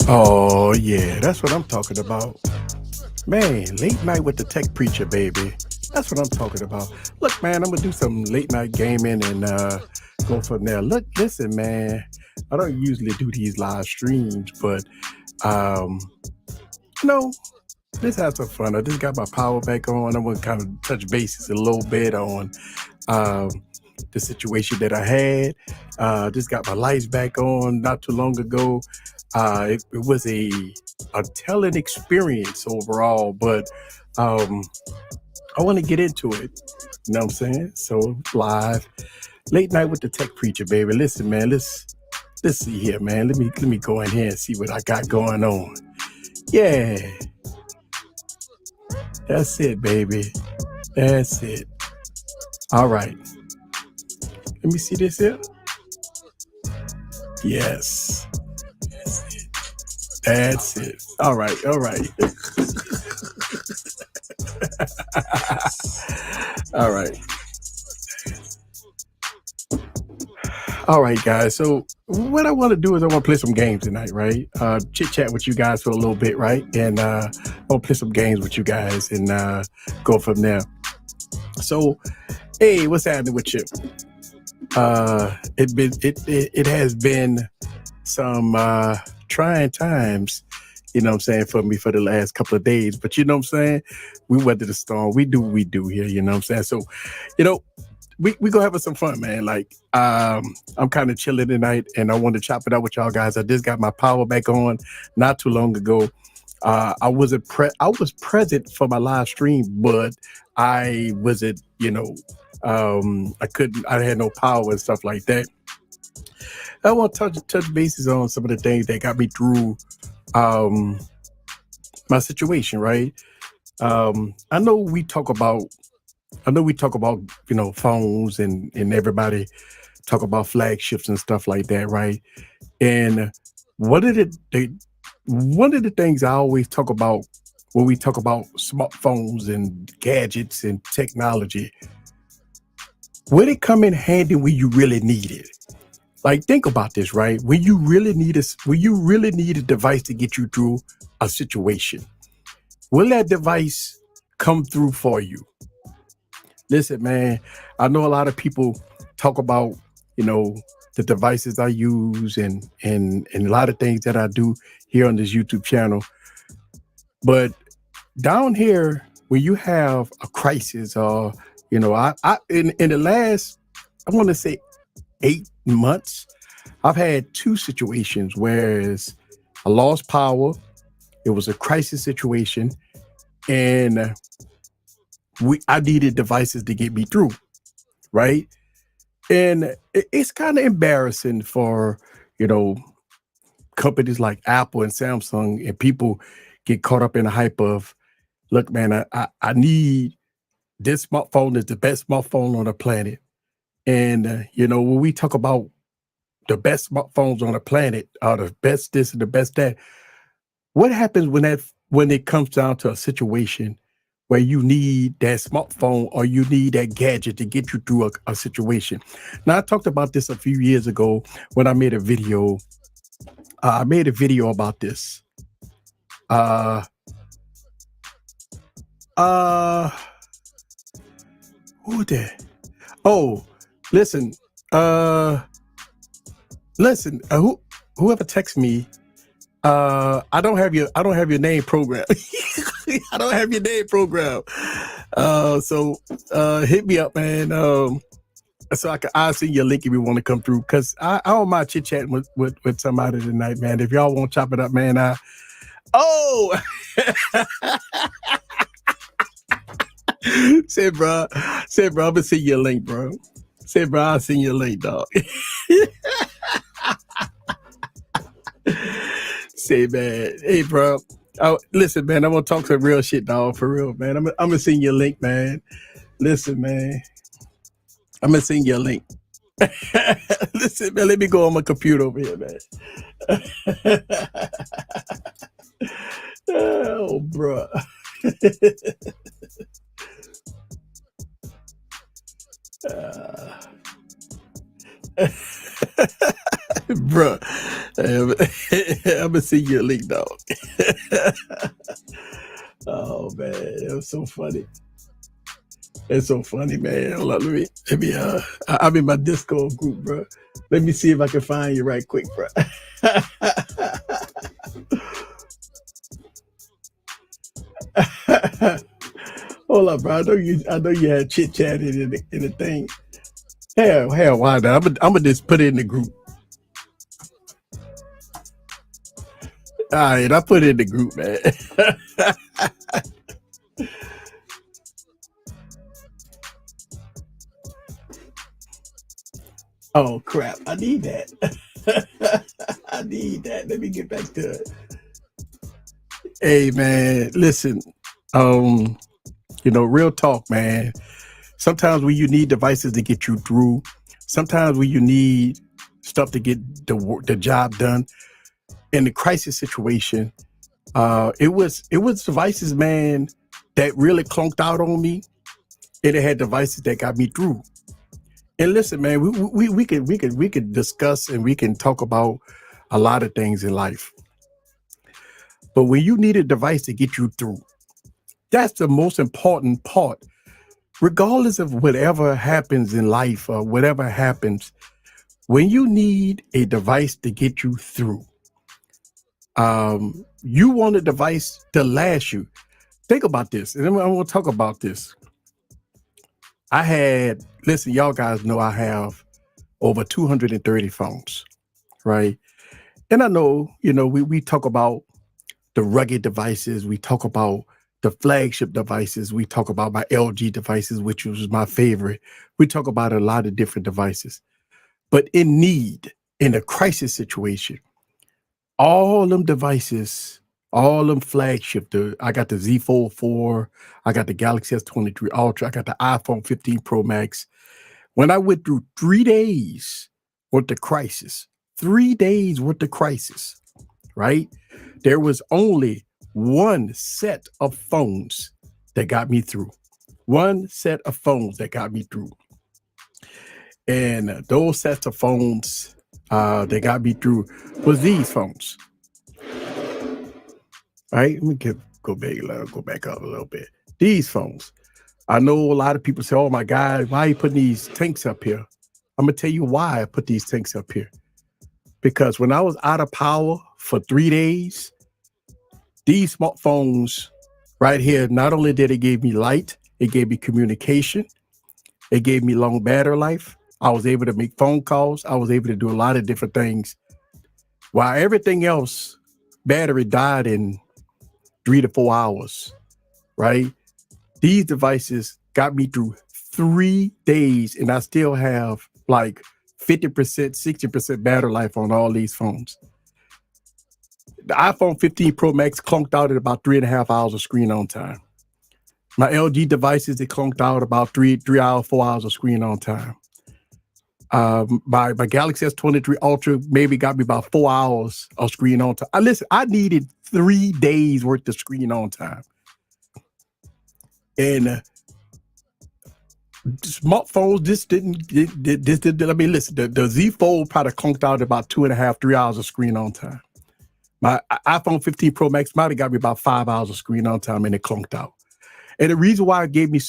Oh, yeah, that's what I'm talking about. Man, late night with the tech preacher, baby. That's what I'm talking about. Look, man, I'm going to do some late night gaming and go from there. Look, listen, man, I don't usually do these live streams, but, um, you know, let's have some fun. I just got my power back on. I'm going to kind of touch bases a little bit on um, the situation that I had. Just got my lights back on not too long ago. It was a telling experience overall, but I want to get into it. You know what I'm saying? So live, late night with the tech preacher, baby. Listen, man, let's see here, man. Let me go in here and see what I got going on. Yeah, that's it, baby. That's it. All right. Let me see this here. Yes. That's it. All right. All right. All right. All right, guys. So what I want to do is I want to play some games tonight, right? Chit chat with you guys for a little bit, right? And I want to play some games with you guys and go from there. So, hey, what's happening with you? It has been some trying times, you know what I'm saying, for me for the last couple of days. But you know what I'm saying? We weather the storm. We do what we do here, you know what I'm saying? So, you know, we gonna have some fun, man. Like, I'm kind of chilling tonight and I want to chop it up with y'all guys. I just got my power back on not too long ago. I was present for my live stream, but I wasn't, I had no power and stuff like that. I want to touch bases on some of the things that got me through my situation, right? I know we talk about phones and everybody talk about flagships and stuff like that, right? And one of the things I always talk about when we talk about smartphones and gadgets and technology, when it come in handy when you really need it. Like, think about this, right? When you really need a device to get you through a situation, will that device come through for you? Listen, man, I know a lot of people talk about, the devices I use and a lot of things that I do here on this YouTube channel. But down here, when you have a crisis or, I in the last, I want to say 8 months, I've had 2 situations where I lost power. It was a crisis situation, and I needed devices to get me through, right? And it's kind of embarrassing for, companies like Apple and Samsung, and people get caught up in the hype of, look, man, I need this smartphone is the best smartphone on the planet. And, when we talk about the best smartphones on the planet are the best this and the best that, what happens when it comes down to a situation where you need that smartphone or you need that gadget to get you through a situation? Now, I talked about this a few years ago when I made a video. I made a video about this. Who that? Oh, listen. Whoever texts me, I don't have your name programmed. I don't have your name programmed. So hit me up, man. So I'll send you a link if you want to come through, because I don't mind chit chatting with somebody tonight, man. If y'all want to chop it up, man. Say, bro, I'm gonna send you a link, bro. Say, bro, I'll send you a link, dog. Say, man, hey, bro. Listen, man, I'm gonna talk some real shit, dog. For real, man. I'm gonna send you a link, man. Listen, man, I'm gonna send you a link. Listen, man, let me go on my computer over here, man. Oh, bro. Bruh, I'm gonna send you a link, dog. Oh man, it was so funny. It's so funny, man. Hold on, I'm in my Discord group, bro. Let me see if I can find you right quick, bro. Hold up, bro. I know you had chit chatted in the thing. Hell, why not? I'm gonna just put it in the group. All right, I put it in the group, man. Oh crap! I need that. I need that. Let me get back to it. Hey man, listen. Real talk, man. Sometimes when you need devices to get you through, sometimes when you need stuff to get the job done in the crisis situation, it was devices, man, that really clunked out on me, and it had devices that got me through. And listen, man, we could discuss and we can talk about a lot of things in life, but when you need a device to get you through, that's the most important part. Regardless of whatever happens in life or whatever happens, when you need a device to get you through, you want a device to last you. Think about this, and I'm going to talk about this. Listen, y'all guys know I have over 230 phones, right? And I know, we talk about the rugged devices. We talk about the flagship devices. We talk about my LG devices, which was my favorite. We talk about a lot of different devices. But in a crisis situation, all them devices, all them flagship, I got the Z Fold 4, I got the Galaxy S23 Ultra, I got the iPhone 15 Pro Max. When I went through 3 days worth of crisis, 3 days worth of crisis, right? There was only one set of phones that got me through. One set of phones that got me through. And those sets of phones that got me through was these phones. Right? Let me go back up a little bit. These phones. I know a lot of people say, oh my God, why are you putting these tanks up here? I'm going to tell you why I put these tanks up here. Because when I was out of power for 3 days, these smartphones right here, not only did it give me light, it gave me communication, it gave me long battery life. I was able to make phone calls. I was able to do a lot of different things. While everything else, battery died in 3 to 4 hours, right? These devices got me through 3 days, and I still have like 50%, 60% battery life on all these phones. The iPhone 15 Pro Max clunked out at about 3.5 hours of screen on time. My LG devices, they clunked out about 3 hours, 4 hours of screen on time. My Galaxy S23 Ultra maybe got me about 4 hours of screen on time. Listen, I needed 3 days worth of screen on time. And smartphones, this didn't, I mean, listen, the Z Fold probably clunked out at about 2.5, 3 hours of screen on time. My iPhone 15 Pro Max might have got me about 5 hours of screen on time, and it clunked out. And the reason why it gave me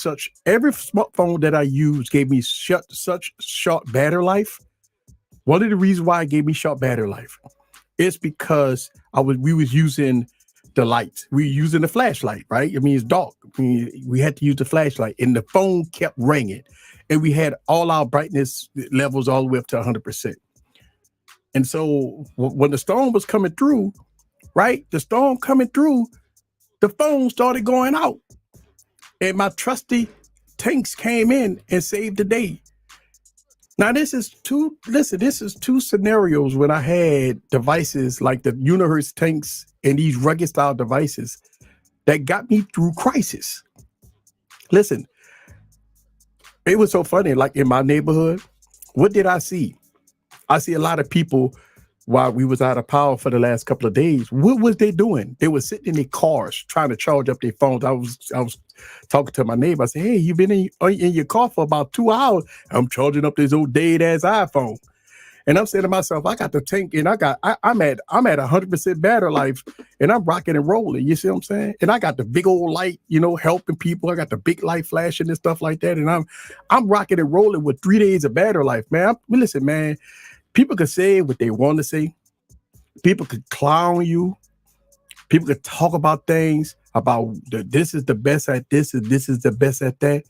every smartphone that I used gave me such short battery life. One of the reasons why it gave me short battery life is because we was using the lights. We were using the flashlight, right? I mean, it's dark. We had to use the flashlight, and the phone kept ringing. And we had all our brightness levels all the way up to 100%. And so when the storm was coming through, right? The storm coming through, the phone started going out. And my trusty tanks came in and saved the day. Now, this is two scenarios when I had devices like the Unihertz tanks and these rugged style devices that got me through crisis. Listen, it was so funny. Like in my neighborhood, what did I see? I see a lot of people while we was out of power for the last couple of days. What was they doing? They were sitting in their cars trying to charge up their phones. I was talking to my neighbor. I said, hey, you've been in your car for about 2 hours. I'm charging up this old dead ass iPhone. And I'm saying to myself, I got the tank, and I'm at 100% battery life, and I'm rocking and rolling. You see what I'm saying? And I got the big old light, helping people. I got the big light flashing and stuff like that, and I'm rocking and rolling with 3 days of battery life, man. Listen, man. People could say what they want to say. People could clown you. People could talk about things about this is the best at this, and this is the best at that.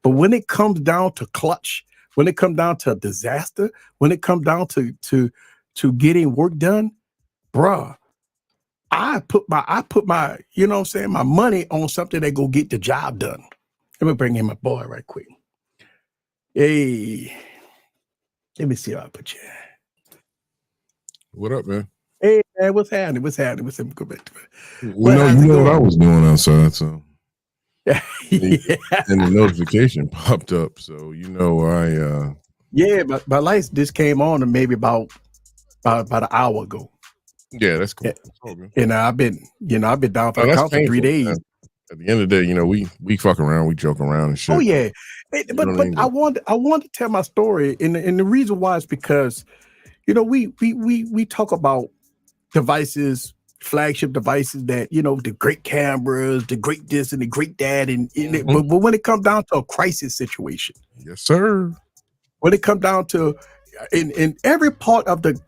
But when it comes down to clutch, when it comes down to a disaster, when it comes down to getting work done, bruh, I put my, my money on something that go get the job done. Let me bring in my boy right quick. Hey, let me see how I put you. What up, man? Hey, man, what's happening? What's happening? Go back to it. You know what I was doing outside, so yeah. And the notification popped up, so yeah, but my lights just came on and maybe about an hour ago. Yeah, that's cool. And I've been down for account for 3 days. Man. At the end of the day, we fuck around, we joke around and shit. Oh yeah, but I want to tell my story, and the reason why is because we talk about devices, flagship devices that the great cameras, the great this and the great that, but when it comes down to a crisis situation, yes sir. When it comes down to in every part of the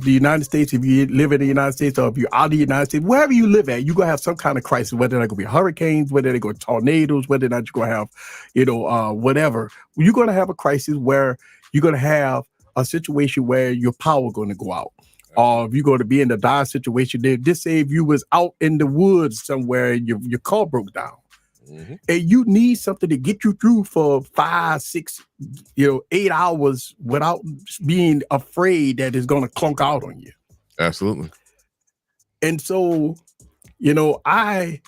United States, if you live in the United States or if you're out of the United States, wherever you live at, you're gonna have some kind of crisis, whether they're gonna be hurricanes, whether they're gonna be tornadoes, whether or not you're gonna have, whatever. You're gonna have a crisis where you're gonna have a situation where your power gonna go out. Or if you're going to be in a dire situation, just say if you was out in the woods somewhere and your car broke down, and you need something to get you through for 5, 6, 8 hours without being afraid that it's going to clunk out on you. Absolutely. And so, I'm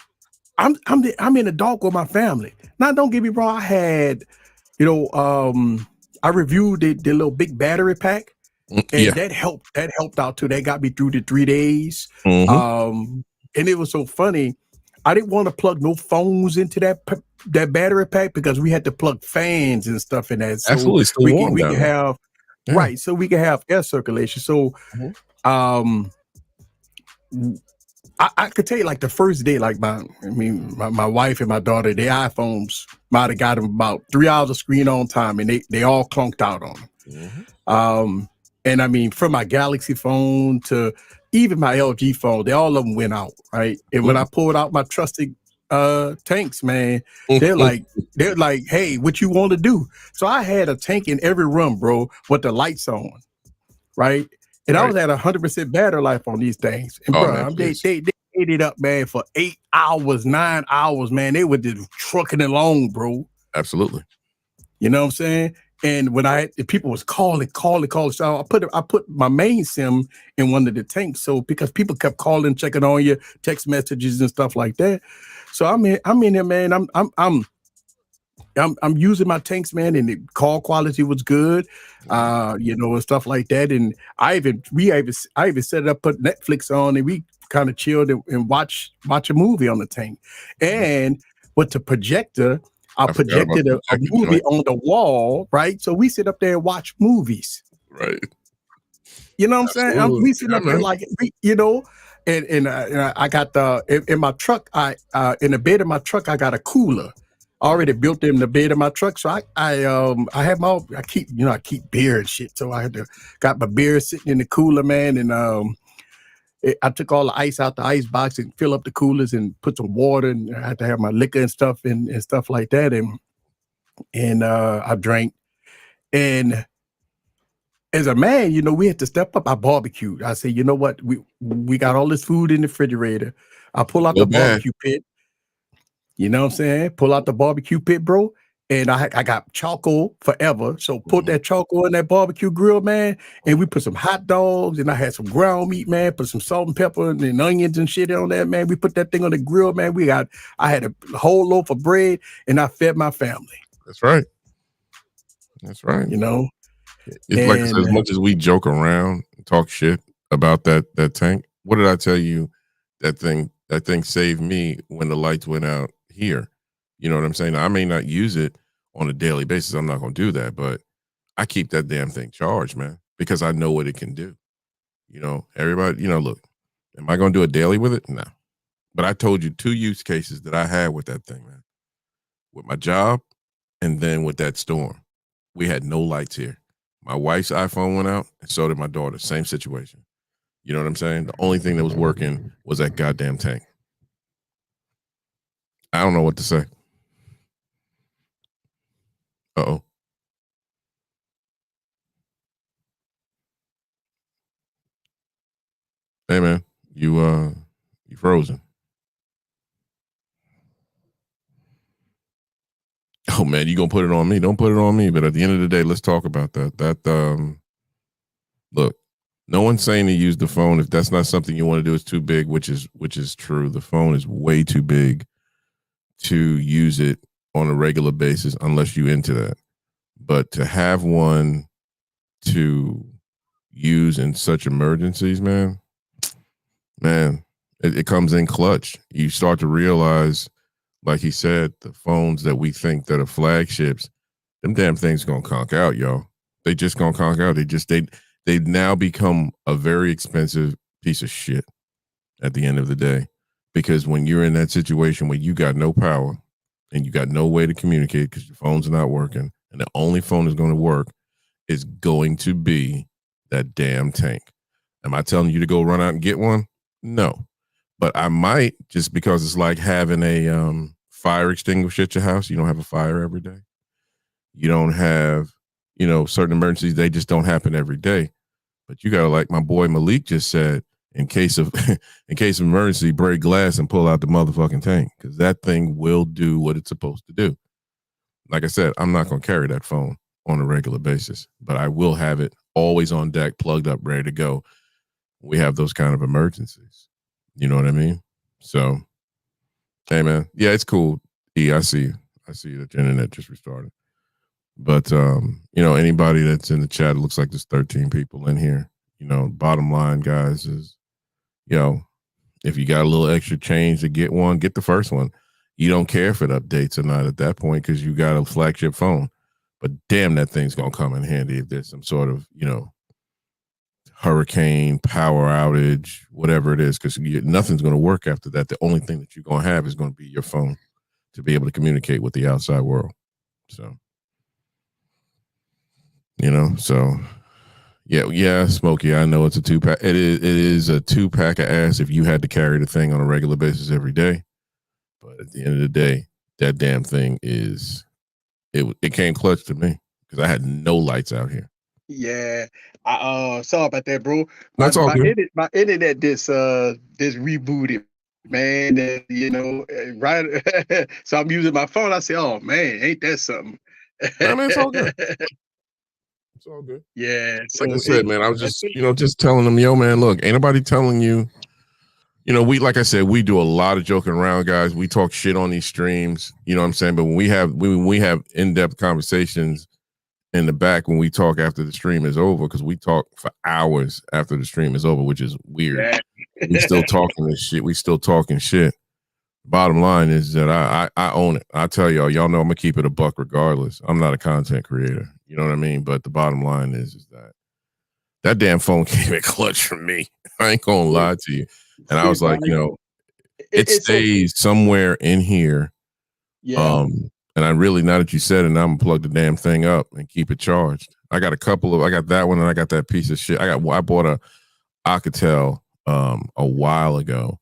in the dark with my family. Now, don't get me wrong. I had, I reviewed the little big battery pack. And that helped out too. That got me through the 3 days. And it was so funny. I didn't want to plug no phones into that battery pack because we had to plug fans and stuff in that. So absolutely, we can have right. So we can have air circulation. So I could tell you like the first day, like my wife and my daughter, their iPhones might have got them about 3 hours of screen on time, and they all clunked out on them. And I mean, from my Galaxy phone to even my LG phone, all of them went out, right? And when I pulled out my trusted tanks, man, they're like, hey, what you want to do? So I had a tank in every room, bro, with the lights on, right? And I was at 100% battery life on these things. And bro, they ate it up, man, for 8 hours, 9 hours, man. They were just trucking along, bro. Absolutely. You know what I'm saying? And when people was calling, so I put my main SIM in one of the tanks. So because people kept calling, checking on you, text messages and stuff like that. So I'm in here, man. I'm using my tanks, man, and the call quality was good, and stuff like that. And I even set it up, put Netflix on, and we kind of chilled and watch a movie on the tank. And with the projector, I projected a movie on the wall, right? So we sit up there and watch movies. Right. You know what I'm saying? We sit up there like, and I got in my truck, in the bed of my truck, I got a cooler. I already built in the bed of my truck. So I keep beer and shit. So I got my beer sitting in the cooler, man. And I took all the ice out the ice box and fill up the coolers and put some water, and I had to have my liquor and stuff and stuff like that. And I drank. And as a man, we had to step up. I barbecued. I said, you know what? We got all this food in the refrigerator. I pull out the barbecue pit. You know what I'm saying? Pull out the barbecue pit, bro. And I got charcoal forever. So put that charcoal in that barbecue grill, man. And we put some hot dogs, and I had some ground meat, man. Put some salt and pepper and onions and shit on that, man. We put that thing on the grill, man. I had a whole loaf of bread, and I fed my family. That's right. That's right. It's like as much as we joke around and talk shit about that tank. What did I tell you? That thing saved me when the lights went out here. You know what I'm saying? I may not use it on a daily basis. I'm not going to do that, but I keep that damn thing charged, man, because I know what it can do. You know, everybody, you know, look, am I going to do a daily with it? No. But I told you 2 use cases that I had with that thing, man. With my job and then with that storm. We had no lights here. My wife's iPhone went out, and so did my daughter. Same situation. You know what I'm saying? The only thing that was working was that goddamn tank. I don't know what to say. Uh-oh. Hey, man, you frozen. Oh, man, you gonna put it on me. Don't put it on me. But at the end of the day, let's talk about that. Look, no one's saying to use the phone. If that's not something you want to do, it's too big, which is true. The phone is way too big to use it on a regular basis unless you're into that. But to have one to use in such emergencies, man, it comes in clutch. You start to realize, like he said, the phones that we think that are flagships, them damn things gonna conk out, y'all. They just gonna conk out. They now become a very expensive piece of shit at the end of the day. Because when you're in that situation where you got no power and you got no way to communicate because your phone's not working, and the only phone that's going to work is going to be that damn tank. Am I telling you to go run out and get one? No. But I might, just because it's like having a fire extinguisher at your house. You don't have a fire every day. You don't have, you know, certain emergencies. They just don't happen every day. But you got to, like my boy Malik just said, in case of emergency, break glass and pull out the motherfucking tank, because that thing will do what it's supposed to do. Like I said, I'm not going to carry that phone on a regular basis, but I will have it always on deck, plugged up, ready to go. We have those kind of emergencies. You know what I mean? So, hey, man. Yeah, it's cool. I see you. I see that the internet just restarted. But, you know, anybody that's in the chat, it looks like there's 13 people in here. You know, bottom line, guys, is, you know, if you got a little extra change to get one, get the first one. You don't care if it updates or not at that point because you got a flagship phone. But damn, that thing's going to come in handy if there's some sort of, you know, hurricane, power outage, whatever it is, because nothing's going to work after that. The only thing that you're going to have is going to be your phone to be able to communicate with the outside world. So, you know, so yeah, Smokey, I know it's a 2-pack. It is a 2-pack of ass if you had to carry the thing on a regular basis every day. But at the end of the day, that damn thing it came clutch to me because I had no lights out here. Yeah, I sorry about that, bro. That's all good. My internet this rebooted, man. And, you know, right. So I'm using my phone. I say, oh man, ain't that something? I mean, it's all good. It's all good. Yeah. So like I said, man, I was just telling them, yo, man, look, ain't nobody telling you. You know, like I said, we do a lot of joking around, guys. We talk shit on these streams. You know what I'm saying? But when we have in-depth conversations in the back when we talk after the stream is over, because we talk for hours after the stream is over, which is weird. Yeah. We still talking this shit. We still talking shit. Bottom line is that I own it. I tell y'all know I'm gonna keep it a buck regardless. I'm not a content creator. You know what I mean? But the bottom line is that damn phone came in clutch for me. I ain't gonna lie to you. And I was like, you know, it stays somewhere in here. Yeah. And I really, now that you said it, now I'm gonna plug the damn thing up and keep it charged. I got that one, and I got that piece of shit. I bought a Alcatel a while ago,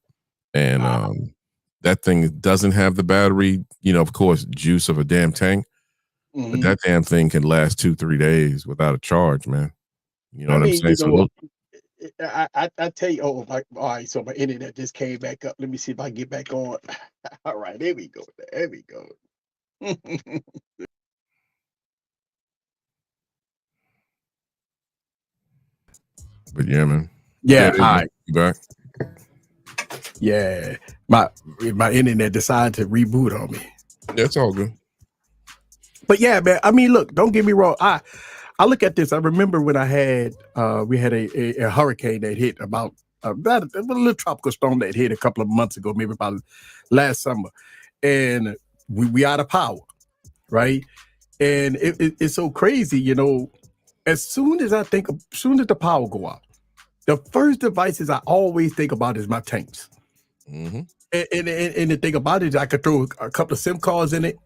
and that thing doesn't have the battery, you know, of course, juice of a damn tank. Mm-hmm. But that damn thing can last 2-3 days without a charge, man. You know what I'm saying? So I tell you, all right, so my internet just came back up. Let me see if I can get back on. All right, there we go. But yeah, man. Yeah, all right. You back? Yeah. My internet decided to reboot on me. That's all good. But yeah, man, I mean, look, don't get me wrong. I look at this. I remember when we had a hurricane that hit about a little tropical storm that hit a couple of months ago, maybe about last summer, and we out of power, right? And it's so crazy, you know. as soon as the power go out, the first devices I always think about is my tanks. Mm-hmm. And the thing about it is I could throw a couple of SIM cards in it.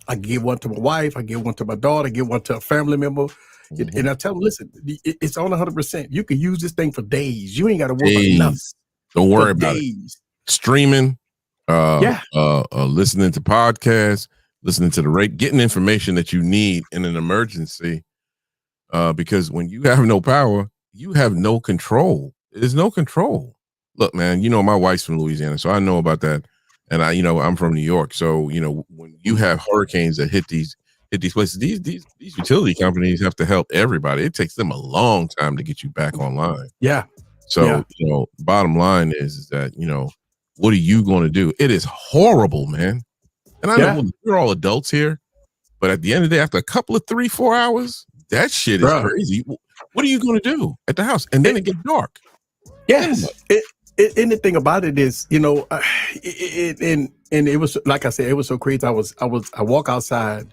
I give one to my wife. I give one to my daughter. I give one to a family member. Mm-hmm. And I tell them, listen, it's on 100%. You can use this thing for days. You ain't got to worry about nothing. Don't worry about it. Streaming, listening to podcasts, listening to the rate, getting information that you need in an emergency. Because when you have no power, you have no control. There's no control. Look, man, you know, my wife's from Louisiana, so I know about that. And I'm from New York. So, when you have hurricanes that hit these places, these utility companies have to help everybody. It takes them a long time to get you back online. Yeah. So, bottom line is that, what are you going to do? It is horrible, man. And I know we're all adults here, but at the end of the day, after a couple of 3-4 hours, that shit is crazy. What are you going to do at the house? And then it gets dark. Yes. And the thing about it is, and it was, like I said, it was so crazy. I walk outside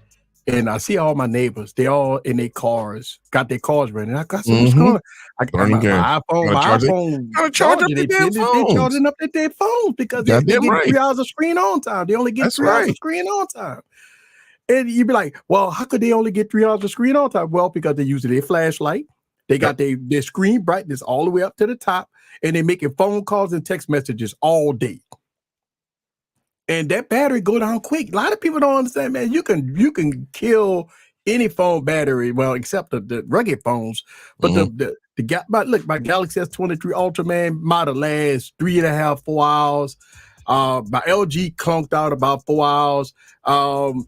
and I see all my neighbors. They all in their cars, got their cars running. I got what's going on? I got my iPhone. They charging up their phones because they get 3 hours of screen on time. They only get 3 hours of screen on time. And you'd be like, well, how could they only get 3 hours of screen on time? Well, because they're using their flashlight. They got their screen brightness all the way up to the top, and they're making phone calls and text messages all day. And that battery go down quick. A lot of people don't understand, man. You can kill any phone battery, well, except the rugged phones. But my Galaxy S23 Ultra, man, might have last 3.5, 4 hours. My LG clunked out about 4 hours. All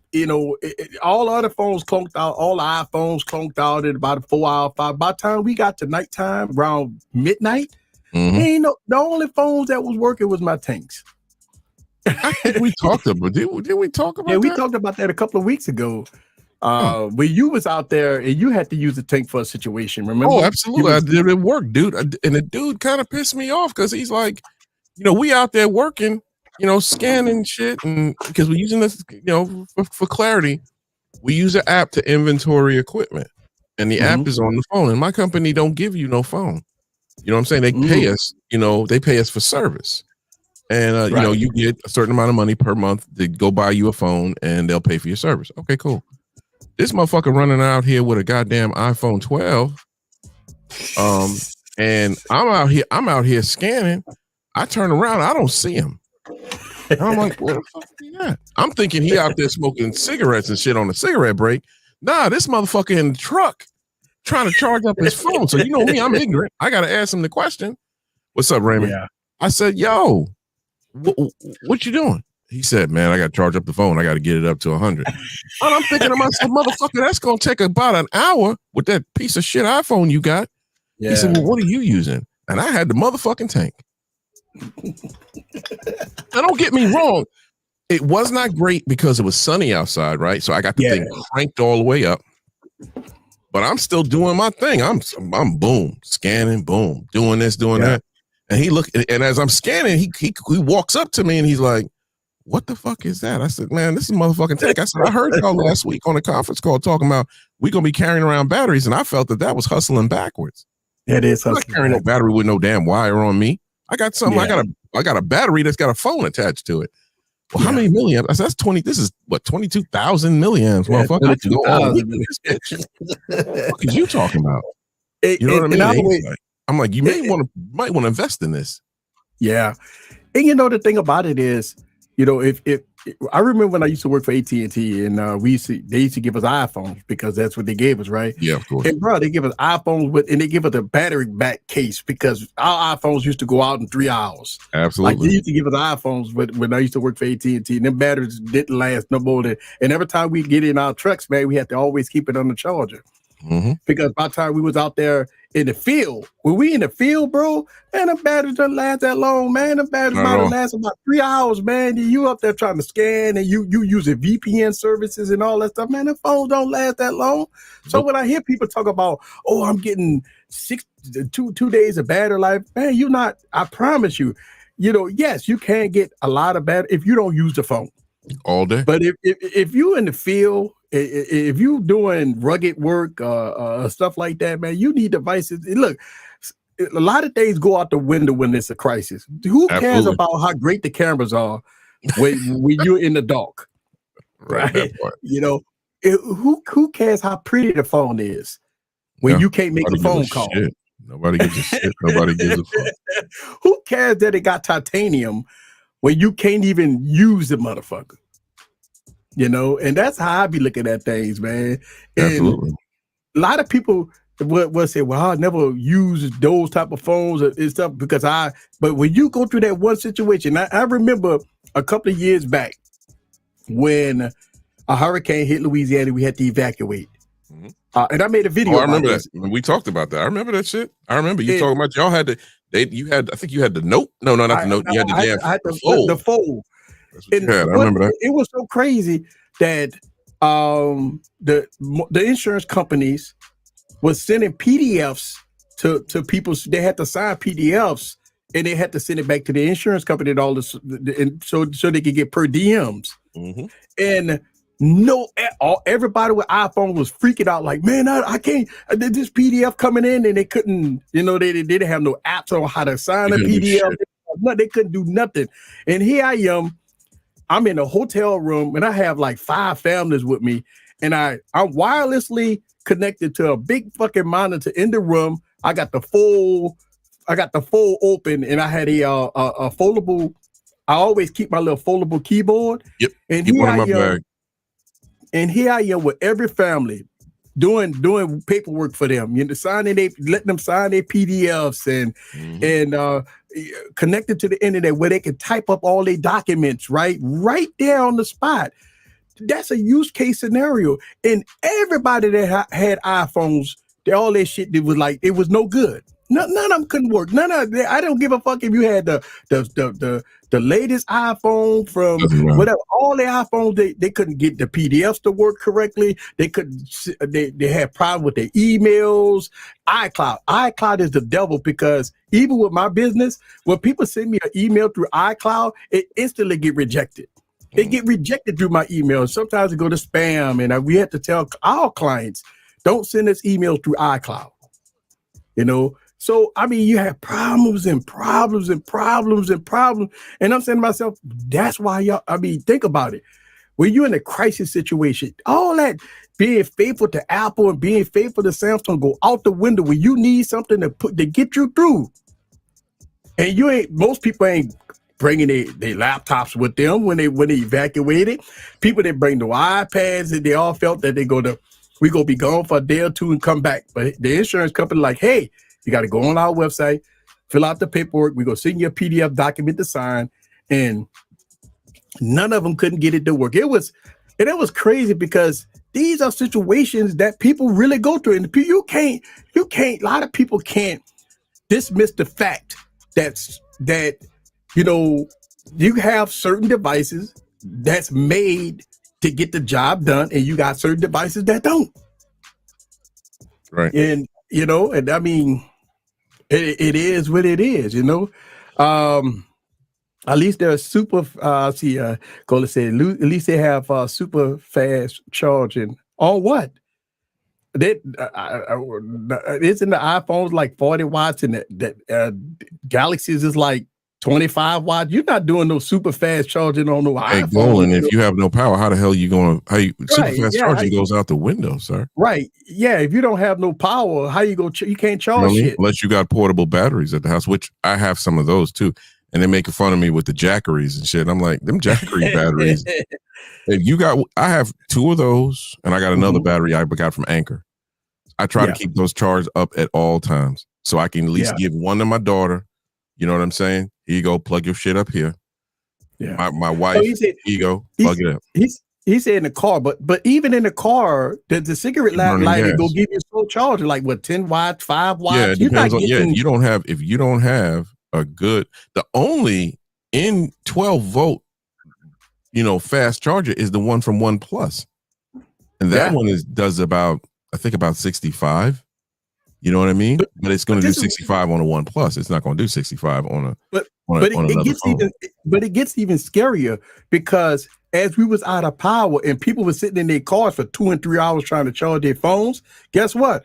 other phones clunked out. All the iPhones clunked out in about 4 hours. By the time we got to nighttime, around midnight, the only phones that was working was my tanks. I think we talked about. Did we talk about? Yeah, we talked about that a couple of weeks ago. When you was out there and you had to use a tank for a situation. Remember? Oh, absolutely. I did it work, dude. And the dude kind of pissed me off because he's like, we out there working. Scanning shit, and because we're using this, for clarity, we use an app to inventory equipment, and the app is on the phone. And my company don't give you no phone. You know what I'm saying? They pay us. They pay us for service, and you get a certain amount of money per month to go buy you a phone, and they'll pay for your service. Okay, cool. This motherfucker running out here with a goddamn iPhone 12, and I'm out here scanning. I turn around, I don't see him. And I'm like, where the fuck is he at? I'm thinking he out there smoking cigarettes and shit on a cigarette break. Nah, this motherfucker in the truck trying to charge up his phone. So you know me, I'm ignorant. I got to ask him the question. What's up, Raymond? Yeah. I said, yo, what you doing? He said, man, I got to charge up the phone. I got to get it up to 100. And I'm thinking to myself, motherfucker, that's going to take about an hour with that piece of shit iPhone you got. Yeah. He said, well, what are you using? And I had the motherfucking tank. Now, don't get me wrong. It was not great because it was sunny outside, right? So I got the thing cranked all the way up. But I'm still doing my thing. I'm boom, scanning, boom, doing this, doing that. And he looked, and as I'm scanning, he walks up to me and he's like, what the fuck is that? I said, man, this is motherfucking tank. I said, I heard y'all last week on a conference call talking about we're going to be carrying around batteries. And I felt that was hustling backwards. It is hustling. I'm not carrying no battery with no damn wire on me. I got something. I got a battery that's got a phone attached to it. Well, how many milliamps? I said, that's 20. This is what 22,000 milliamps, motherfucker. I can go all week with this bitch. What are you talking about? You know what I mean? I'm like, you might want to invest in this. Yeah, and the thing about it is, if I remember when I used to work for AT&T, and they used to give us iPhones because that's what they gave us, right? Yeah, of course. And bro, they give us iPhones and they give us a battery back case because our iPhones used to go out in 3 hours. Absolutely. Like they used to give us iPhones when I used to work for AT&T, and them batteries didn't last no more than. And every time we get in our trucks, man, we had to always keep it on the charger. Because by the time we was out there in the field, when we in the field, bro, man, the batteries don't last that long, man. The batteries might have lasted about 3 hours, man. You up there trying to scan and you using VPN services and all that stuff, man. The phones don't last that long. So when I hear people talk about, oh, I'm getting 2 days of battery life, man, you're not. I promise you, yes, you can get a lot of battery if you don't use the phone. all day. But if you in the field, if you doing rugged work, stuff like that, man, you need devices. Look, a lot of things go out the window when it's a crisis. Who cares about how great the cameras are when you're in the dark? Right? You know, who cares how pretty the phone is when you can't make a phone call? Shit. Nobody gives a shit. Nobody gives a fuck. Who cares that it got titanium when you can't even use the motherfucker? You know, and that's how I be looking at things, man. And absolutely. A lot of people will say, well, I never use those type of phones and stuff because but when you go through that one situation, I remember a couple of years back when a hurricane hit Louisiana, we had to evacuate. Mm-hmm. And I made a video. I remember that. We talked about that. I remember that shit. I remember you talking about y'all had I think you had the note. No, not the note. You had the fold. The fold. And I remember that. It was so crazy that the insurance companies was sending PDFs to people. They had to sign PDFs and they had to send it back to the insurance company and all this, and so they could get per diems. Mm-hmm. And everybody with iPhone was freaking out like, man, I can't. This PDF coming in and they couldn't. You know, they didn't have no apps on how to sign a PDF. They couldn't do nothing. And here I am. I'm in a hotel room and I have like 5 families with me, and I'm wirelessly connected to a big fucking monitor in the room. I got the full open, and I had a foldable. I always keep my little foldable keyboard. Yep. And here I am. And here I am with every family doing paperwork for them. You know, letting them sign their PDFs and connected to the internet where they can type up all their documents right there on the spot. That's a use case scenario. And everybody that had iPhones, all that shit was like, it was no good. None of them couldn't work. I don't give a fuck if you had the latest iPhone from whatever. All the iPhones, they couldn't get the PDFs to work correctly. They had problems with their emails. iCloud is the devil, because even with my business, when people send me an email through iCloud, it instantly get rejected. They get rejected through my email. Sometimes it go to spam, and we have to tell our clients, don't send us emails through iCloud. You know. So, I mean, you have problems and problems and problems and problems. And I'm saying to myself, that's why think about it. When you're in a crisis situation, all that being faithful to Apple and being faithful to Samsung go out the window when you need something to get you through. And most people ain't bringing their laptops with them when they evacuated. People didn't bring no iPads, and they all felt that we gonna be gone for a day or two and come back. But the insurance company like, hey, you got to go on our website, fill out the paperwork. We're going to send you a PDF document to sign. And none of them couldn't get it to work. It was crazy, because these are situations that people really go through. And you can't, a lot of people can't dismiss the fact that, you know, you have certain devices that's made to get the job done, and you got certain devices that don't. Right. And, you know, and I mean, it is what it is, you know. At least they're super. Cola said, at least they have super fast charging. On what? That isn't the iPhones like 40 watts, and that Galaxies is like 25 watts. You're not doing no super fast charging on no iPhone. Golan, if you have no power, how the hell you going to super fast charging goes out the window, sir? Right. Yeah. If you don't have no power, how you go? You can't charge shit. Unless you got portable batteries at the house, which I have some of those too. And they making fun of me with the Jackeries and shit. I'm like, them Jackery batteries. I have 2 of those, and I got another battery I got from Anchor. I try to keep those charged up at all times, so I can at least give one to my daughter. You know what I'm saying? Here you go, plug your shit up here. Yeah. My wife, here you go, plug it up. He said in the car, but even in the car, the cigarette lighter go give you a slow charger, like what, 10 watts, 5 watts? Yeah, it depends on. If you don't have a good, the only in 12 volt, you know, fast charger is the one from OnePlus, and that one does about 65. You know what I mean? But it's going to do 65 on a OnePlus. It's not going to do 65 on a. But it gets even scarier, because as we was out of power and people were sitting in their cars for 2 and 3 hours trying to charge their phones, guess what?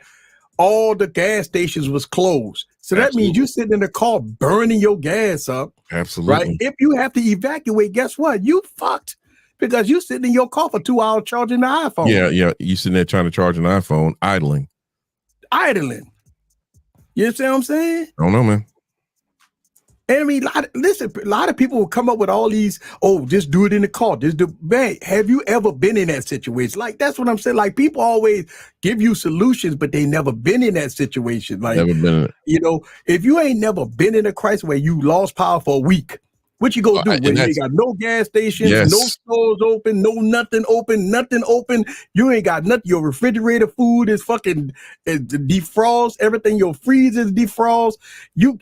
All the gas stations was closed. So that means you sitting in the car burning your gas up. Absolutely. Right? If you have to evacuate, guess what? You fucked. Because you sitting in your car for 2 hours charging the iPhone. Yeah. You sitting there trying to charge an iPhone, idling. You see what I'm saying? I don't know, man. And I mean, a lot of people will come up with all these, just do it in the car. Man, have you ever been in that situation? Like, that's what I'm saying. Like, people always give you solutions, but they never been in that situation. Like, never been in it. You know, if you ain't never been in a crisis where you lost power for a week, what you gonna do when you ain't got no gas stations, no stores open, no nothing open? You ain't got nothing. Your refrigerator food is fucking defrost. Everything, your freezer is defrost. You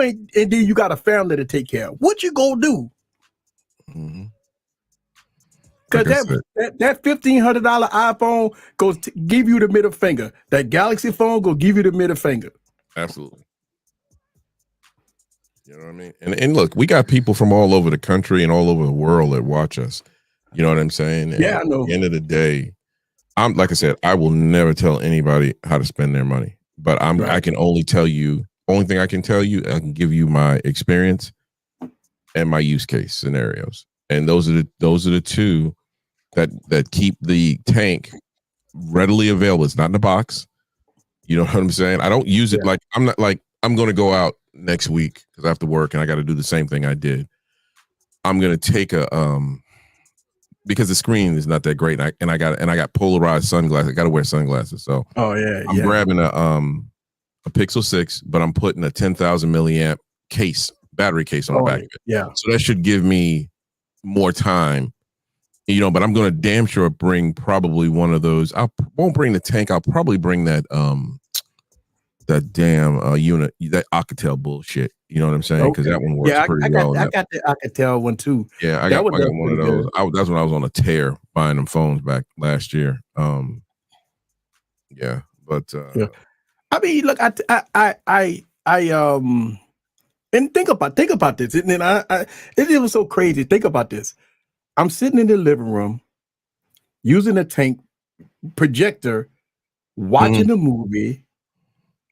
ain't, and then you got a family to take care of. What you gonna do? Because that $1,500 iPhone goes to give you the middle finger. That Galaxy phone go give you the middle finger. Absolutely. You know what I mean? And look, we got people from all over the country and all over the world that watch us. You know what I'm saying? And yeah, I know. At the end of the day, like I said, I will never tell anybody how to spend their money. But I can only tell you, only thing I can tell you, I can give you my experience and my use case scenarios. And those are the two that keep the tank readily available. It's not in the box. You know what I'm saying? I don't use it like I'm going to go out next week because I have to work and I got to do the same thing I did. I'm going to take because the screen is not that great and I got polarized sunglasses. I got to wear sunglasses. So I'm grabbing a Pixel 6, but I'm putting a 10,000 milliamp battery case on the back of it. Yeah. So that should give me more time, but I'm going to damn sure bring probably one of those. I won't bring the tank. I'll probably bring that damn unit, that Alcatel bullshit. You know what I'm saying? Because that one works pretty well. I got the Alcatel one too. Yeah, I got one of those. That's when I was on a tear buying them phones back last year. Yeah, but I mean, look, and think about this. And then it was so crazy. Think about this. I'm sitting in the living room using a tank projector, watching a movie.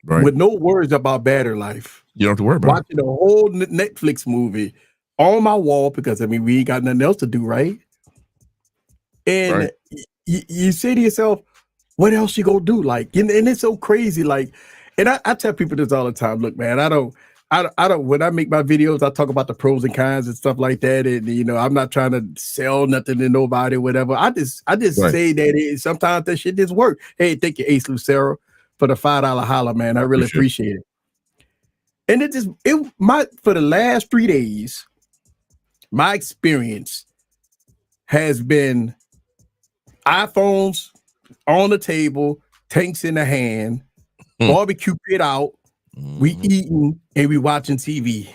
Right. With no worries about battery life. You don't have to worry about watching a whole Netflix movie on my wall because we ain't got nothing else to do, right? And you say to yourself, what else you gonna do? Like, and it's so crazy. Like, and I tell people this all the time. Look, man, I don't. When I make my videos, I talk about the pros and cons and stuff like that. And I'm not trying to sell nothing to nobody, whatever. I just say that sometimes that shit just work. Hey, thank you, Ace Lucero, for the $5 holler, man. I really appreciate it. And for the last 3 days, my experience has been iPhones on the table, tanks in the hand, barbecue pit out, we eating and we watching TV.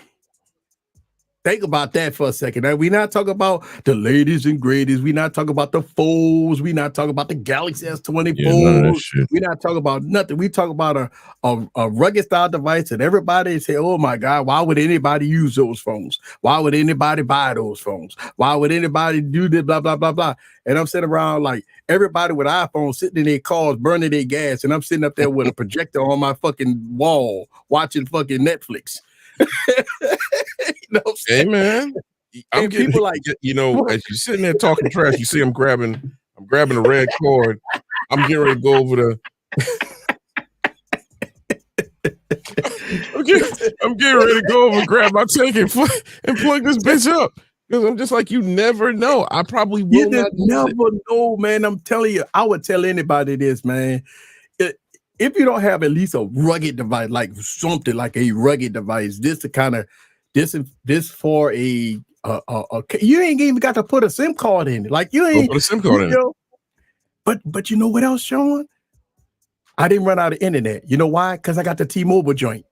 Think about that for a second. Now, we're not talking about the latest and greatest. We're not talking about the folds. We're not talking about the Galaxy S20 folds. We're not talking about nothing. We talk about a rugged style device that everybody say, oh my God, why would anybody use those phones? Why would anybody buy those phones? Why would anybody do this, blah, blah, blah, blah. And I'm sitting around like everybody with iPhones sitting in their cars, burning their gas. And I'm sitting up there with a projector on my fucking wall, watching fucking Netflix. Hey man, I'm getting people like as you're sitting there talking trash, you see I'm grabbing a red cord. I'm getting ready to go over the. I'm getting ready to go over and grab my tank and plug this bitch up because I'm just like, you never know. I probably will not never know, man. I'm telling you, I would tell anybody this, man. If you don't have at least a rugged device, like something like a rugged device, this for a you ain't even got to put a SIM card in it. Like you ain't put a SIM card in it. But you know what else, Sean? I didn't run out of internet. You know why? Because I got the T-Mobile joint.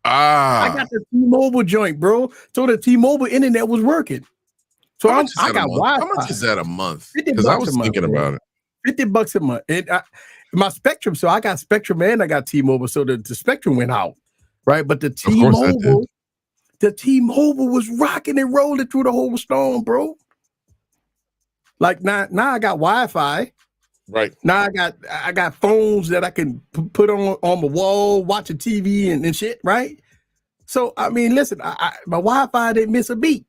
I got the T-Mobile joint, bro. So the T-Mobile internet was working. So I got Wi-Fi. How much is that a month? Because I was thinking about it. $50 a month. And my Spectrum, so I got Spectrum and I got T-Mobile, so the Spectrum went out, right? But the T-Mobile was rocking and rolling through the whole storm, bro. Like now I got Wi-Fi. Right. Now I got phones that I can put on my wall, watching TV and shit, right? So I mean, listen, my Wi-Fi didn't miss a beat.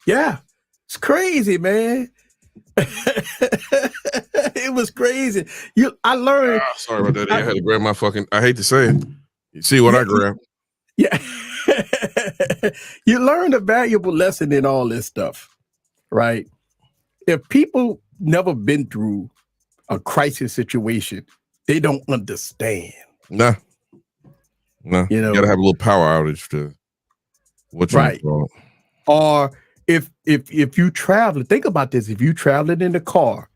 Yeah, it's crazy, man. It was crazy. I learned. Sorry about that. I had to grab my fucking. I hate to say it. You see what I grabbed? Yeah. You learn a valuable lesson in all this stuff, right? If people never been through a crisis situation, they don't understand. Nah. You gotta have a little power outage to what you right. Or if you travel, think about this. If you traveling in the car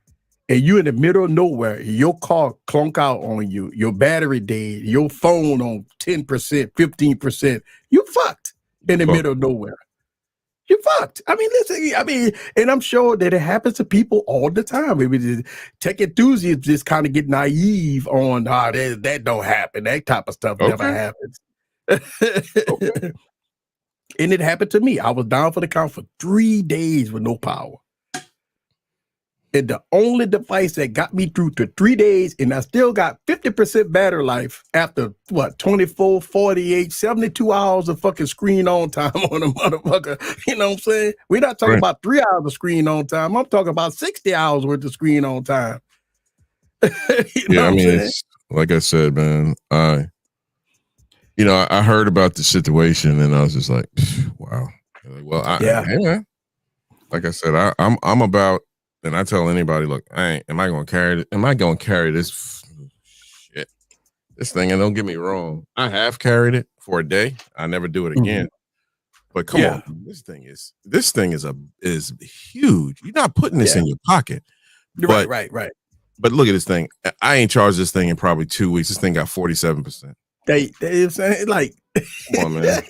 and you in the middle of nowhere, your car clunk out on you, your battery dead, your phone on 10%, 15%, you fucked in the middle of nowhere. You fucked. I mean, listen, and I'm sure that it happens to people all the time. Maybe tech enthusiasts just kind of get naive on, that don't happen. That type of stuff never happens. Okay. And it happened to me. I was down for the count for 3 days with no power. And the only device that got me through to 3 days, and I still got 50% battery life after 24, 48, 72 hours of fucking screen on time on a motherfucker. You know what I'm saying? We're not talking about 3 hours of screen on time. I'm talking about 60 hours worth of screen on time. I mean, it's like I said, man, I heard about the situation and I was just like, wow. Like, well, hey, man, like I said, I'm about, and I tell anybody, look, am I going to carry this shit, this thing? And don't get me wrong, I have carried it for a day. I never do it again. But come on, this thing is huge. You're not putting this in your pocket. Right. But look at this thing. I ain't charged this thing in probably 2 weeks. This thing got 47%. They like, come on, man.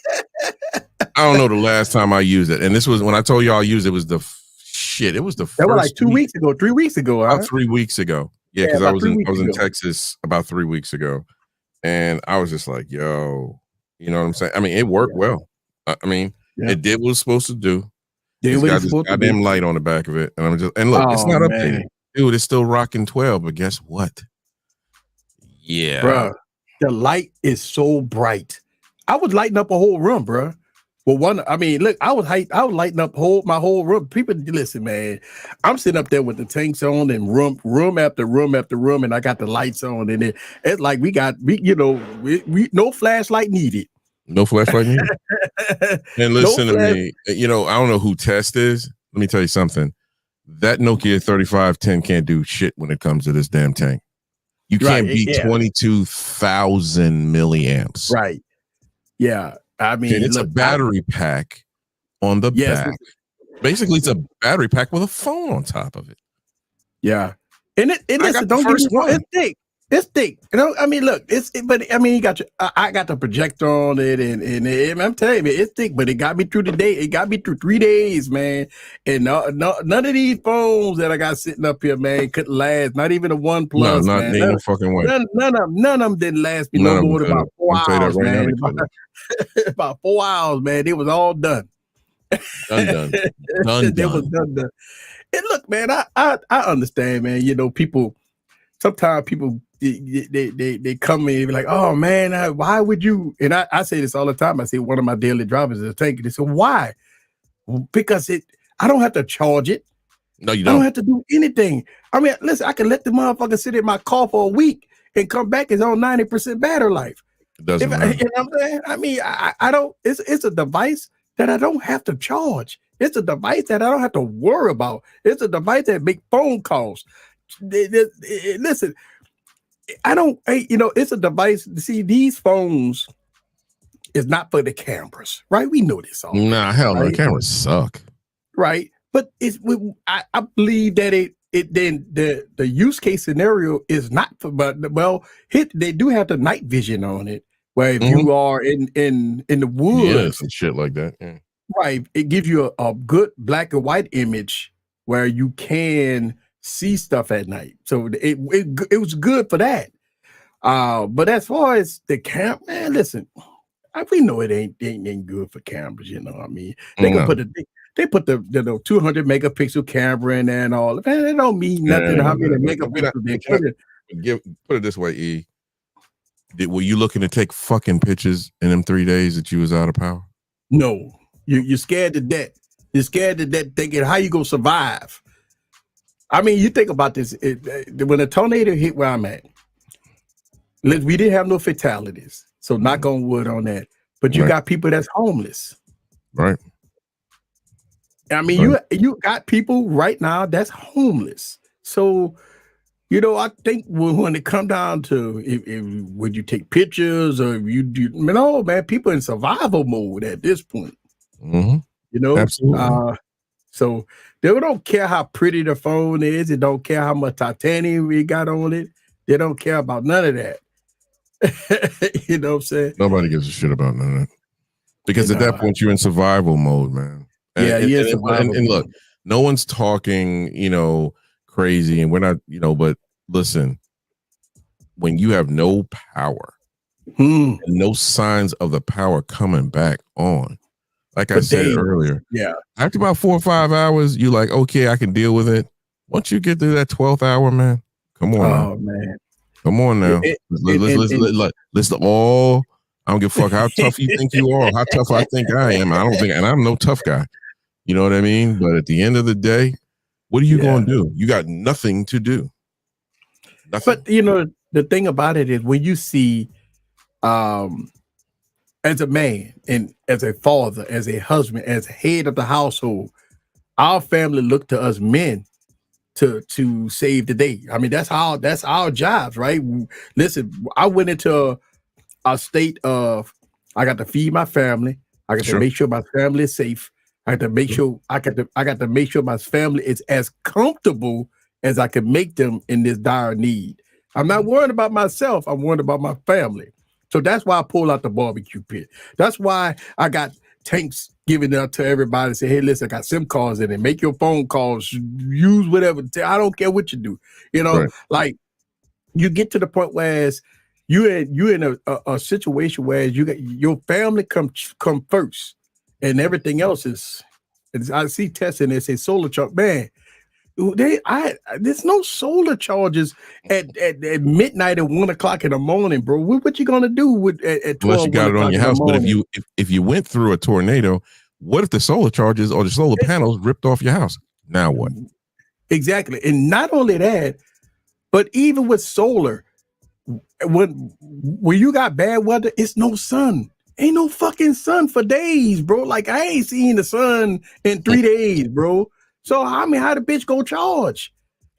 I don't know the last time I used it, and this was when I told y'all I used it. Was the shit? It was the first. That was like 2 weeks ago, 3 weeks ago. About 3 weeks ago. Yeah, because I was in Texas about 3 weeks ago, and I was just like, yo, you know what I'm saying? I mean, it worked well. I mean, it did what it was supposed to do. It's got this goddamn light on the back of it, and I'm just look, it's not updated, dude. It's still rocking 12, but guess what? Yeah, bro. The light is so bright. I was lighting up a whole room, bro. Well, look, I was lighting up my whole room. People, listen, man. I'm sitting up there with the tanks on and room after room after room, and I got the lights on, and it's like we no flashlight needed. No flashlight needed. And listen to me. I don't know who Test is. Let me tell you something. That Nokia 3510 can't do shit when it comes to this damn tank. You can't beat 22,000 milliamps. Right. Yeah. I mean, and it's a battery pack on the back. Basically, it's a battery pack with a phone on top of it. Yeah. And listen, don't get me wrong, it's thick. It's thick. I mean, look, you got I got the projector on it, and I'm telling you, it's thick, but it got me through the day. It got me through 3 days, man. And none of these phones that I got sitting up here, man, couldn't last. Not even a OnePlus. No, not no fucking way. None of them didn't last me no more than about 4 hours, man. About 4 hours, man. It was all done. Done. It was done. And look, man, I understand, man. Sometimes people they come in and be like, oh man, why would you? And I say this all the time. I say one of my daily drivers is a tank. They say, why? Because I don't have to charge it. No, you don't. I don't have to do anything. I mean, listen, I can let the motherfucker sit in my car for a week and come back. It's on 90% battery life. It doesn't matter. You know what I'm saying? I mean, I don't. It's a device that I don't have to charge. It's a device that I don't have to worry about. It's a device that make phone calls. Listen, it's a device. See, these phones is not for the cameras, right? We know this all. Nah, hell no, cameras suck. Right. But I believe that then the use case scenario is not for, they do have the night vision on it, where if you are in the woods and shit like that. Yeah. Right. It gives you a good black and white image where you can see stuff at night. So it was good for that. But as far as the camera, man, listen, we know it ain't good for cameras. You know what I mean? They can they put the 200 megapixel camera in there and all. Man, it don't mean nothing. How many megapixels they put it? Put it this way, E. Were you looking to take fucking pictures in them 3 days that you was out of power? No, you're scared to death. You're scared to death thinking how you gonna survive. I mean, you think about this. When a tornado hit where I'm at, we didn't have no fatalities. So knock on wood on that. But you got people that's homeless. Right. I mean, you got people right now that's homeless. So, I think when it come down to would you take pictures or no, man, people in survival mode at this point. Absolutely. So they don't care how pretty the phone is. They don't care how much titanium we got on it. They don't care about none of that. You know what I'm saying? Nobody gives a shit about none of that. Because at that point, you're in survival mode, man. And look, no one's talking, crazy, and we're not, but listen, when you have no power, and no signs of the power coming back on, like I said earlier, after about 4 or 5 hours, you're like, okay, I can deal with it. Once you get through that 12th hour, man, come on, man. Come on now. Let's all. I don't give a fuck how tough you think you are, how tough I think I am. I don't think, and I'm no tough guy. You know what I mean? But at the end of the day, what are you going to do? You got nothing to do. Nothing. But the thing about it is when you see, as a man and as a father, as a husband, as head of the household, our family look to us men to save the day. I mean, that's our jobs, right? Listen, I went into a state of I got to feed my family. I got to make sure my family is safe. I got to make sure I got to make sure my family is as comfortable as I can make them in this dire need. I'm not worried about myself. I'm worried about my family. So that's why I pull out the barbecue pit. That's why I got tanks giving out to everybody. Say, hey, listen, I got SIM cards in it. Make your phone calls. Use whatever. I don't care what you do. Like you get to the point where you in a situation where you got your family come first, and everything else is. I see testing. They say solar charge. Man, there's no solar charges at midnight at 1 o'clock in the morning, bro. What you gonna do at 12? Unless you got it on your house. But if you went through a tornado, what if the solar charges or the solar panels ripped off your house? Now what? Exactly. And not only that, but even with solar, when you got bad weather, it's no sun. Ain't no fucking sun for days, bro. Like I ain't seen the sun in 3 days, bro. So how the bitch go charge?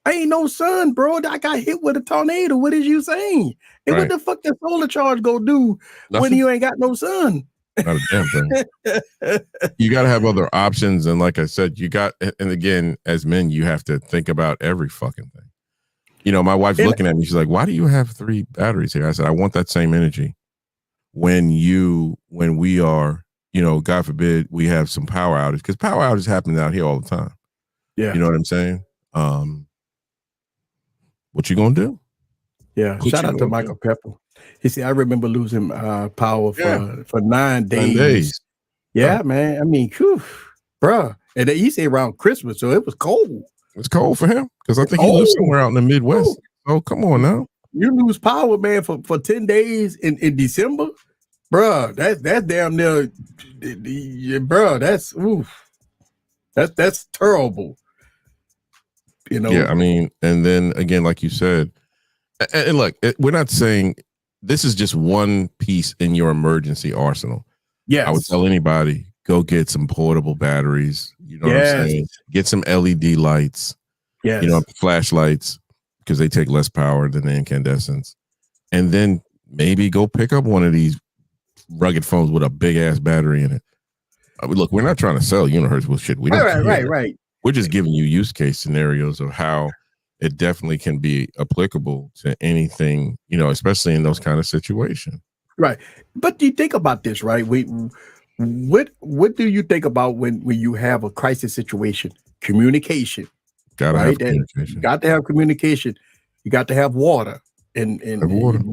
Ain't no sun, bro. I got hit with a tornado. What is you saying? And what the fuck the solar charge go do when you ain't got no sun? Not a damn thing. You got to have other options. And like I said, and again, as men, you have to think about every fucking thing. My wife's looking at me. She's like, why do you have 3 batteries here? I said, I want that same energy when we are, God forbid, we have some power outage, because power outage happens out here all the time. Yeah. You know what I'm saying? What you gonna do? Yeah. Shout out to Michael Pepper. He said, I remember losing power for 9 days. 9 days. Yeah, man. I mean, bruh. And he said around Christmas, so it was cold. It's cold for him because I think he lives somewhere out in the Midwest. Oh, come on now. You lose power, man, for 10 days in December, bruh. That's damn near, bruh. That's terrible. Yeah, I mean, and then again, like you said, and look, we're not saying this is just one piece in your emergency arsenal. Yeah, I would tell anybody, go get some portable batteries. You know what I'm saying? Get some LED lights. Yeah, flashlights, because they take less power than the incandescents. And then maybe go pick up one of these rugged phones with a big ass battery in it. Look, we're not trying to sell Unihertz with shit. We don't right. We're just giving you use case scenarios of how it definitely can be applicable to anything, especially in those kind of situations. Right. But you think about this, right? What do you think about when you have a crisis situation? Communication. Gotta have communication. You got to have communication. You got to have water. And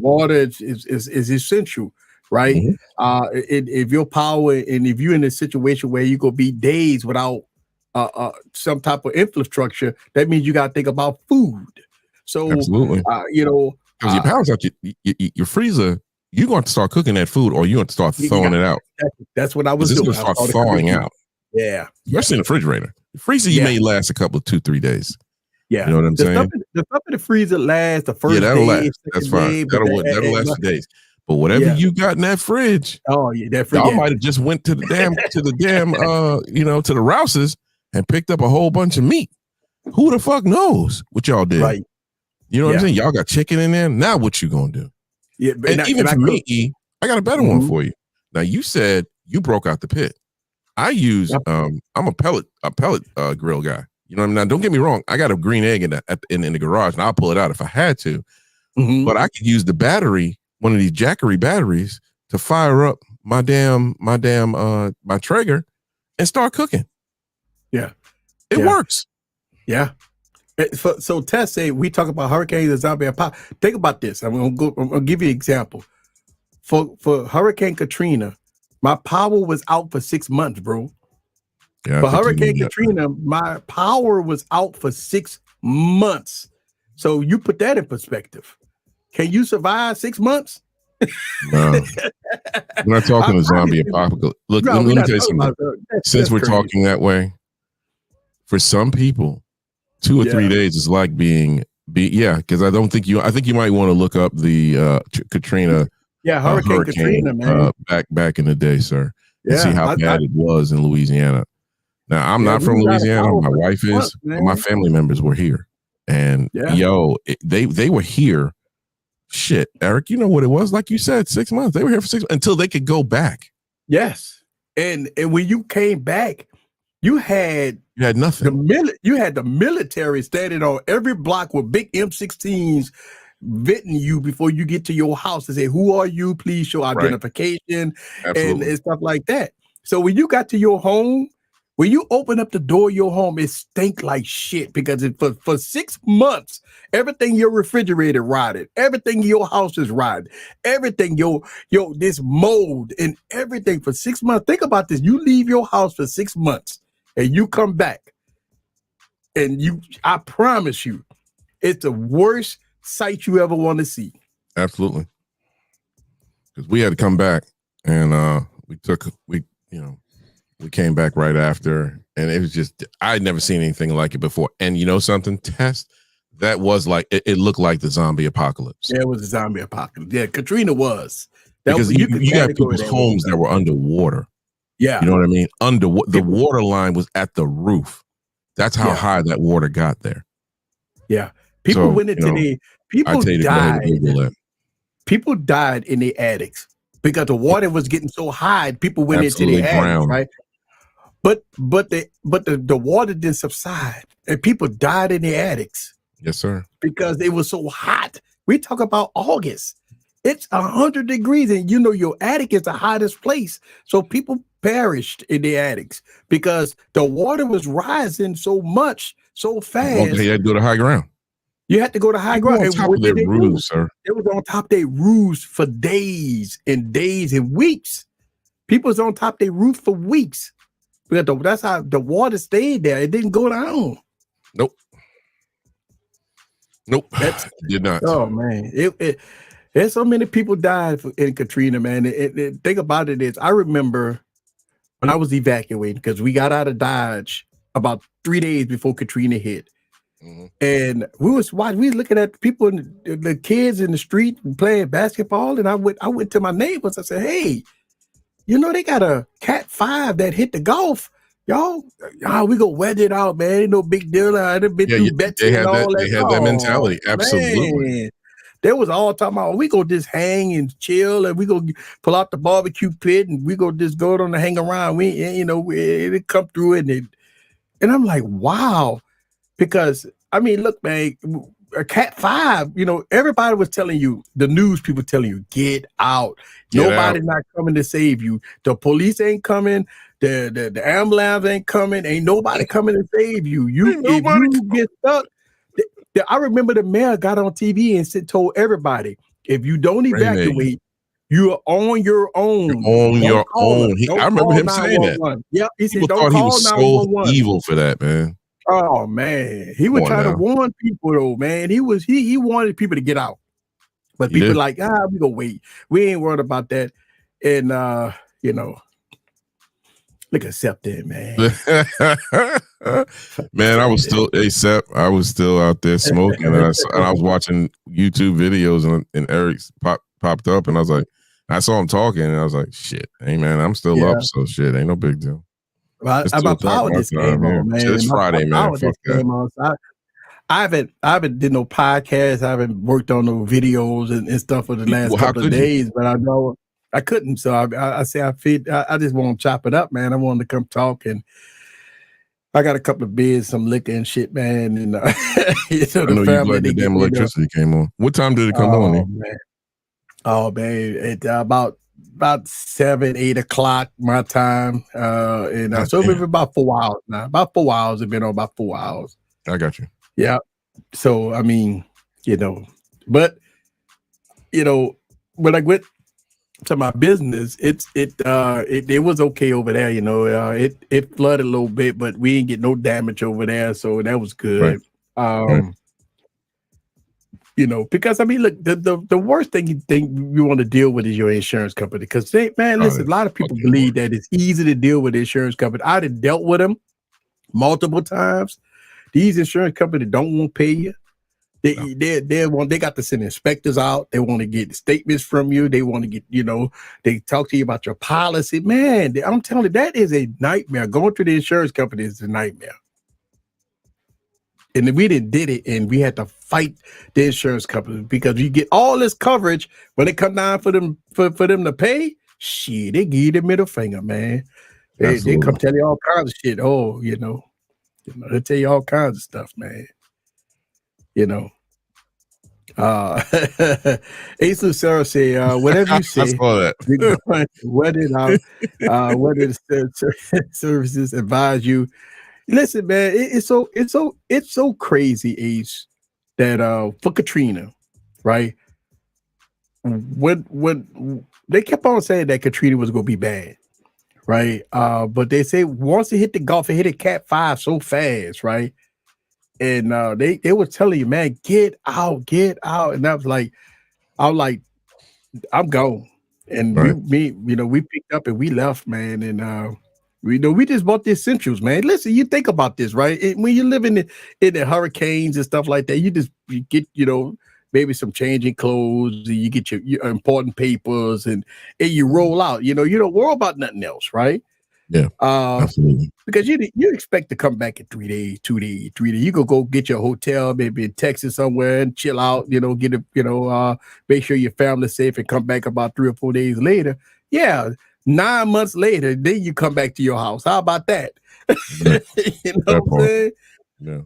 water is essential, right? Mm-hmm. If your power, and if you're in a situation where you're gonna be days without some type of infrastructure, that means you got to think about food. So, absolutely, because your power's out, your freezer, you're going to start cooking that food, or you're going to start throwing it out. That's what I was doing. It's going to start thawing out. Yeah, especially in the refrigerator. The freezer, you may last a couple of 2-3 days. Yeah, you know what I'm saying. The stuff in the freezer lasts the first that'll day. Last. That's fine. That'll last for days. But whatever you got in that fridge, that fridge, y'all might have just went to the damn to the Rouses and picked up a whole bunch of meat. Who the fuck knows what y'all did? Right. You know what I'm saying? Y'all got chicken in there. Now what you gonna do? Yeah, and for me, I got a better one for you. Now you said you broke out the pit. I use I'm a pellet grill guy. You know what I mean? Now don't get me wrong. I got a green egg in the garage, and I'll pull it out if I had to. But I could use the battery, one of these Jackery batteries, to fire up my Traeger and start cooking. Yeah, it works. Yeah. So Tess say we talk about hurricanes and zombie apocalypse. Think about this. I'm gonna give you an example. For Hurricane Katrina, my power was out for 6 months, bro. Yeah, for Hurricane Katrina, my power was out for 6 months. So you put that in perspective. Can you survive 6 months? No. We're not talking a zombie apocalypse. Look, let me tell you something. Since we're talking that way, for some people, 2 or 3 days is like because I think you might want to look up the Katrina. Yeah, Hurricane Katrina, man. Back in the day, sir. And see how bad it was in Louisiana. Now, I'm not from Louisiana. My wife is. But my family members were here. And they were here. Shit, Eric, you know what it was? Like you said, 6 months. They were here for 6 months until they could go back. Yes. And when you came back, you had nothing. You had the military standing on every block with big M16s vetting you before you get to your house and say, who are you? Please show identification and stuff like that. So when you got to your home, when you open up the door of your home, it stank like shit because for 6 months, everything in your refrigerator rotted, everything in your house is rotted, everything, this mold and everything for 6 months. Think about this. You leave your house for 6 months and you come back and I promise you, it's the worst sight you ever want to see. Absolutely. Because we had to come back and we came back right after, and it was just, I'd never seen anything like it before. And you know something, Tess? That was like, it looked like the zombie apocalypse. Yeah, it was a zombie apocalypse. Yeah, Katrina was. Because you got people's homes that were underwater. Yeah. You know what I mean? The water line was at the roof. That's how high that water got there. Yeah. People went into people died in the attics because the water was getting so high. People went into the attics, right? But the water didn't subside, and people died in the attics. Yes, sir. Because it was so hot. We talk about August. It's 100 degrees, and your attic is the hottest place. So people perished in the attics because the water was rising so much, so fast. Well, they had to go to high ground. You had to go to high ground. On top of their roofs, sir. It was on top of their roofs for days and weeks. People was on top of their roof for weeks. Because that's how the water stayed there. It didn't go down. Nope. That did not. Oh man, there's so many people died in Katrina, man. The thing about it is, I remember when I was evacuating because we got out of Dodge about 3 days before Katrina hit. And we was looking at people, the kids in the street playing basketball, and I went to my neighbors. I said, "Hey, they got a Cat 5 that hit the golf. Y'all, we go wedge it out, man. Ain't no big deal. I done been through bets and all that. They had that mentality. Absolutely. Man. They was all talking about, we go just hang and chill, and we go pull out the barbecue pit, and we go just go on to hang around. It come through it, and I'm like, wow. Because, I mean, look, man, a Cat 5, everybody was telling you, the news people telling you, get out. Nobody's not coming to save you. The police ain't coming. The ambulance ain't coming. Ain't nobody coming to save you. If you get stuck, I remember the mayor got on TV and told everybody, if you don't evacuate, You're on your own. You're on your Call us. own. Don't I remember call him saying that. 911. Yep. He said, People don't thought he call was so 911. evil for that, man. Oh man, he would try to warn people though, man. He wanted people to get out. But people like, we gonna wait. We ain't worried about that. And you know, look at Sep there, man. Man, I was still I was still out there smoking, and I was watching YouTube videos, and Eric's popped up, and I was like, I saw him talking, and I was like, shit, hey man, I'm still up, so shit, ain't no big deal. Well, my power just came on, man. It's Friday, man. Fuck that. So I haven't did no podcast. I haven't worked on no videos and stuff for the last couple of days, but I know I couldn't. So I say I just want to chop it up, man. I wanted to come talk, and I got a couple of beers, some liquor and shit, man. And I know you glad the damn electricity came on. What time did it come on? Man. Oh man, it about 7, 8 o'clock my time. And so it's about 4 hours now. About 4 hours. It's been on about 4 hours. I got you. Yeah. So I mean, but when I went to my business, it was okay over there. It flooded a little bit, but we didn't get no damage over there, so that was good. Right. Because I mean, look, the worst thing you want to deal with is your insurance company. Because listen, a lot of people believe that it's easy to deal with the insurance company. I done dealt with them multiple times. These insurance companies don't want to pay you. They got to send inspectors out. They want to get statements from you. They want to get, they talk to you about your policy. Man, I'm telling you, that is a nightmare. Going through the insurance company is a nightmare. And we did it, and we had to fight the insurance company because you get all this coverage. When it come down for them to pay, shit, they give you the middle finger, man. They come tell you all kinds of shit. Oh, they tell you all kinds of stuff, man. Ace Lucero say, whatever you say. I saw that. What did services advise you? Listen, man, it's so crazy, Ace, that for Katrina, right? When they kept on saying that Katrina was gonna be bad, right? But they say once it hit the Gulf, it hit a Cat 5 so fast, right? And they were telling you, man, get out. And I was like, I'm gone. And we picked up and we left, man. And we just bought the essentials, man. Listen, you think about this, right? When you live in the hurricanes and stuff like that, you get, maybe some changing clothes, and you get your important papers, and you roll out. You don't worry about nothing else, right? Yeah, absolutely. Because you expect to come back in 3 days, 2 days, 3 days. You go get your hotel, maybe in Texas somewhere, and chill out. Make sure your family's safe, and come back about 3 or 4 days later. Yeah, 9 months later, then you come back to your house. How about that? You know what I'm saying? Yeah.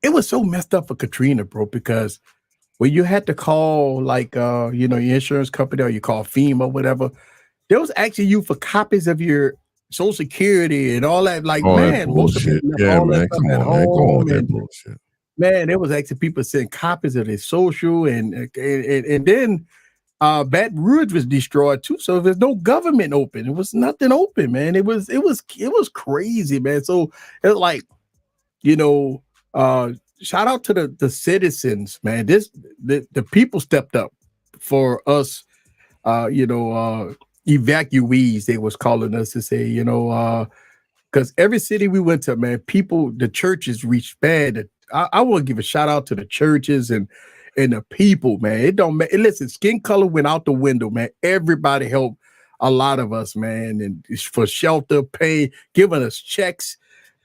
It was so messed up for Katrina, bro, because when you had to call your insurance company, or you call FEMA or whatever, they was asking you for copies of your Social Security and all that. Most of people yeah, man, come on, man, go on with that bullshit. Man, there was actually people sending copies of their social, and then Baton Rouge was destroyed too. So there's no government open. It was nothing open, man. It was crazy, man. So it's like, shout out to the citizens, man. The people stepped up for us, evacuees, they was calling us to say, because every city we went to, man, the churches reached bad. I want to give a shout out to the churches and the people, man. It don't matter. Listen, skin color went out the window, man. Everybody helped a lot of us, man, and for shelter, giving us checks,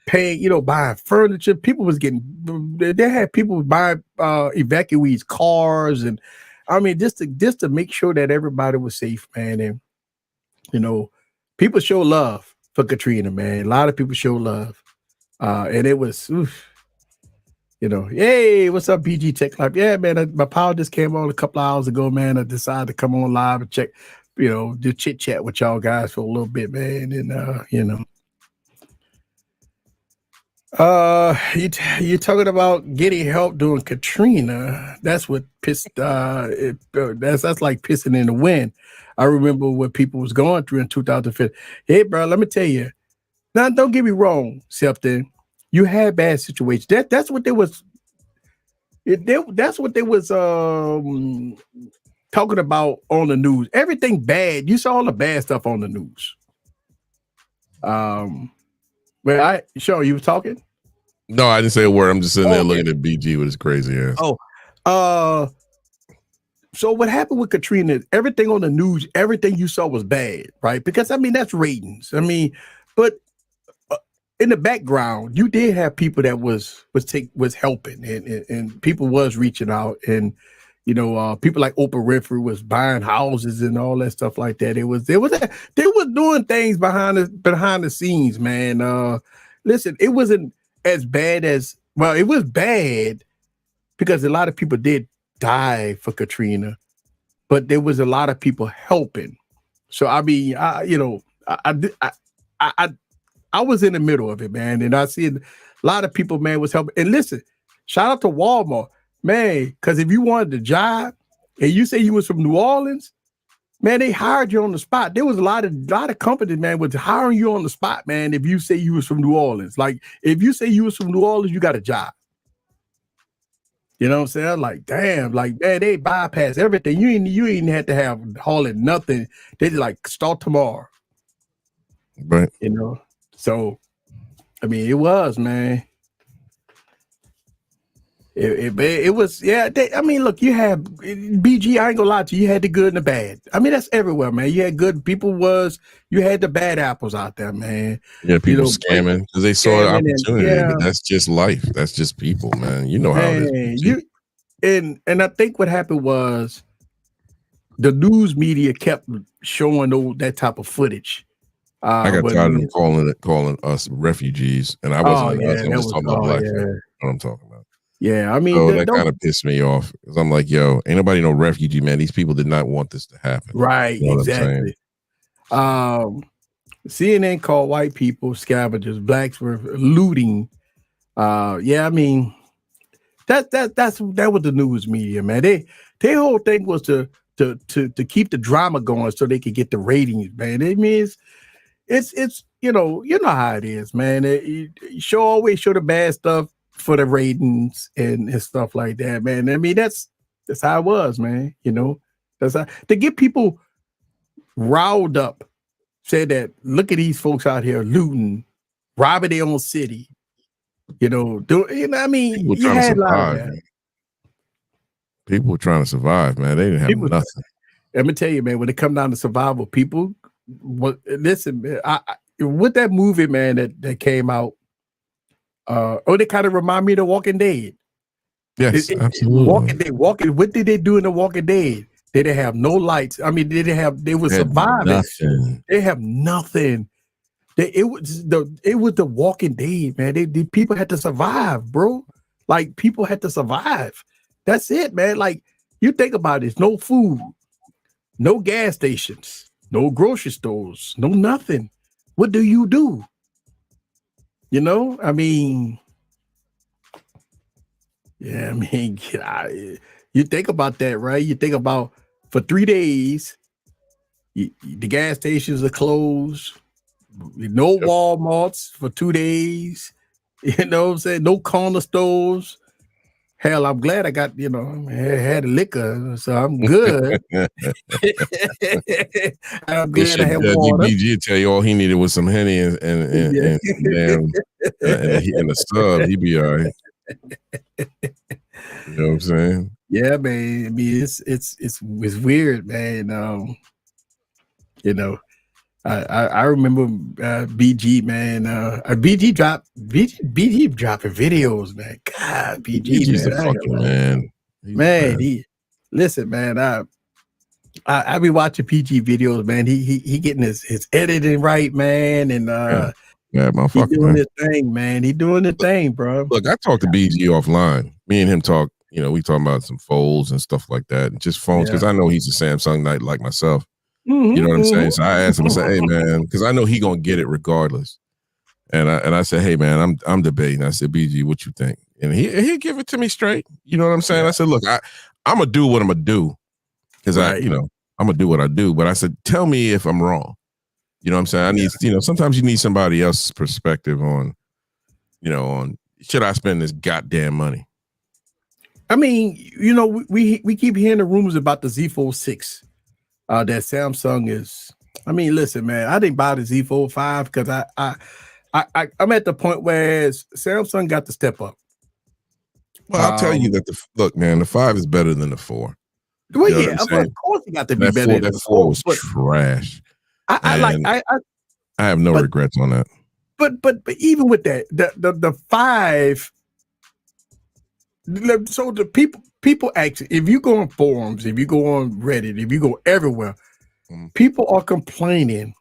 paying, buying furniture. People was they had people buying evacuees cars, and I mean, just to make sure that everybody was safe, man. And people show love for Katrina, man. A lot of people show love. And it was, hey, what's up, BG Tech Live? Yeah, man, my power just came on a couple of hours ago, man. I decided to come on live and check, do chit chat with y'all guys for a little bit, man. And, You're talking about getting help during Katrina. That's what pissed. That's like pissing in the wind. I remember what people was going through in 2005. Hey, bro, let me tell you. Now, don't get me wrong, Septon. You had bad situations. That's what they was. That's what they was talking about on the news. Everything bad. You saw all the bad stuff on the news. Well, Sean, you were talking. No, I didn't say a word. I'm just sitting there looking at BG with his crazy ass. So what happened with Katrina? Everything on the news, everything you saw was bad, right? Because I mean that's ratings. I mean, but in the background, you did have people that was helping, and people was reaching out, and you know, people like Oprah Winfrey was buying houses and all that stuff like that. They was doing things behind the scenes, man. Listen, it wasn't as bad as it was bad because a lot of people did die for Katrina, but there was a lot of people helping. So I mean, I was in the middle of it, man, and I see a lot of people, man, was helping. And listen, shout out to Walmart, man, because if you wanted a job and you say you was from New Orleans, man, they hired you on the spot. There was a lot of companies, man, was hiring you on the spot, man. If you say you was from New Orleans, like if you say you was from New Orleans, you got a job. You know what I'm saying? Like, damn, like, man, they bypass everything. You ain't had to have hauling nothing. They just like start tomorrow. Right. You know? So, I mean, it was, man. It was, yeah. I mean, look, you had BG. I ain't gonna lie to you. You had the good and the bad. I mean, that's everywhere, man. You had good people. You had the bad apples out there, man. Yeah, people scamming because they saw an opportunity. But that's just life. That's just people, man. You know how it is. And I think what happened was the news media kept showing that type of footage. I got tired of them calling us refugees, and I wasn't. I'm just talking about black people. What I'm talking about. Yeah, I mean, so that kind of pissed me off because I'm like, yo, ain't nobody no refugee, man. These people did not want this to happen. Right, you know exactly. CNN called white people scavengers. Blacks were looting. Yeah, I mean, that was the news media, man. Their whole thing was to keep the drama going so they could get the ratings, man. It means it's you know how it is, man. Always show the bad stuff for the ratings and stuff like that, man. I mean, that's how it was, man. You know, that's how to get people riled up. Say that, look at these folks out here looting, robbing their own city. You know, I mean, you had a lot of that. People were trying to survive, man. They didn't have nothing. Let me tell you, man, when it come down to survival, people, listen, man, with that movie, man, that came out, they kind of remind me of The Walking Dead. Yes, absolutely. What did they do in The Walking Dead? They didn't have no lights. I mean, they were surviving. Nothing. They have nothing. It was The Walking Dead, man. The people had to survive, bro. Like, people had to survive. That's it, man. Like, you think about it, no food, no gas stations, no grocery stores, no nothing. What do? You know, I mean, yeah, I mean, you think about that, right? You think about for 3 days, the gas stations are closed, no Walmarts for 2 days. You know what I'm saying? No corner stores. Hell, I'm glad I got, had liquor, so I'm good. I'm glad I had water. BG tell you all he needed was some Henny and a sub. He'd be all right. You know what I'm saying? Yeah, man. I mean, it's weird, man. You know, I remember BG, man. BG dropping videos, man. God, BG's a fucking man. Listen, man. I be watching PG videos, man. He getting his editing right, man, and motherfucker, he doing his thing, man. He doing his thing, bro. Look, I talked to BG offline. Me and him talk. You know, we talking about some folds and stuff like that, and just phones because I know he's a Samsung knight like myself. You know what I'm saying? So I asked him, I said, hey, man, because I know he going to get it regardless. And I said, hey man, I'm debating. I said, BG, what you think? And he give it to me straight. You know what I'm saying? I said, look, I'm gonna do what I'm gonna do because I'm gonna do what I do. But I said, tell me if I'm wrong. You know what I'm saying? I need, sometimes you need somebody else's perspective on, on should I spend this goddamn money? I mean, we keep hearing the rumors about the Z Fold 6 that Samsung is. I mean, listen, man, I didn't buy the Z Fold 5 because I'm at the point where Samsung got to step up. Well, I'll tell you that look, man, the 5 is better than the 4. Well, yeah, of course it got to be that better. That 4 was trash. I have no regrets on that. But even with that, the 5. So the people actually, if you go on forums, if you go on Reddit, if you go everywhere, people are complaining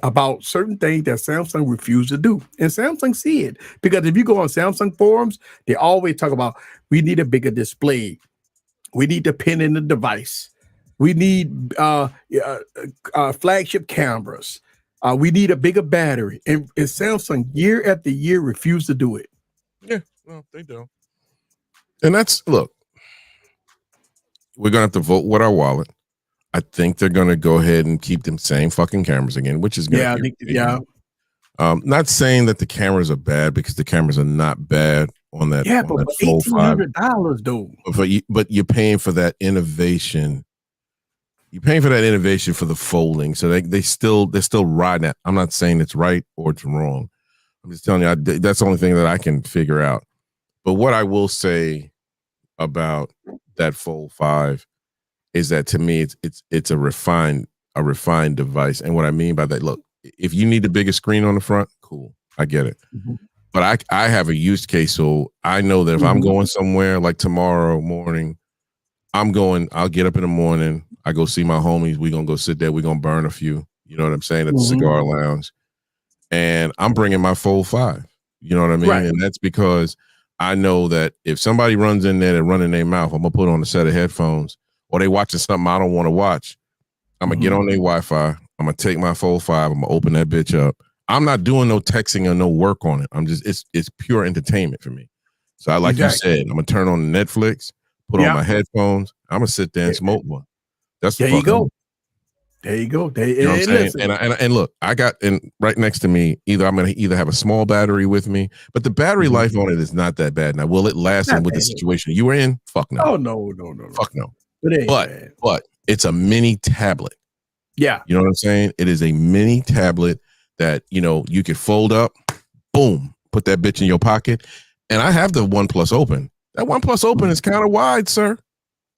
about certain things that Samsung refused to do, and Samsung see it because if you go on Samsung forums, they always talk about we need a bigger display, we need the pin in the device, we need flagship cameras, we need a bigger battery, and Samsung year after year refused to do it. Yeah, well, they don't. And look, we're going to have to vote with our wallet. I think they're going to go ahead and keep them same fucking cameras again, which is going to not saying that the cameras are bad because the cameras are not bad on that. Yeah, but $1,800 though. But you're paying for that innovation. You're paying for that innovation for the folding. So they're still riding that. I'm not saying it's right or it's wrong. I'm just telling you, that's the only thing that I can figure out. But what I will say about that Fold 5 is that to me it's a refined device. And what I mean by that, look, if you need the biggest screen on the front, cool, I get it. But I have a use case, so I know that if I'm going somewhere like tomorrow morning, I'll get up in the morning, I go see my homies, we're gonna go sit there, we're gonna burn a few, you know what I'm saying, at the cigar lounge. And I'm bringing my Fold 5. You know what I mean? Right. And that's because I know that if somebody runs in there and running their mouth, I'm gonna put on a set of headphones, or they watching something I don't want to watch. I'm gonna get on their Wi-Fi. I'm gonna take my Fold 5. I'm gonna open that bitch up. I'm not doing no texting or no work on it. I'm just it's pure entertainment for me. So I like you said, I'm gonna turn on Netflix, put on my headphones. I'm gonna sit there and smoke one. That's there you go. There you go. You know what I'm saying? And look, I got right next to me. I'm gonna have a small battery with me, but the battery life on it is not that bad. Now, will it last with the situation you were in? Fuck no. Oh no. Fuck no. But it's a mini tablet. Yeah. You know what I'm saying? It is a mini tablet that you could fold up, boom, put that bitch in your pocket. And I have the OnePlus Open. That OnePlus Open is kind of wide, sir.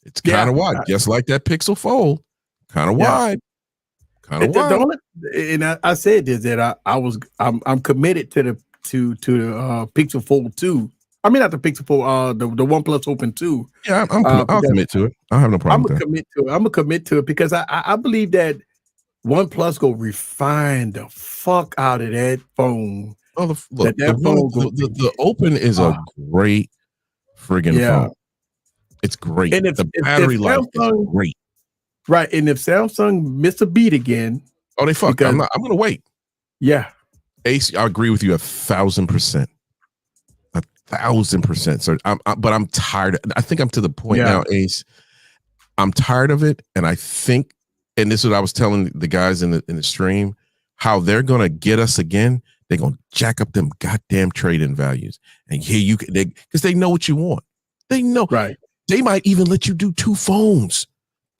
It's kind of wide, just like that Pixel Fold. Kind of wide. And I said this that I'm committed to the Pixel Fold 2. I mean, not the Pixel Fold, the OnePlus Open 2. Yeah, I'll commit to it. I have no problem. I'm gonna commit to it because I believe that OnePlus go refine the fuck out of that phone. Oh, the Open is a great friggin' phone. It's great. And the battery life is great. Right, and if Samsung miss a beat again, they fuck. I'm gonna wait. Yeah, Ace, I agree with you 1,000%. 1,000%. So but I'm tired. I think I'm to the point now, Ace. I'm tired of it, and I think, and this is what I was telling the guys in the stream, how they're gonna get us again. They're gonna jack up them goddamn trade-in values, and here because they know what you want. They know. Right. They might even let you do 2 phones.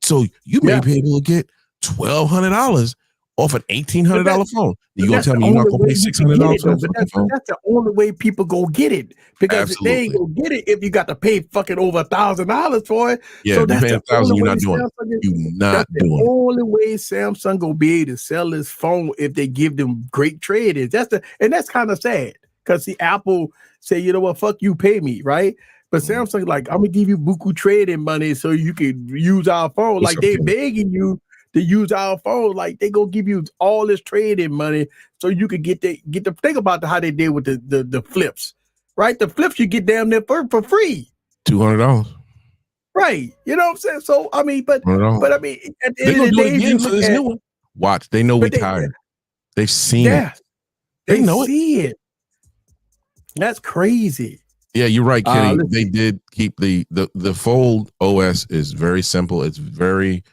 So you may be able to get $1,200 off an $1,800 phone. You gonna tell me you're not gonna pay $600 for that phone? That's the only way people go get it, because they ain't gonna get it if you got to pay fucking over $1,000 for it. Yeah, so that's the $1,000. You're not doing it. You're not doing it. The only way Samsung gonna be able to sell this phone if they give them great trade-ins. That's kind of sad, because see, Apple say, you know what, fuck you, pay me, right? But Samsung like, I'm gonna give you buku trade-in money so you can use our phone. Like they begging you to use our phone. Like they gonna give you all this trade-in money so you could get the think about how they did with the flips, right? The flips you get damn near for free. $200. Right. You know what I'm saying? So I mean, but I mean, at the end of the day, again for this new one. Watch, they know we tired. They've seen it. They know see it. That's crazy. Yeah, you're right, Kenny. They did keep the Fold OS is very simple. It's very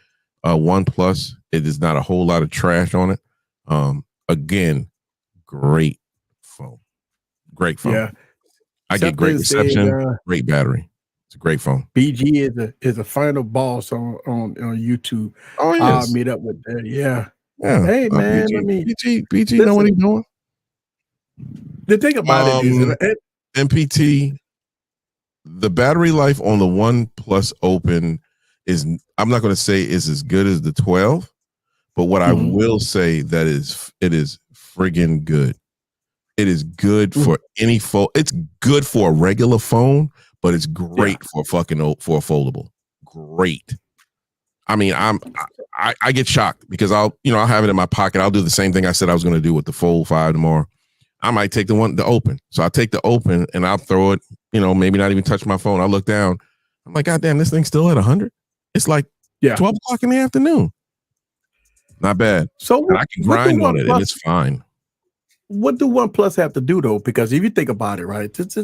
OnePlus. It is not a whole lot of trash on it. Again, great phone. Great phone. Yeah. I get great reception, great battery. It's a great phone. BG is a final boss on YouTube. Oh yes. Meet up with that. Yeah. Yeah. Hey man, BG know what he's doing. The thing about it is MPT, the battery life on the OnePlus Open is, I'm not going to say is as good as the 12, but what I will say that it is friggin' good. It is good for any phone. It's good for a regular phone, but it's great for a foldable. Great. I mean, I get shocked because I'll have it in my pocket. I'll do the same thing I said I was going to do with the Fold 5 tomorrow. I might take the Open. So I'll take the Open and I'll throw it, maybe not even touch my phone. I'll look down. I'm like, God damn, this thing's still at 100. It's like 12 o'clock in the afternoon. Not bad. So and I can grind on it and it's fine. What do OnePlus have to do though? Because if you think about it, right, let's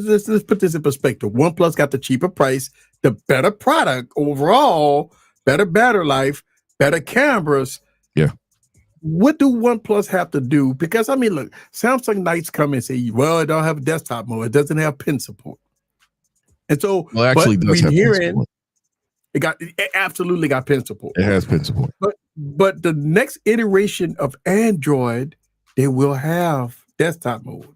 put this in perspective. OnePlus got the cheaper price, the better product overall, better battery life, better cameras. Yeah. What do OnePlus have to do? Because I mean, look, Samsung Knights come and say, well, it don't have desktop mode. It doesn't have pen support. And so, well, it actually does have pen support. It absolutely got pen support. It has pen support. But the next iteration of Android, they will have desktop mode,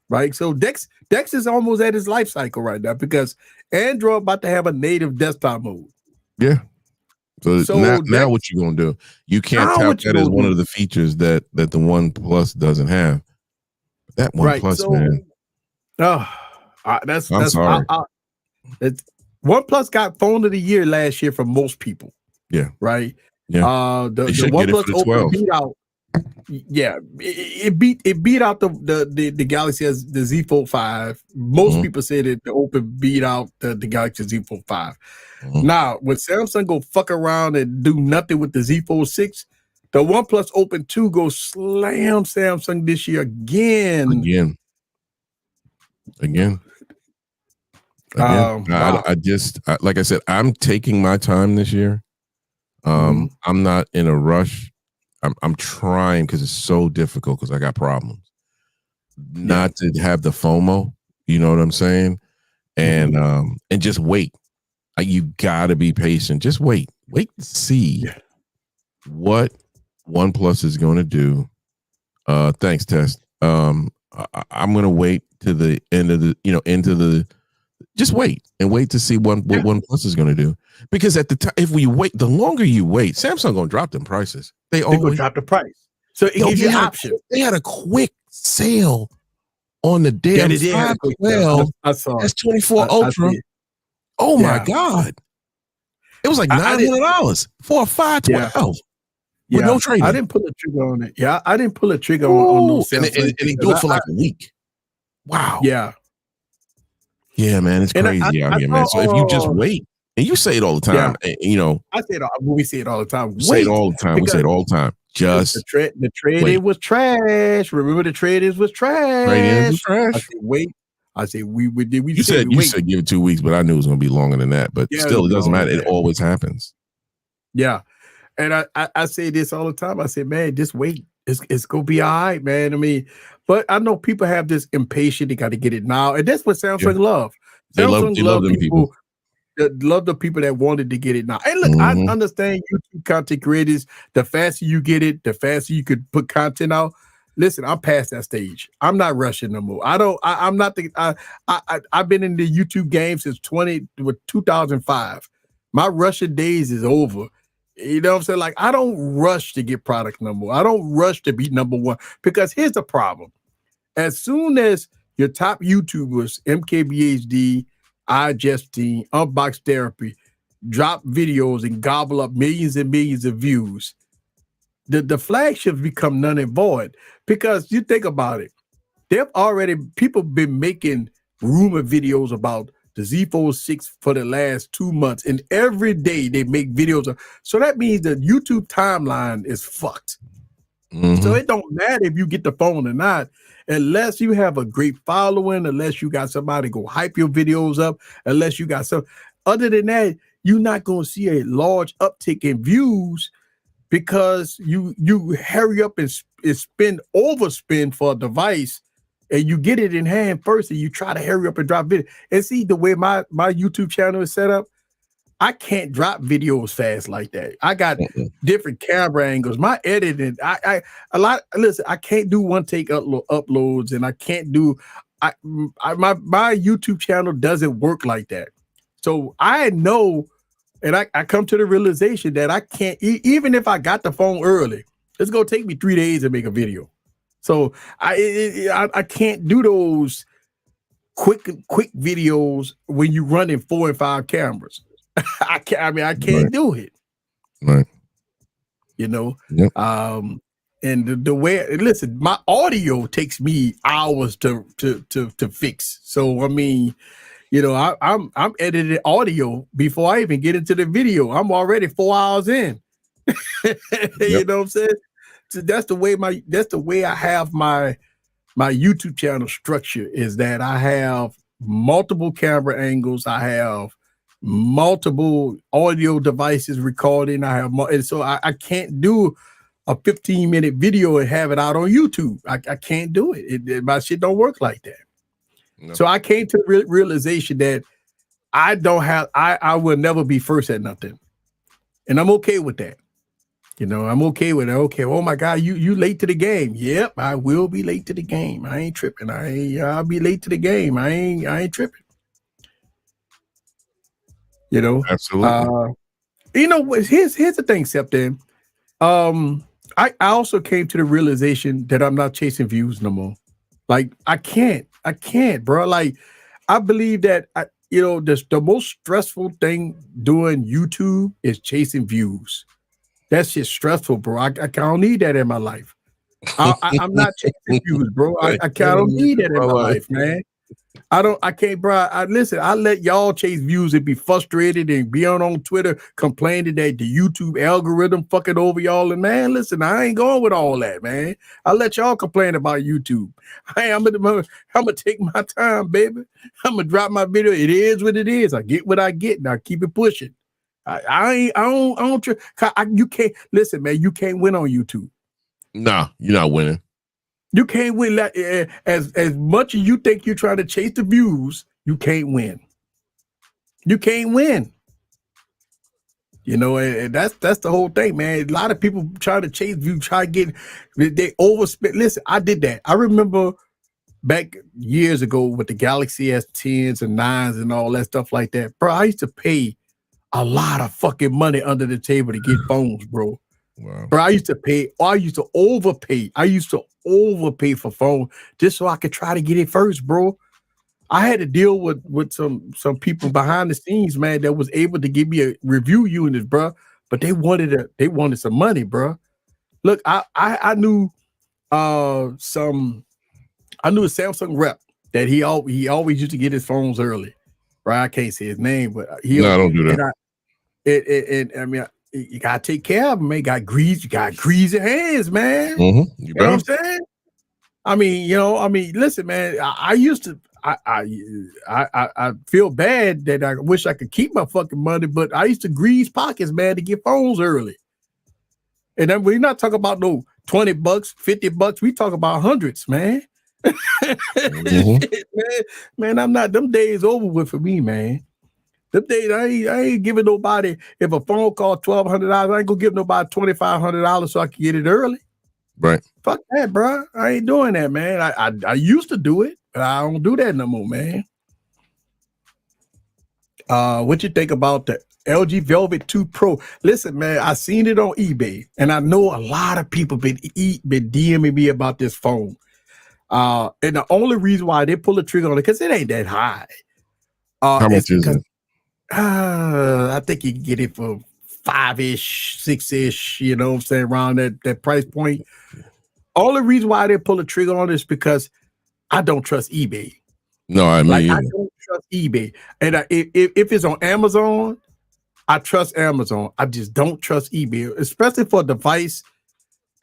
right? So Dex is almost at its life cycle right now because Android about to have a native desktop mode. Yeah. So now what you gonna do? You can't tout that as one of the features that the OnePlus doesn't have. That OnePlus, man. I'm sorry. OnePlus got phone of the year last year for most people. Yeah. Right. Yeah. The OnePlus Open beat out. Yeah, it beat out the Galaxy as the Z Fold 5. Most people say that the Open beat out the Galaxy Z Fold 5. Now, when Samsung go fuck around and do nothing with the Z Fold 6, the OnePlus Open 2 go slam Samsung this year again. I just like I said, I'm taking my time this year. I'm not in a rush. I'm trying because it's so difficult because I got problems. Not to have the FOMO, you know what I'm saying? And just wait. You gotta be patient. Just wait. Wait to see what OnePlus is going to do. Thanks, Test. I'm gonna wait to the end of the just wait to see what OnePlus is going to do. Because at the time, if we wait, the longer you wait, Samsung gonna drop them prices. They gonna drop the price. So it gives you an option. They had a quick sale on the damn 512. I saw S24 Ultra. Oh my God! It was like $900 for a 512 with no trading. I didn't pull the trigger on it. Yeah, I didn't pull the trigger on those. And they do it for like a week. Wow. Yeah. Yeah, man, it's crazy out here, man. So if you just wait. And you say it all the time, I say it. We say it all the time. We say it all the time. Just the trade-in was trash. Remember, the trade-ins was trash. Trade-ins was trash. I said, wait. I said we did. You said give it 2 weeks, but I knew it was going to be longer than that. But still, it doesn't matter. It always happens. Yeah, and I say this all the time. I say, man, just wait. It's gonna be all right, man. I mean, but I know people have this impatient. They got to get it now, and that's what Samsung love. Samsung love them people. Love the people that wanted to get it now. And look, I understand YouTube content creators. The faster you get it, the faster you could put content out. Listen, I'm past that stage. I'm not rushing no more. I'm not. I've been in the YouTube game since 2005. My rushing days is over. You know what I'm saying? Like, I don't rush to get product no more. I don't rush to be number one because here's the problem. As soon as your top YouTubers, MKBHD, iJustine, Unbox Therapy, drop videos and gobble up millions and millions of views, the flagships become none and void. Because you think about it, people been making rumor videos about the Z Fold 6 for the last 2 months, and every day they make videos. So that means the YouTube timeline is fucked. So it don't matter if you get the phone or not, unless you have a great following, unless you got somebody go hype your videos up, unless you got some. Other than that, you're not going to see a large uptick in views because you hurry up and overspend for a device, and you get it in hand first, and you try to hurry up and drop video. And see the way my YouTube channel is set up, I can't drop videos fast like that. I got different camera angles. My editing, listen, I can't do one take uploads, and I can't do my YouTube channel doesn't work like that. So I know, and I come to the realization that I can't, even if I got the phone early, it's gonna take me 3 days to make a video. So I can't do those quick videos when you running 4 and 5 cameras. I can't do it. Right. You know. Yep. And the way, listen, my audio takes me hours to fix. So I mean, you know, I'm editing audio before I even get into the video. I'm already 4 hours in. You know what I'm saying? So that's the way I have my YouTube channel structure, is that I have multiple camera angles. I have multiple audio devices recording. And so I can't do a 15-minute video and have it out on YouTube. I can't do it. My shit don't work like that. No. So I came to the realization that I will never be first at nothing. And I'm okay with that. You know, I'm okay with it. Okay, oh my God, you late to the game. Yep, I will be late to the game. I ain't tripping. I'll be late to the game. I ain't tripping. You know, absolutely. You know, here's the thing, Septon. I also came to the realization that I'm not chasing views no more. Like I can't, bro. Like I believe that you know, the most stressful thing doing YouTube is chasing views. That's just stressful, bro. I don't need that in my life. I'm not chasing views, bro. I don't need that in my life, man. I can't, bro. Listen, I let y'all chase views and be frustrated and be on Twitter complaining that the YouTube algorithm fucking over y'all. And man, listen, I ain't going with all that, man. I let y'all complain about YouTube. I'm gonna take my time, baby. I'm gonna drop my video. It is what it is. I get what I get, and I keep it pushing. I don't. You can't listen, man. You can't win on YouTube. Nah, you're not winning. You can't win. As much as you think you're trying to chase the views, you can't win. You can't win. You know, and that's the whole thing, man. A lot of people try to chase views, try to get, they overspend. Listen, I did that. I remember back years ago with the Galaxy S10s and 9s and all that stuff like that, bro. I used to pay a lot of fucking money under the table to get phones, bro. Wow. Bro, I used to overpay. I used to overpay for phone just so I could try to get it first, bro. I had to deal with some people behind the scenes, man, that was able to give me a review unit, bro. But they wanted some money, bro. Look, I knew a Samsung rep that he always used to get his phones early. Right? I can't say his name, but I don't do that. I mean, you gotta take care of them, man. You got greasy hands, man. You know what I'm saying? I mean, listen, man. I used to. I feel bad that I wish I could keep my fucking money, but I used to grease pockets, man, to get phones early. And then we're not talking about no $20, $50. We talk about hundreds, man. Man, I'm not. Them days over with for me, man. Them days I ain't giving nobody. If a phone call $1,200, I ain't gonna give nobody $2,500 so I can get it early. Right. Fuck that, bro. I ain't doing that, man. I used to do it, but I don't do that no more, man. What you think about the LG Velvet 2 Pro? Listen, man, I seen it on eBay, and I know a lot of people been DMing me about this phone. And the only reason why they pull the trigger on it, because it ain't that high. How much is it? I think you can get it for 5-ish, 6-ish, you know what I'm saying, around that price point. Only reason why they pull the trigger on it is because I don't trust eBay. No, I mean, I don't trust eBay. And if it's on Amazon, I trust Amazon. I just don't trust eBay, especially for a device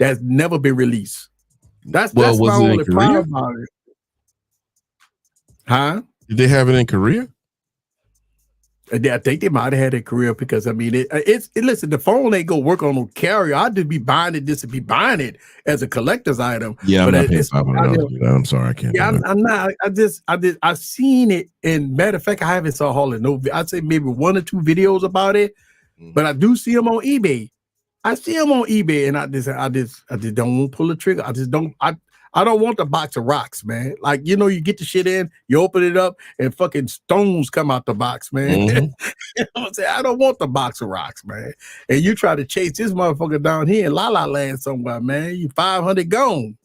that's never been released. That's was my it in only Korea? problem about it. Huh? Did they have it in Korea? I think they might have had a career because I mean it's listen, the phone ain't gonna work on no carrier. I'd just be buying it just to be buying it as a collector's item. Yeah, but I'm not paying $500 know, to do that. I'm sorry, I can't. Yeah, do I'm not. I've seen it. And matter of fact, I haven't saw hardly no. I'd say maybe 1 or 2 videos about it, but I do see them on eBay. I see them on eBay, and I just don't want to pull the trigger. I just don't. I don't want the box of rocks, man. Like, you know, you get the shit in, you open it up, and fucking stones come out the box, man. You know what I'm saying? I don't want the box of rocks, man. And you try to chase this motherfucker down here in La La Land somewhere, man. You 500 gone.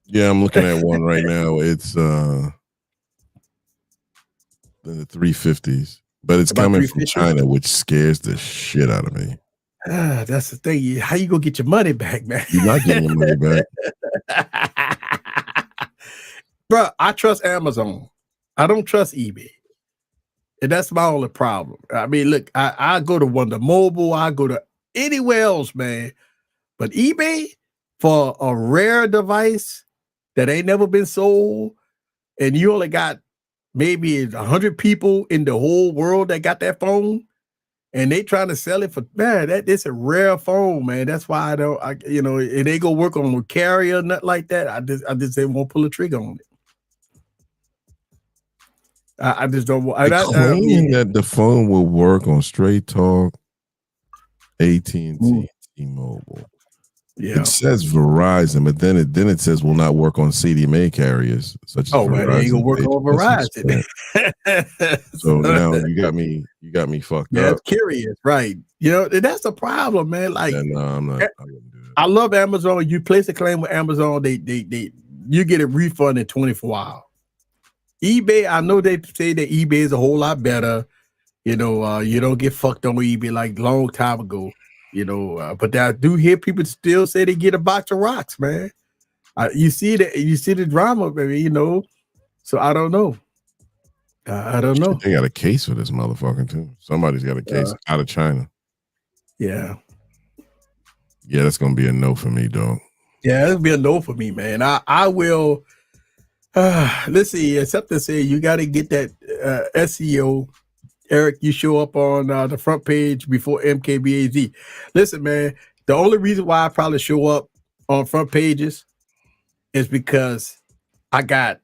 Yeah, I'm looking at one right now. It's in the 350s, but it's About coming from 350? China, which scares the shit out of me. That's the thing. How you gonna get your money back, man? You're not getting your money back. Bro, I trust Amazon. I don't trust eBay. And that's my only problem. I mean, look, I go to Wonder Mobile, I go to anywhere else, man. But eBay, for a rare device that ain't never been sold, and you only got maybe 100 people in the whole world that got that phone, and they trying to sell it for, man, it's a rare phone, man. That's why it ain't gonna work on a carrier, nothing like that. I just won't pull a trigger on it. I just don't want. Claiming that the phone will work on Straight Talk, AT&T, T-Mobile. Yeah. It says Verizon, but then it says will not work on CDMA carriers such as Verizon. Well, it ain't gonna work on Verizon. So now you got me fucked up. That's curious, right? You know, that's the problem, man. Like, no, I'm not. I wouldn't do it. I love Amazon. You place a claim with Amazon, they you get a refund in 24 hours. eBay, I know they say that eBay is a whole lot better. You know, you don't get fucked on eBay like long time ago. You know, but I do hear people still say they get a box of rocks, man. You see the drama, baby. You know, so I don't know. I don't know. They got a case for this motherfucker too. Somebody's got a case out of China. Yeah. Yeah, that's gonna be a no for me, dog. Yeah, it'll be a no for me, man. I will. Let's see. Except to say you got to get that SEO. Eric, you show up on the front page before MKBAZ. Listen, man, the only reason why I probably show up on front pages is because I got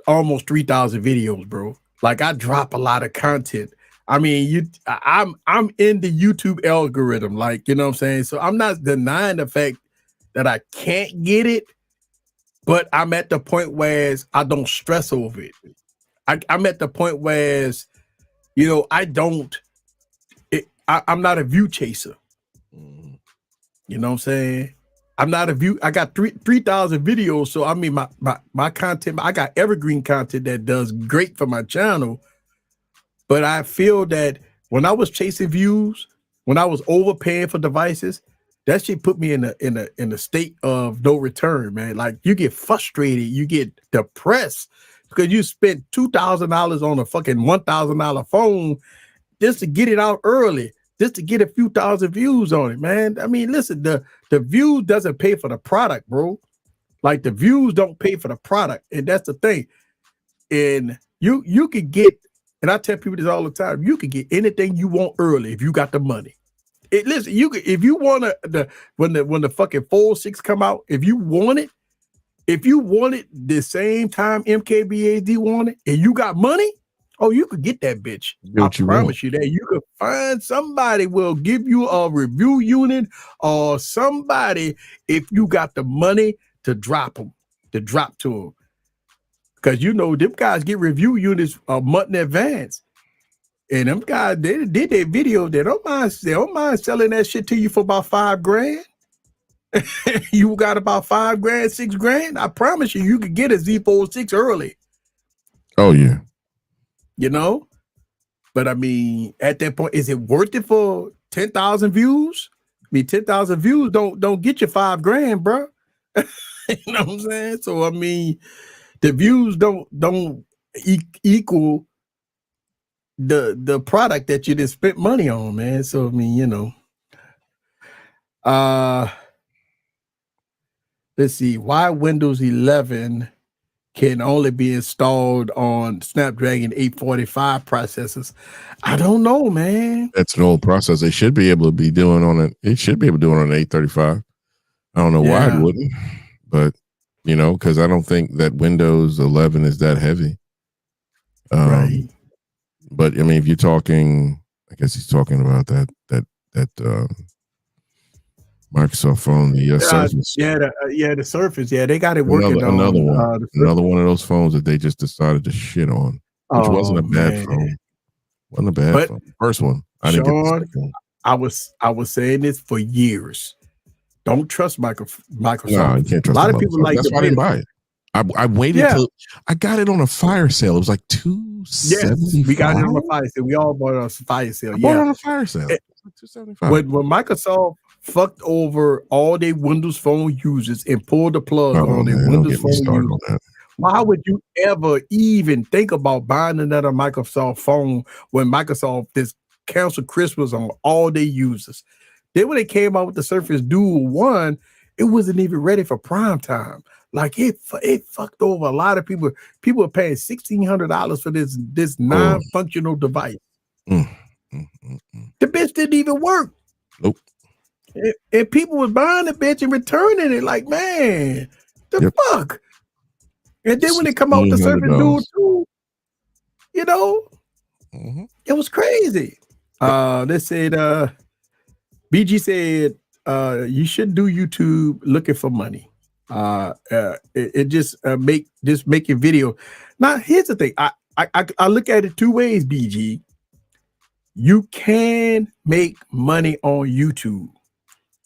almost 3,000 videos, bro. Like, I drop a lot of content. I mean, I'm in the YouTube algorithm, like, you know what I'm saying? So I'm not denying the fact that I can't get it, but I'm at the point where I don't stress over it. I'm at the point where, you know, I'm not a view chaser. You know what I'm saying? I'm not a view. I got 3,000 videos. So I mean, my content, I got evergreen content that does great for my channel. But I feel that when I was chasing views, when I was overpaying for devices, that shit put me in a state of no return, man. Like, you get frustrated, you get depressed because you spent $2,000 on a fucking $1,000 phone just to get it out early, just to get a few thousand views on it, man. I mean, listen, the views doesn't pay for the product, bro. Like, the views don't pay for the product, and that's the thing. And you could get, and I tell people this all the time, you can get anything you want early if you got the money. Listen, if you want when the fucking 406 come out, if you want it the same time MKBAD want it, and you got money, oh, you could get that bitch. I promise you that. You could find somebody will give you a review unit or somebody if you got the money to drop to them. Because, you know, them guys get review units a month in advance. And them guys, they did their video. They don't mind selling that shit to you for about $5,000. You got about $5,000, $6,000. I promise you could get a Z406 early. Oh yeah. You know? But I mean, at that point, is it worth it for 10,000 views? I mean, 10,000 views don't get you $5,000, bro. You know what I'm saying? So I mean, the views don't equal the product that you just spent money on, man. So I mean, you know, let's see, why Windows 11 can only be installed on Snapdragon 845 processors. I don't know, man. That's an old process. They should be able to be doing on it. It should be able to do it on an 835. I don't know why it wouldn't, but you know, because I don't think that Windows 11 is that heavy. Right. But I mean, if you're talking, I guess he's talking about that Microsoft phone, the Surface. The Surface. Yeah, they got it working another on another one of those phones that they just decided to shit on, which wasn't a bad phone. Wasn't a bad phone. First one, I didn't get the second one. I was saying this for years. Don't trust Microsoft. No, you can't trust. A lot of people like. That's why I didn't buy it. I waited till I got it on a fire sale. It was like $275. Yes, we got it on a fire sale. We all bought it on a fire sale. I bought it on a fire sale. $275. When Microsoft fucked over all their Windows Phone users and pulled the plug on their Windows Phone users, why would you ever even think about buying another Microsoft phone when Microsoft just canceled Christmas on all their users? Then when they came out with the Surface Duo 1, it wasn't even ready for prime time. Like it fucked over a lot of people. People are paying $1,600 for this non-functional device. The bitch didn't even work. Nope. And people was buying the bitch and returning it. Like, man, the fuck. And then when they come out with the Surface Duo 2, you know, it was crazy. They said, BG said, you shouldn't do YouTube looking for money. It just making video. Now, here's the thing. I look at it two ways, BG. You can make money on YouTube.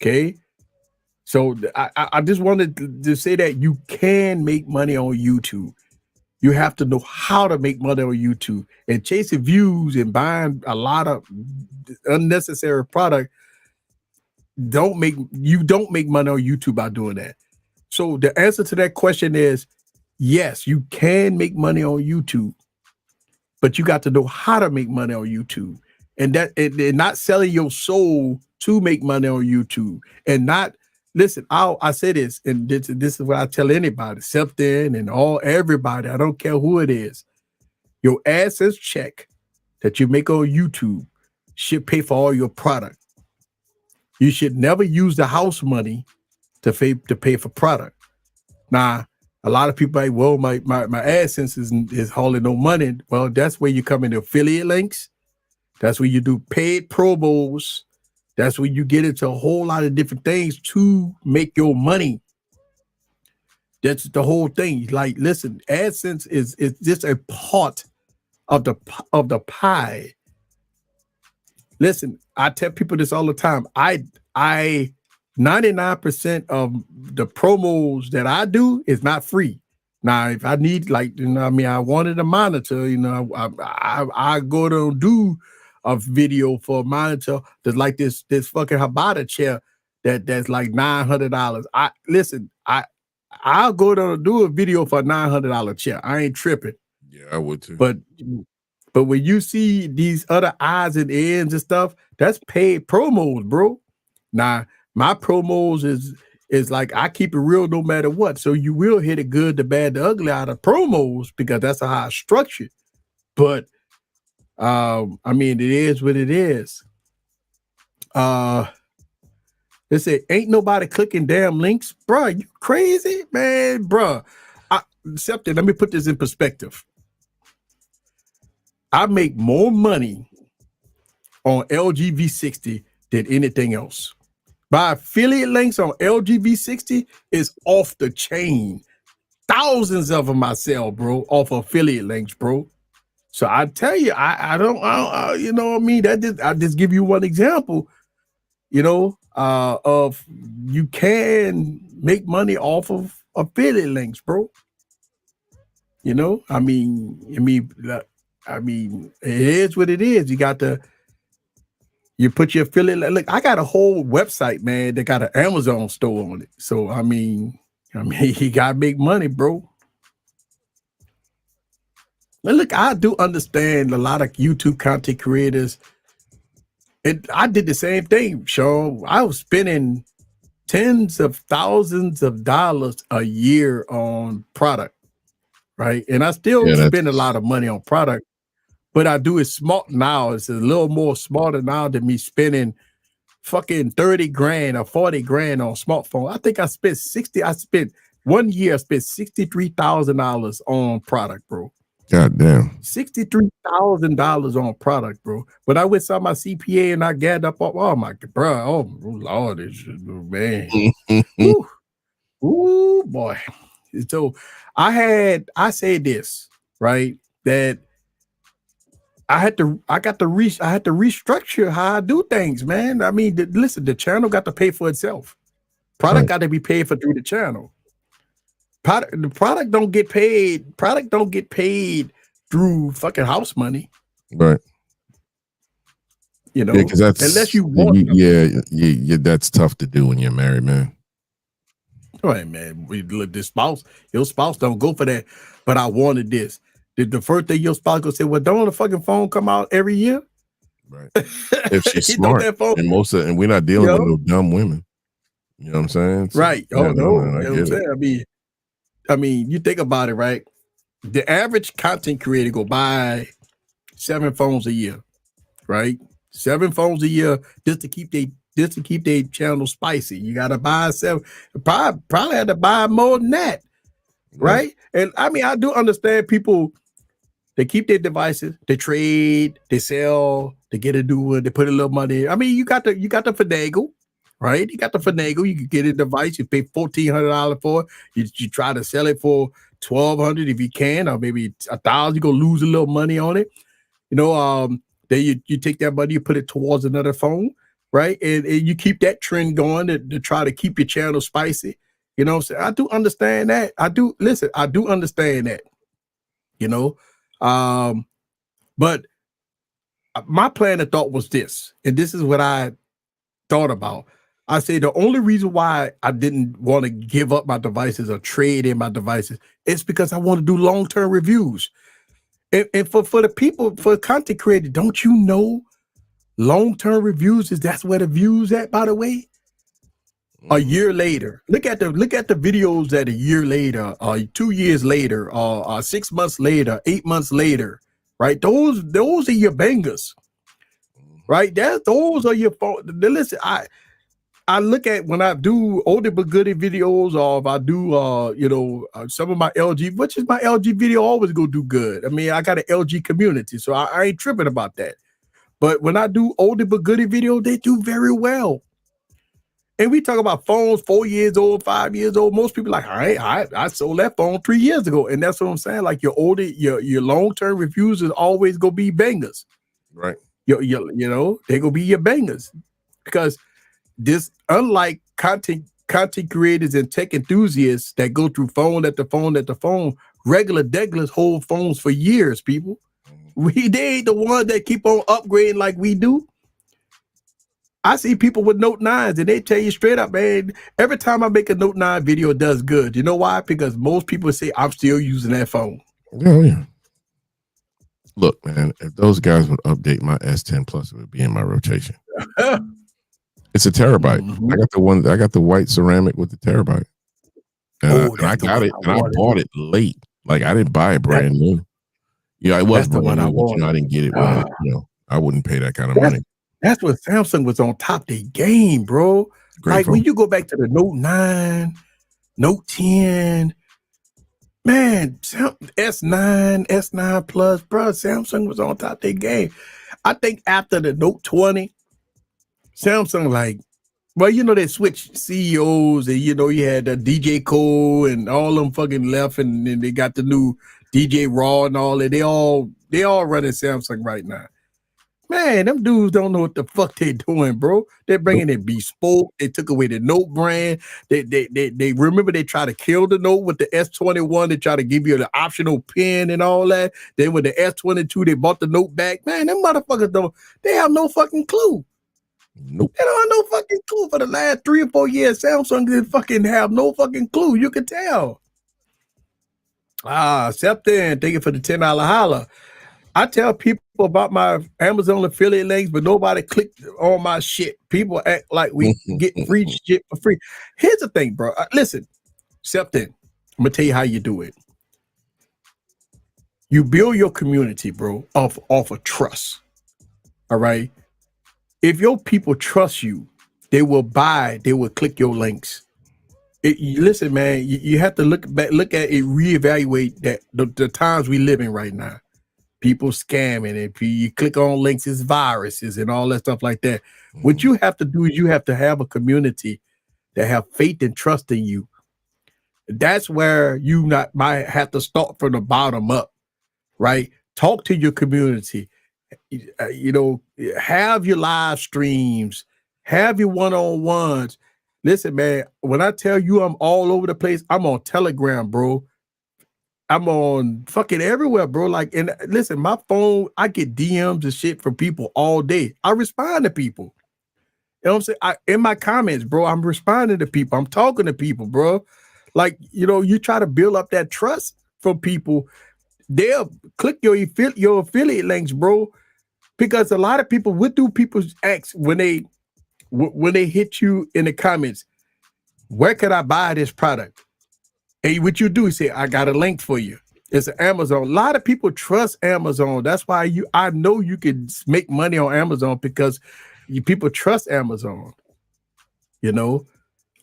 Okay. So I just wanted to say that you can make money on YouTube. You have to know how to make money on YouTube, and chasing views and buying a lot of unnecessary product don't make money on YouTube by doing that. So the answer to that question is yes, you can make money on YouTube, but you got to know how to make money on YouTube, and not selling your soul to make money on YouTube. And not, listen, I say this, and this is what I tell anybody, Septon and everybody, I don't care who it is. Your AdSense check that you make on YouTube should pay for all your product. You should never use the house money to pay for product. Now, a lot of people like, well, my AdSense is hauling no money. Well, that's where you come into affiliate links. That's where you do paid promos. That's where you get into a whole lot of different things to make your money. That's the whole thing. Like, listen, AdSense is just a part of the pie. Listen, I tell people this all the time. I 99% of the promos that I do is not free. Now, if I need, like, you know, I mean, I wanted a monitor, you know, I go to do a video for a monitor that's like this fucking Habata chair that's like $900. I'll go to do a video for a $900 chair. I ain't tripping. Yeah, I would too. But when you see these other odds and ends and stuff, that's paid promos, bro. Now, my promos is like, I keep it real no matter what. So you will hit the good, the bad, the ugly out of promos because that's how I structure it. But I mean, it is what it is. They say, ain't nobody clicking damn links. Bruh, you crazy, man? Bruh. Except let me put this in perspective. I make more money on LGV60 than anything else. My affiliate links on LGV60 is off the chain. Thousands of them I sell, bro, off affiliate links, bro. So I tell you, I don't you know what I mean? I just give you one example, you know, of you can make money off of affiliate links, bro. You know, I mean, it is what it is. You put your affiliate. Look, I got a whole website, man, that got an Amazon store on it. So I mean, you gotta make money, bro. And look, I do understand a lot of YouTube content creators, and I did the same thing, Sean. I was spending tens of thousands of dollars a year on product, right? And I still spend a lot of money on product, but I do it smart now. It's a little more smarter now than me spending fucking 30 grand or 40 grand on smartphone. I think I spent 1 year, I spent $63,000 on product, bro. God damn. $63,000 on product, bro. When I went saw my CPA and I gathered up, oh my god, bro, oh Lord, this shit, man. Ooh, boy. So I said this, right? That I had to restructure how I do things, man. I mean, listen, the channel got to pay for itself. Product got to be paid for through the channel. The product don't get paid. Product don't get paid through fucking house money. Right. You know, because that's unless you want. Yeah, that's tough to do when you're married, man. All right, man. Your spouse don't go for that. But I wanted this. The first thing your spouse gonna say, well, don't the fucking phone come out every year? Right. If she's smart, and we're not dealing with no dumb women. You know what I'm saying? So, right. Oh no. Man, you know what I'm saying? I mean, you think about it, right? The average content creator go buy 7 phones a year, right? 7 phones a year just to keep their channel spicy. You gotta buy 7. Probably had to buy more than that, right? And I mean, I do understand people. They keep their devices, they trade, they sell, they get a new one, they put a little money. I mean, you got the finagle, right? You got the finagle. You can get a device, you pay $1,400 for it. You try to sell it for $1,200 if you can, or maybe $1,000. You're gonna lose a little money on it. You know, then you take that money, you put it towards another phone, right? And you keep that trend going to try to keep your channel spicy. You know, so I do understand that. I do understand that. You know. But my plan of thought was this, and this is what I thought about. I say the only reason why I didn't want to give up my devices or trade in my devices is because I want to do long-term reviews. And for the people, for content creators, don't you know long-term reviews that's where the views at, by the way? A year later, look at the videos that a year later, 2 years later, 6 months later, 8 months later, right? Those are your bangers, right? Those are your phone. Listen, I look at when I do oldie but goodie videos, or if I do some of my LG, which is my LG video always go do good. I mean, I got an LG community, so I ain't tripping about that. But when I do oldie but goodie video, they do very well. And we talk about phones 4 years old, 5 years old. Most people like, I sold that phone 3 years ago. And that's what I'm saying. Like your long-term reviews is always gonna be bangers. Right. You know, they gonna be your bangers. Because this, unlike content creators and tech enthusiasts that go through phone after phone after phone, regular deglers hold phones for years, people. They ain't the ones that keep on upgrading like we do. I see people with Note 9s and they tell you straight up, man, every time I make a Note 9 video, it does good. You know why? Because most people say I'm still using that phone. Yeah. Look, man, if those guys would update my S10 Plus, it would be in my rotation. It's a terabyte. Mm-hmm. I got the white ceramic with the terabyte. And I got it, and I bought it late. Like I didn't buy it brand new. Yeah, it was brand new, but I didn't get it when I wouldn't pay that kind of money. That's what Samsung was on top of their game, bro. Great like phone. When you go back to the Note 9, Note 10, man, S9, S9 Plus, bro, Samsung was on top of their game. I think after the Note 20, Samsung they switched CEOs, and you had the DJ Cole and all them fucking left, and then they got the new DJ Raw and all that. They all running Samsung right now. Man, them dudes don't know what the fuck they doing, bro. They're bringing in bespoke. They took away the Note brand. They remember they tried to kill the Note with the S21. They try to give you the optional pen and all that. Then with the S22, they bought the Note back. Man, them motherfuckers they have no fucking clue. Nope. They don't have no fucking clue. For the last 3 or 4 years, Samsung didn't fucking have no fucking clue. You can tell. Except then, thank you for the $10 holler. I tell people about my Amazon affiliate links, but nobody clicked on my shit. People act like we get free shit for free. Here's the thing, bro. Listen, something. I'm gonna tell you how you do it. You build your community, bro, off of trust. All right. If your people trust you, they will buy, they will click your links. Listen, man, you have to look at it, reevaluate that the times we live in right now. People scamming, and you click on links, it's viruses and all that stuff like that. What you have to do is you have to have a community that have faith and trust in you. That's where you might have to start from the bottom up, right? Talk to your community. Have your live streams, have your one-on-ones. Listen, man, when I tell you I'm all over the place, I'm on Telegram, bro. I'm on fucking everywhere, bro. Like, and listen, my phone, I get DMs and shit from people all day. I respond to people. You know what I'm saying? In my comments, bro, I'm responding to people. I'm talking to people, bro. Like, you try to build up that trust from people. They'll click your affiliate links, bro. Because a lot of people, what do people ask when they hit you in the comments? Where could I buy this product? And what you do is say, I got a link for you. It's Amazon. A lot of people trust Amazon. That's why I know you can make money on Amazon, because people trust Amazon.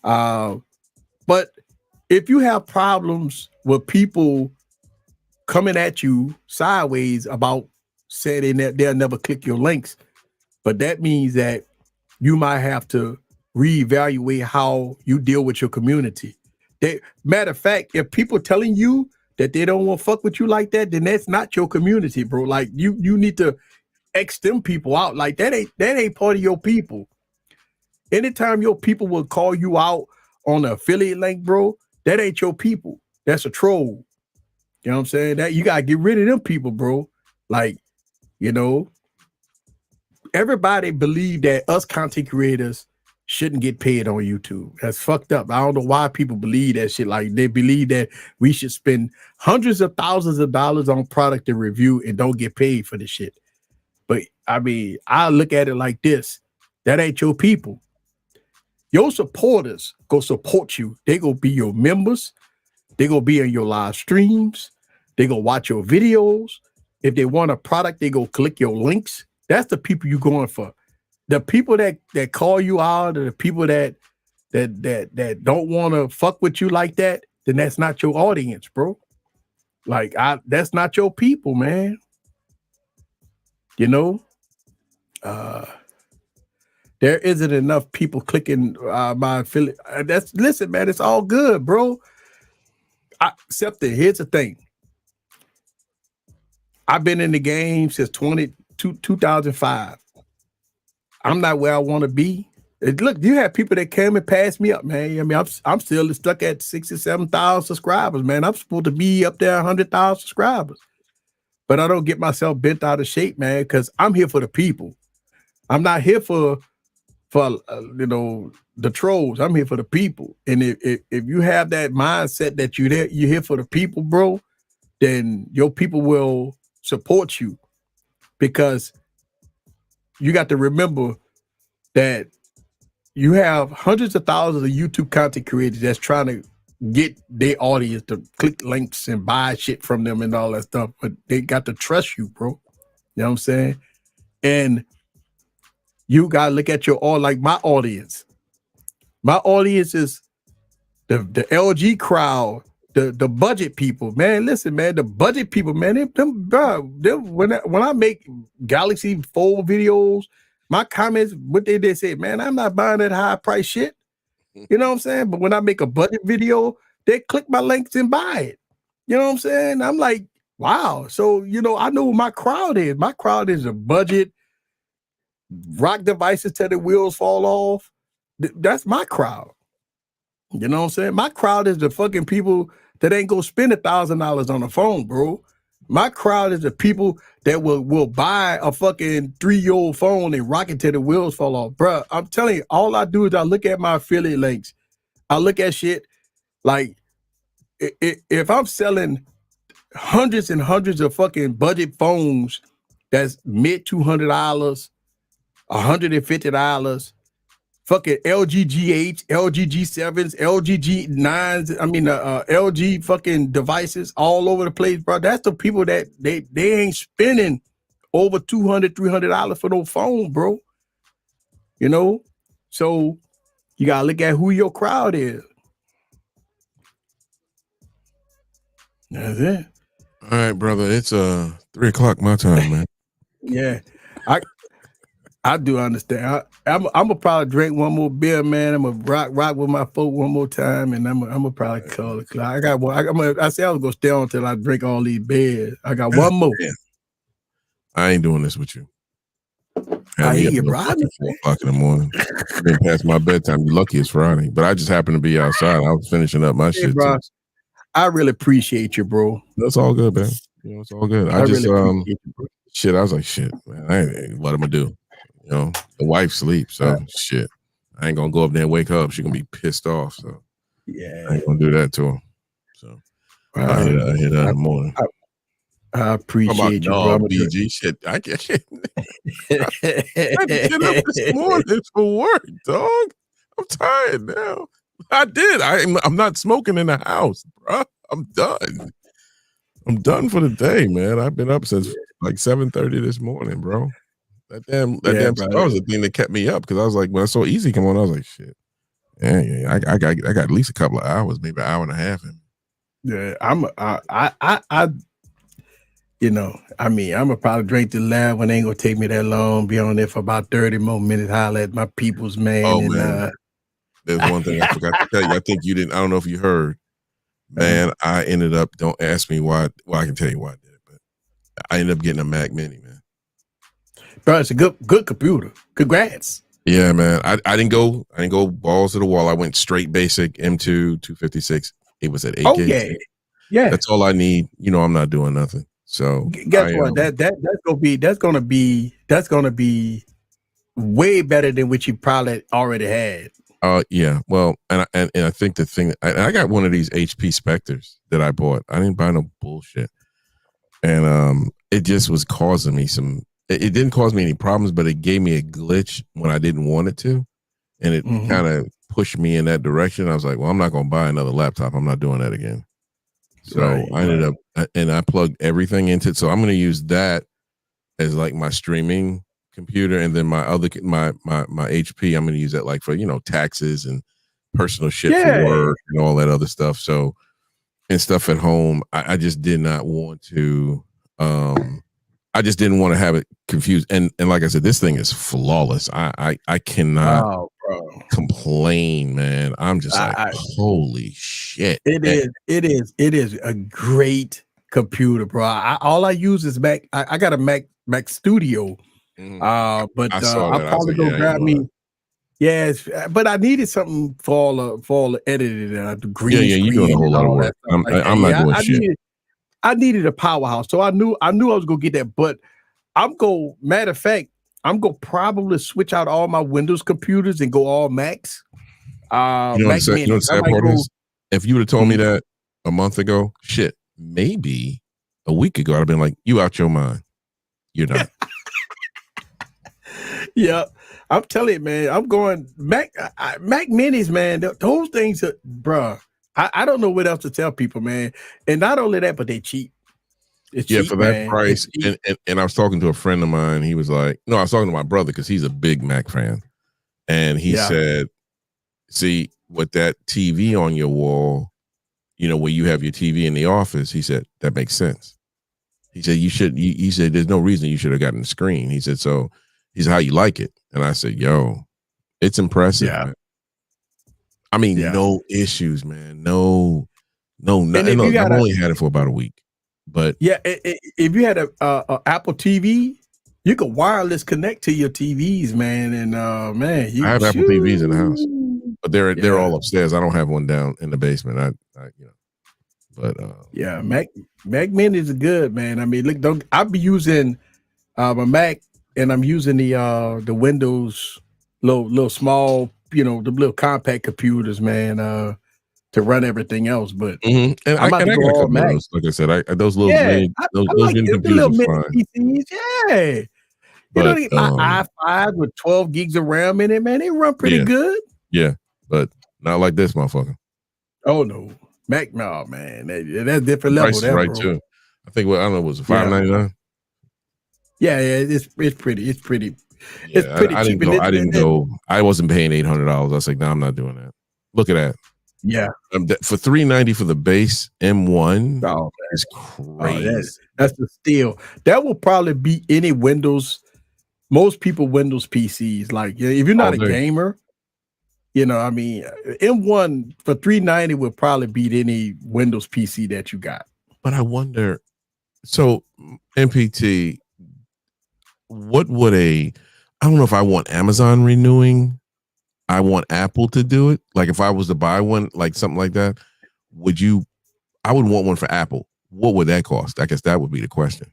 But if you have problems with people coming at you sideways about saying that they'll never click your links, but that means that you might have to reevaluate how you deal with your community. Matter of fact, if people telling you that they don't want to fuck with you like that, then that's not your community, bro. Like, you need to X them people out. Like, that ain't part of your people. Anytime your people will call you out on an affiliate link, bro, that ain't your people. That's a troll. You know what I'm saying? That you gotta get rid of them people, bro. Like, everybody believe that us content creators shouldn't get paid on YouTube. That's fucked up. I don't know why people believe that shit. Like, they believe that we should spend hundreds of thousands of dollars on product and review and don't get paid for the shit. But I mean, I look at it like this. That ain't your people. Your supporters go support you. They go be your members. They go be in your live streams. They go watch your videos. If they want a product, they go click your links. That's the people you're going for. The people that call you out, or the people that don't want to fuck with you like that, then that's not your audience, bro. Like, that's not your people, man. There isn't enough people clicking my affiliate. Listen, man, it's all good, bro. Except that here's the thing. I've been in the game since 2005. I'm not where I want to be. Look, you have people that came and passed me up, man. I mean, I'm still stuck at 67,000 subscribers, man. I'm supposed to be up there 100,000 subscribers. But I don't get myself bent out of shape, man, because I'm here for the people. I'm not here for the trolls. I'm here for the people. And if you have that mindset that you're here for the people, bro, then your people will support you, because you got to remember that you have hundreds of thousands of YouTube content creators that's trying to get their audience to click links and buy shit from them and all that stuff, but they got to trust you, bro. You know what I'm saying? And you got to look at like my audience. My audience is the LG crowd, the budget people, man. Listen, man, the budget people, man, when I make Galaxy Fold videos, my comments, what they say, man, I'm not buying that high price shit. You know what I'm saying? But when I make a budget video, they click my links and buy it. You know what I'm saying? I'm like, wow. So, I know who my crowd is. My crowd is a budget, rock devices till the wheels fall off. That's my crowd. You know what I'm saying? My crowd is the fucking people that ain't gonna spend $1,000 on a phone, bro. My crowd is the people that will buy a fucking 3-year-old phone and rock it till the wheels fall off, bro. I'm telling you, all I do is I look at my affiliate links. I look at shit like if I'm selling hundreds and hundreds of fucking budget phones that's mid $200, $150. Fucking LG G8, LG G7s, LG G9s. I mean, LG fucking devices all over the place, bro. That's the people that they ain't spending over $200, $300 for no phone, bro. You know, so you gotta look at who your crowd is. That's it. All right, brother. It's 3 o'clock my time, man. Yeah, I do understand. I'm gonna probably drink one more beer, man. I'm gonna rock with my folk one more time, and I'm gonna probably call it. I got one. I said I was gonna stay on until I drink all these beers. I got one more. I ain't doing this with you. I hear you, bro. 4 o'clock in the morning. I've been past my bedtime. You're lucky it's Friday, but I just happened to be outside. I was finishing up my shit, bro. I really appreciate you, bro. That's all good, man. You know, it's all good. I just really shit. I was like, shit, man. What am I do? You know, the wife sleeps, so shit. I ain't gonna go up there and wake her up. She's gonna be pissed off. So yeah, I ain't gonna do that to her. So I hit that in the morning. I appreciate you, bro. BG shit. I can't. I had to get up this morning for work, dog. I'm tired now. I did. I'm not smoking in the house, bro. I'm done. I'm done for the day, man. I've been up since like 7:30 this morning, bro. That damn cigar was the thing that kept me up because I was like, when I saw Easy come on, I was like, shit. Yeah, I got at least a couple of hours, maybe an hour and a half. Yeah, you know, I mean, I'm gonna probably drink the lab when it ain't gonna take me that long. Be on there for about 30 more minutes. Holler at my peoples, man. Oh, man. There's one thing I forgot to tell you. I think you didn't. I don't know if you heard, man. I ended up. Don't ask me why. Well, I can tell you why I did it, but I ended up getting a Mac Mini, man. Bro, it's a good computer. Congrats. Yeah, man. I didn't go balls to the wall. I went straight basic M2 256. It was at 8 gigs. Yeah. That's all I need. You know, I'm not doing nothing. So guess what? That's gonna be way better than what you probably already had. Yeah. Well, and I think the thing I got one of these HP Spectres that I bought. I didn't buy no bullshit, and it just was causing me some. It didn't cause me any problems, but it gave me a glitch when I didn't want it to, and it kind of pushed me in that direction. I was like, well, I'm not gonna buy another laptop. I'm not doing that again. So I ended up, and I plugged everything into it. So I'm going to use that as like my streaming computer, and then my other my HP. I'm going to use that like for taxes and personal shit for work and all that other stuff. So and stuff at home. I just did not want to. I just didn't want to have it confused. And like I said, this thing is flawless. I cannot complain, man. I'm just like, holy shit. It is a great computer, bro. All I use is Mac. I got a Mac Studio. But I'll probably go grab me. Yes, but I needed something for all the editing and the green screen. You're doing a whole lot of work. I'm not doing shit. I needed a powerhouse, so I knew I was gonna get that. But matter of fact, I'm gonna probably switch out all my Windows computers and go all Macs. You know what the sad part is? If you would have told me that a month ago, shit, maybe a week ago, I'd have been like, "You out your mind? You're not." Yeah, I'm telling you, man. I'm going Mac Minis, man. Those things, bruh. I don't know what else to tell people, man. And not only that, but they cheap. It's cheap, for that price. And I was talking to a friend of mine. He was like, no, I was talking to my brother because he's a big Mac fan. And he said, see, with that TV on your wall, where you have your TV in the office, he said, that makes sense. He said, he said, there's no reason you should have gotten the screen. He said, so he's how you like it. And I said, yo, it's impressive. Yeah. Man. I mean, no issues, man. No, nothing. I've only had it for about a week, but if you had a Apple TV, you could wireless connect to your TVs, man. And man, I have Apple TVs in the house, but they're all upstairs. I don't have one down in the basement. Mac Minis are good, man. I mean, look, I'll be using my Mac, and I'm using the Windows little small. The little compact computers, man. to run everything else. But and I'm about to I go got a all couple of Mac. those. Like I said, those little Yeah, mini, I those like mini the computers little are mini fine. PCs. Yeah. You know, But my i5 with 12 gigs of RAM in it, man, they run pretty good. Yeah, but not like this motherfucker. Oh no, Mac, no, man, that's different The level price is there, right bro. too. I think I don't know, was it $5.99? Yeah, it's pretty Yeah, I didn't cheap. go. I didn't go. I wasn't paying $800. I was like, no, I'm not doing that. Look at that. Yeah, for $390 for the base M1 is crazy. That's the steal. That will probably beat any Windows. Most people Windows PCs. Like, if you're not a gamer, you know, I mean, M1 for $390 would probably beat any Windows PC that you got. But I wonder. So MPT, what would I don't know if I want Amazon renewing. I want Apple to do it. Like if I was to buy one, like something like that, I would want one for Apple. What would that cost? I guess that would be the question.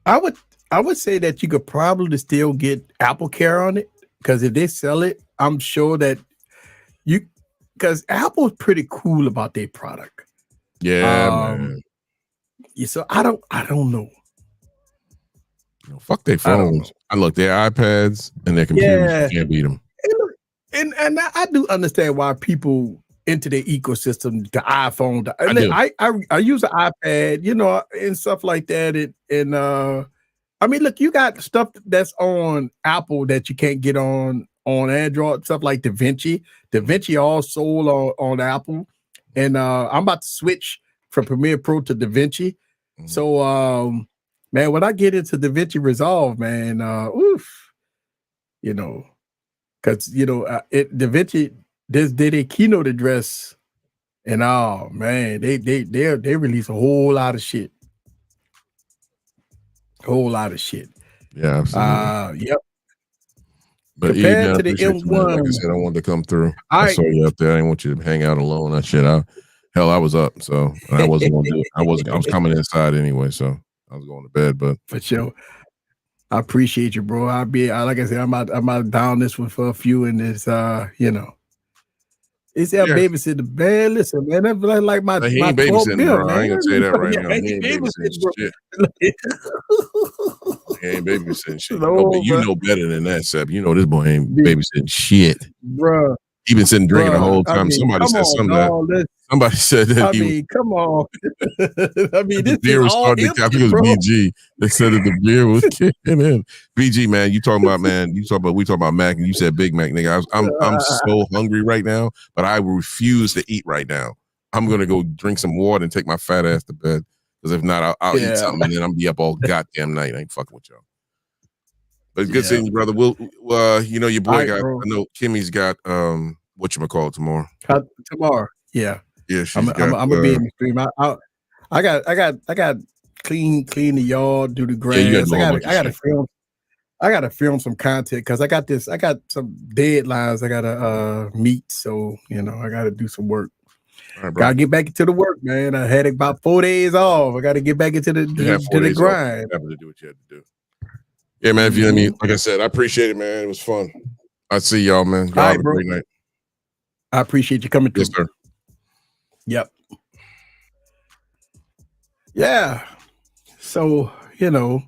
I would say that you could probably still get Apple Care on it, because if they sell it, I'm sure that because Apple's pretty cool about their product. Yeah, man. So I don't know. Fuck their phones. I look, their iPads and their computers. You can't beat them. And I do understand why people into their ecosystem, the iPhone. I use an iPad, you know, and stuff like that. And I mean, look, you got stuff that's on Apple that you can't get on Android, stuff like DaVinci. DaVinci all sold on Apple. And I'm about to switch from Premiere Pro to DaVinci. So man, when I get into DaVinci Resolve, man, you know, because DaVinci did a keynote address, and oh man, they release a whole lot of shit. Yeah, absolutely. Yep. But compared to the M1, like I said, I wanted to come through. I saw you up there. I didn't want you to hang out alone. That shit. I was up, so I wasn't gonna do it. I was coming inside anyway, so I was going to bed. But for sure, I appreciate you, bro. Like I said, I'm out down this one for a few, and it's you know. It's that babysitter, man. Listen, man, that's like my he ain't babysitting, bro. Man. I ain't gonna say that right now. He ain't babysitting shit. He ain't babysitting shit. But you know better than that, Seb. You know this boy ain't babysitting shit, bro. He been sitting drinking the whole time. I mean, Somebody said something. Somebody said that come on. I mean, the beer was starting to. I think it was BG that said that the beer was kicking in. BG, man, we talking about Mac, and you said Big Mac, nigga. I'm so hungry right now, but I refuse to eat right now. I'm gonna go drink some water and take my fat ass to bed, because if not, I'll eat something, and then I'm be up all goddamn night. I ain't fucking with y'all. But it's good seeing you, brother. We'll, you know, your boy got. I know Kimmy's got whatchamacallit tomorrow. Tomorrow, yeah. Yeah, I'm gonna be in the stream. I got clean the yard, do the grass. I gotta film some content, because I got some deadlines I gotta meet. So you know, I gotta do some work. Right, gotta get back into the work, man. I had about 4 days off. I gotta get back into the grind. Happy to do what you had to do. Yeah, man. If you let me, like I said, I appreciate it, man. It was fun. I'll see y'all, man. Y'all have a great night. I appreciate you coming through. Yes, sir. Yep. Yeah. So, you know,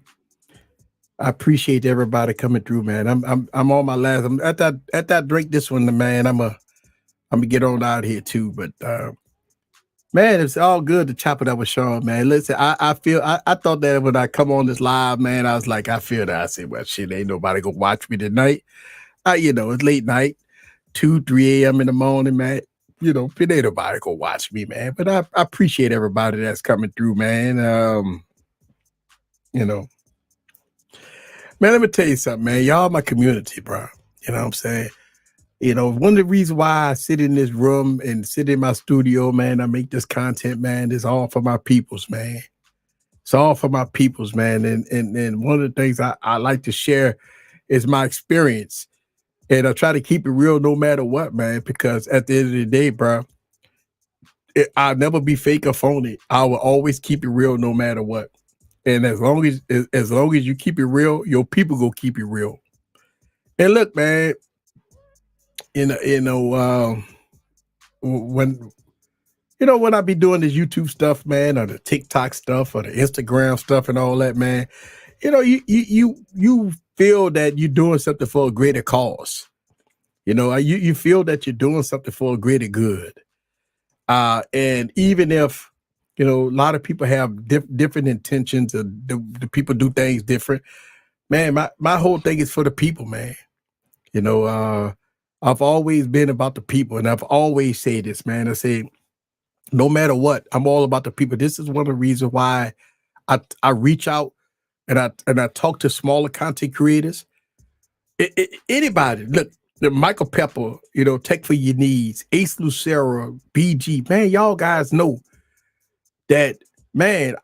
I appreciate everybody coming through, man. I'm on my last. I'm at that drink this one, man. I'm gonna get on out here too. But man, it's all good to chop it up with Sean, man. Listen, I thought that when I come on this live, man, I was like, I feel that. I said, well, shit, ain't nobody gonna watch me tonight. You know, it's late night, 2-3 a.m. in the morning, man. You know, it ain't nobody gonna watch me, man. But I appreciate everybody that's coming through, man. You know, man, let me tell you something, man. Y'all my community, bro. You know what I'm saying? You know, one of the reasons why I sit in this room and sit in my studio, man, I make this content, man, is all for my peoples, man. It's all for my peoples, man. And one of the things I like to share is my experience. And I try to keep it real no matter what, man, because at the end of the day, bro, I'll never be fake or phony. I will always keep it real no matter what. And as long as you keep it real, your people go keep it real. And look, man, you know, when when I be doing this YouTube stuff, man, or the TikTok stuff, or the Instagram stuff, and all that, man, you feel that you're doing something for a greater cause. You feel that you're doing something for a greater good. And even if a lot of people have different intentions, the people do things different, man. My whole thing is for the people, man. I've always been about the people, and I've always said this, man. I say, no matter what, I'm all about the people. This is one of the reasons why I reach out and I talk to smaller content creators. Anybody, look, the Michael Pepper, Tech for Your Needs, Ace Lucero, BG, man, y'all guys know that, man.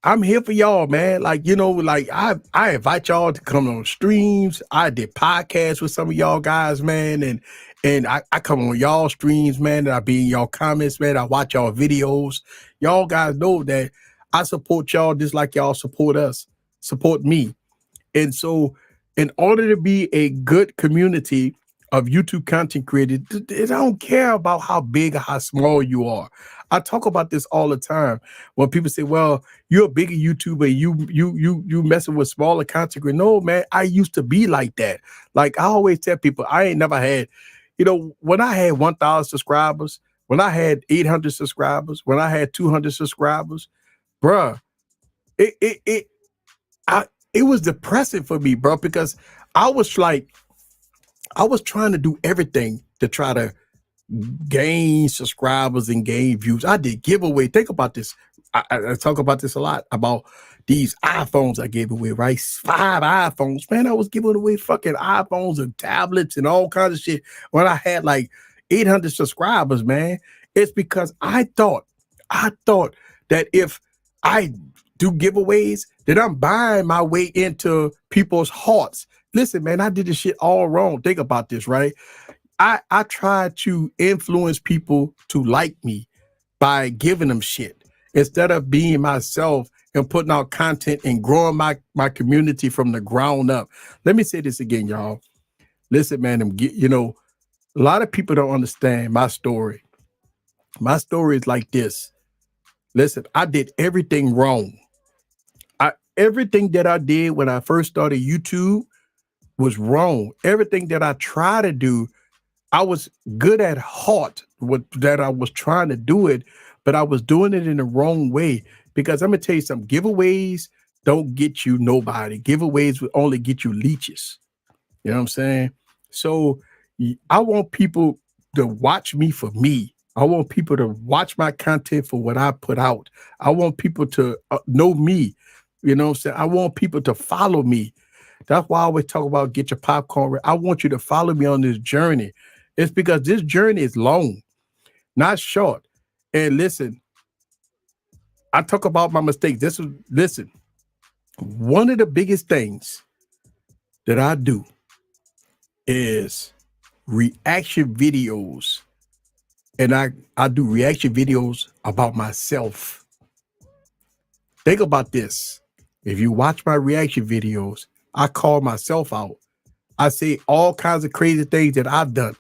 I'm here for y'all, man. Like, like I invite y'all to come on streams. I did podcasts with some of y'all guys, man. And I come on y'all streams, man. And I be in y'all comments, man. I watch y'all videos. Y'all guys know that I support y'all just like y'all support me. And so in order to be a good community of YouTube content creators, I don't care about how big or how small you are. I talk about this all the time when people say, well, you're a bigger YouTuber, you messing with smaller content creators. No, man, I used to be like that. Like I always tell people, I ain't never had, when I had 1,000 subscribers, when I had 800 subscribers, when I had 200 subscribers, bruh, it was depressing for me, bro, because I was trying to do everything to try to gain subscribers and gain views. I did giveaway. Think about this. I talk about this a lot about these iPhones I gave away, right? 5 iPhones. Man, I was giving away fucking iPhones and tablets and all kinds of shit when I had like 800 subscribers, man. It's because I thought that if I do giveaways, that I'm buying my way into people's hearts. Listen, man, I did this shit all wrong. Think about this, right? I tried to influence people to like me by giving them shit instead of being myself and putting out content and growing my community from the ground up. Let me say this again, y'all. Listen, man, a lot of people don't understand my story. My story is like this. Listen, I did everything wrong. Everything that I did when I first started YouTube was wrong. Everything that I try to do, I was good at heart that I was trying to do it, but I was doing it in the wrong way. Because I'm gonna tell you something, giveaways don't get you nobody. Giveaways will only get you leeches. You know what I'm saying? So I want people to watch me for me. I want people to watch my content for what I put out. I want people to know me. You know what I'm saying? I want people to follow me. That's why I always talk about get your popcorn. I want you to follow me on this journey. It's because this journey is long, not short. And listen, I talk about my mistakes. Listen, one of the biggest things that I do is reaction videos. And I do reaction videos about myself. Think about this. If you watch my reaction videos, I call myself out. I say all kinds of crazy things that I've done.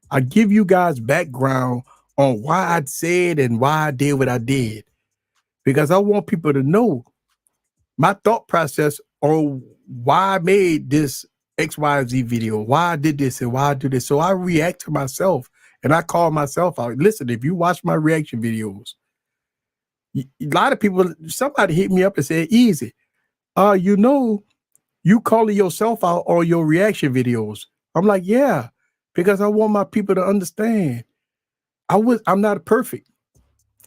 I give you guys background on why I said and why I did what I did. Because I want people to know my thought process on why I made this XYZ video, why I did this and why I do this. So I react to myself and I call myself out. Listen, if you watch my reaction videos, a lot of people, somebody hit me up and said, Easy, you calling yourself out on your reaction videos. I'm like, yeah, because I want my people to understand. I'm not perfect.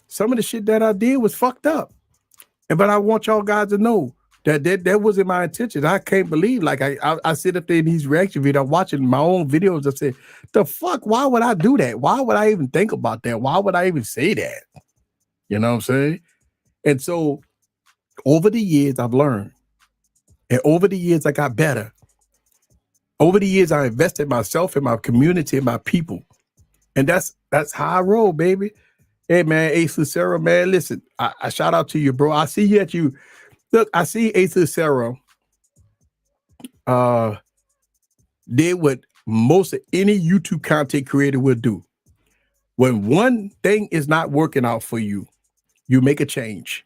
Some of the shit that I did was fucked up. But I want y'all guys to know that wasn't my intention. I can't believe, like I sit up there in these reaction videos, I'm watching my own videos. I said, the fuck, why would I do that? Why would I even think about that? Why would I even say that? You know what I'm saying? And so over the years, I've learned. And over the years, I got better. Over the years, I invested myself in my community and my people. And that's how I roll, baby. Hey, man, Ace Lucero, man, listen, I shout out to you, bro. I see you. Look, I see Ace Lucero did what most of any YouTube content creator would do. when one thing is not working out for you, you make a change.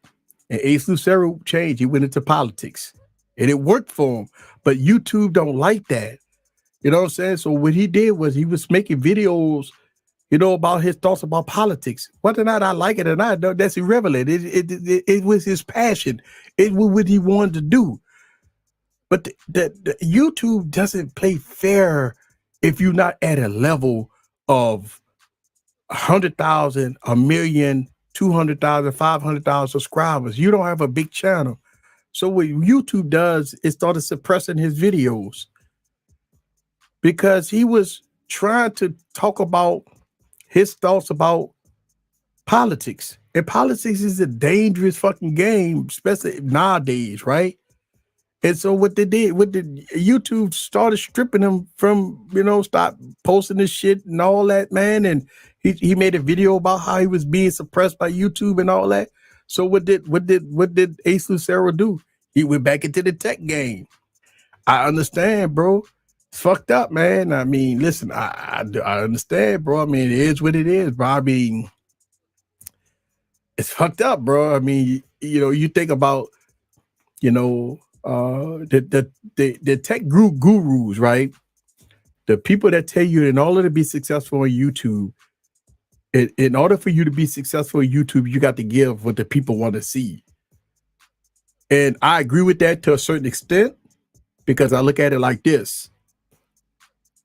And Ace Lucero changed. He went into politics. And it worked for him. But YouTube don't like that. You know what I'm saying? So what he did was he was making videos, about his thoughts about politics. Whether or not I like it or not, that's irrelevant. It was his passion. It was what he wanted to do. But the YouTube doesn't play fair if you're not at a level of 100,000, a million, 200,000, 500,000 subscribers. You don't have a big channel. So what YouTube does is started suppressing his videos because he was trying to talk about his thoughts about politics. And politics is a dangerous fucking game, especially nowadays, right? And so what YouTube started stripping him from, stop posting this shit and all that, man. And he made a video about how he was being suppressed by YouTube and all that. So what did Ace Lucero do? He went back into the tech game. I understand, bro. It's fucked up, man. I mean, listen, I understand, bro. I mean, it is what it is, bro. I mean, it's fucked up, bro. I mean, you think about, the tech gurus, right? The people that tell you in order to be successful on YouTube, in order for you to be successful on YouTube, you got to give what the people want to see. And I agree with that to a certain extent because I look at it like this.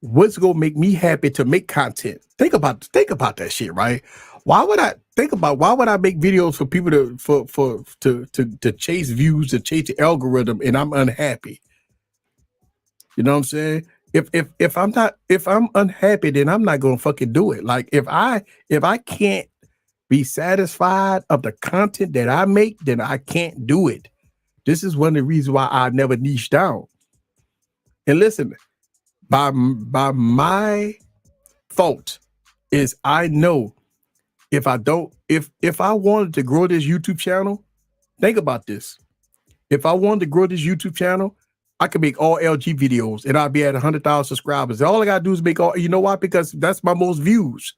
What's going to make me happy to make content? Think about that shit, right? Why would I make videos for people to chase views, to chase the algorithm, and I'm unhappy? You know what I'm saying? If I'm unhappy, then I'm not gonna fucking do it. Like if I can't be satisfied of the content that I make, then I can't do it. This is one of the reasons why I never niche down. And listen, by my fault is I know if I wanted to grow this YouTube channel, think about this. If I wanted to grow this YouTube channel, I could make all LG videos and I'd be at 100,000 subscribers. All I gotta do is make all, you know why? Because that's my most views.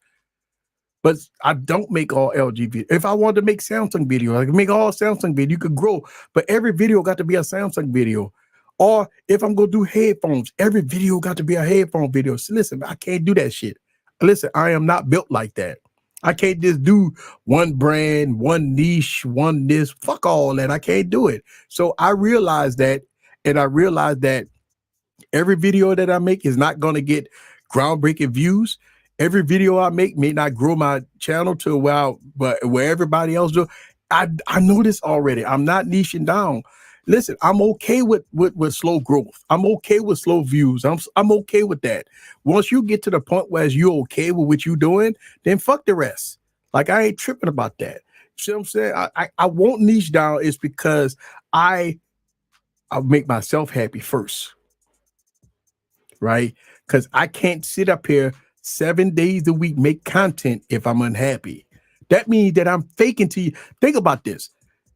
But I don't make all LG videos. If I wanted to make Samsung videos, I can make all Samsung videos. You could grow, but every video got to be a Samsung video. Or if I'm gonna do headphones, every video got to be a headphone video. So listen, I can't do that shit. Listen, I am not built like that. I can't just do one brand, one niche, one this. Fuck all that. I can't do it. So I realized that, and I realized that every video that I make is not going to get groundbreaking views. Every video I make may not grow my channel to where everybody else do. I know this already. I'm not niching down. Listen, I'm okay with slow growth. I'm okay with slow views. I'm okay with that. Once you get to the point where you're okay with what you're doing, then fuck the rest. Like I ain't tripping about that. You see what I'm saying? I won't niche down is because I'll make myself happy first. Right? Because I can't sit up here 7 days a week, make content if I'm unhappy. That means that I'm faking to you. Think about this.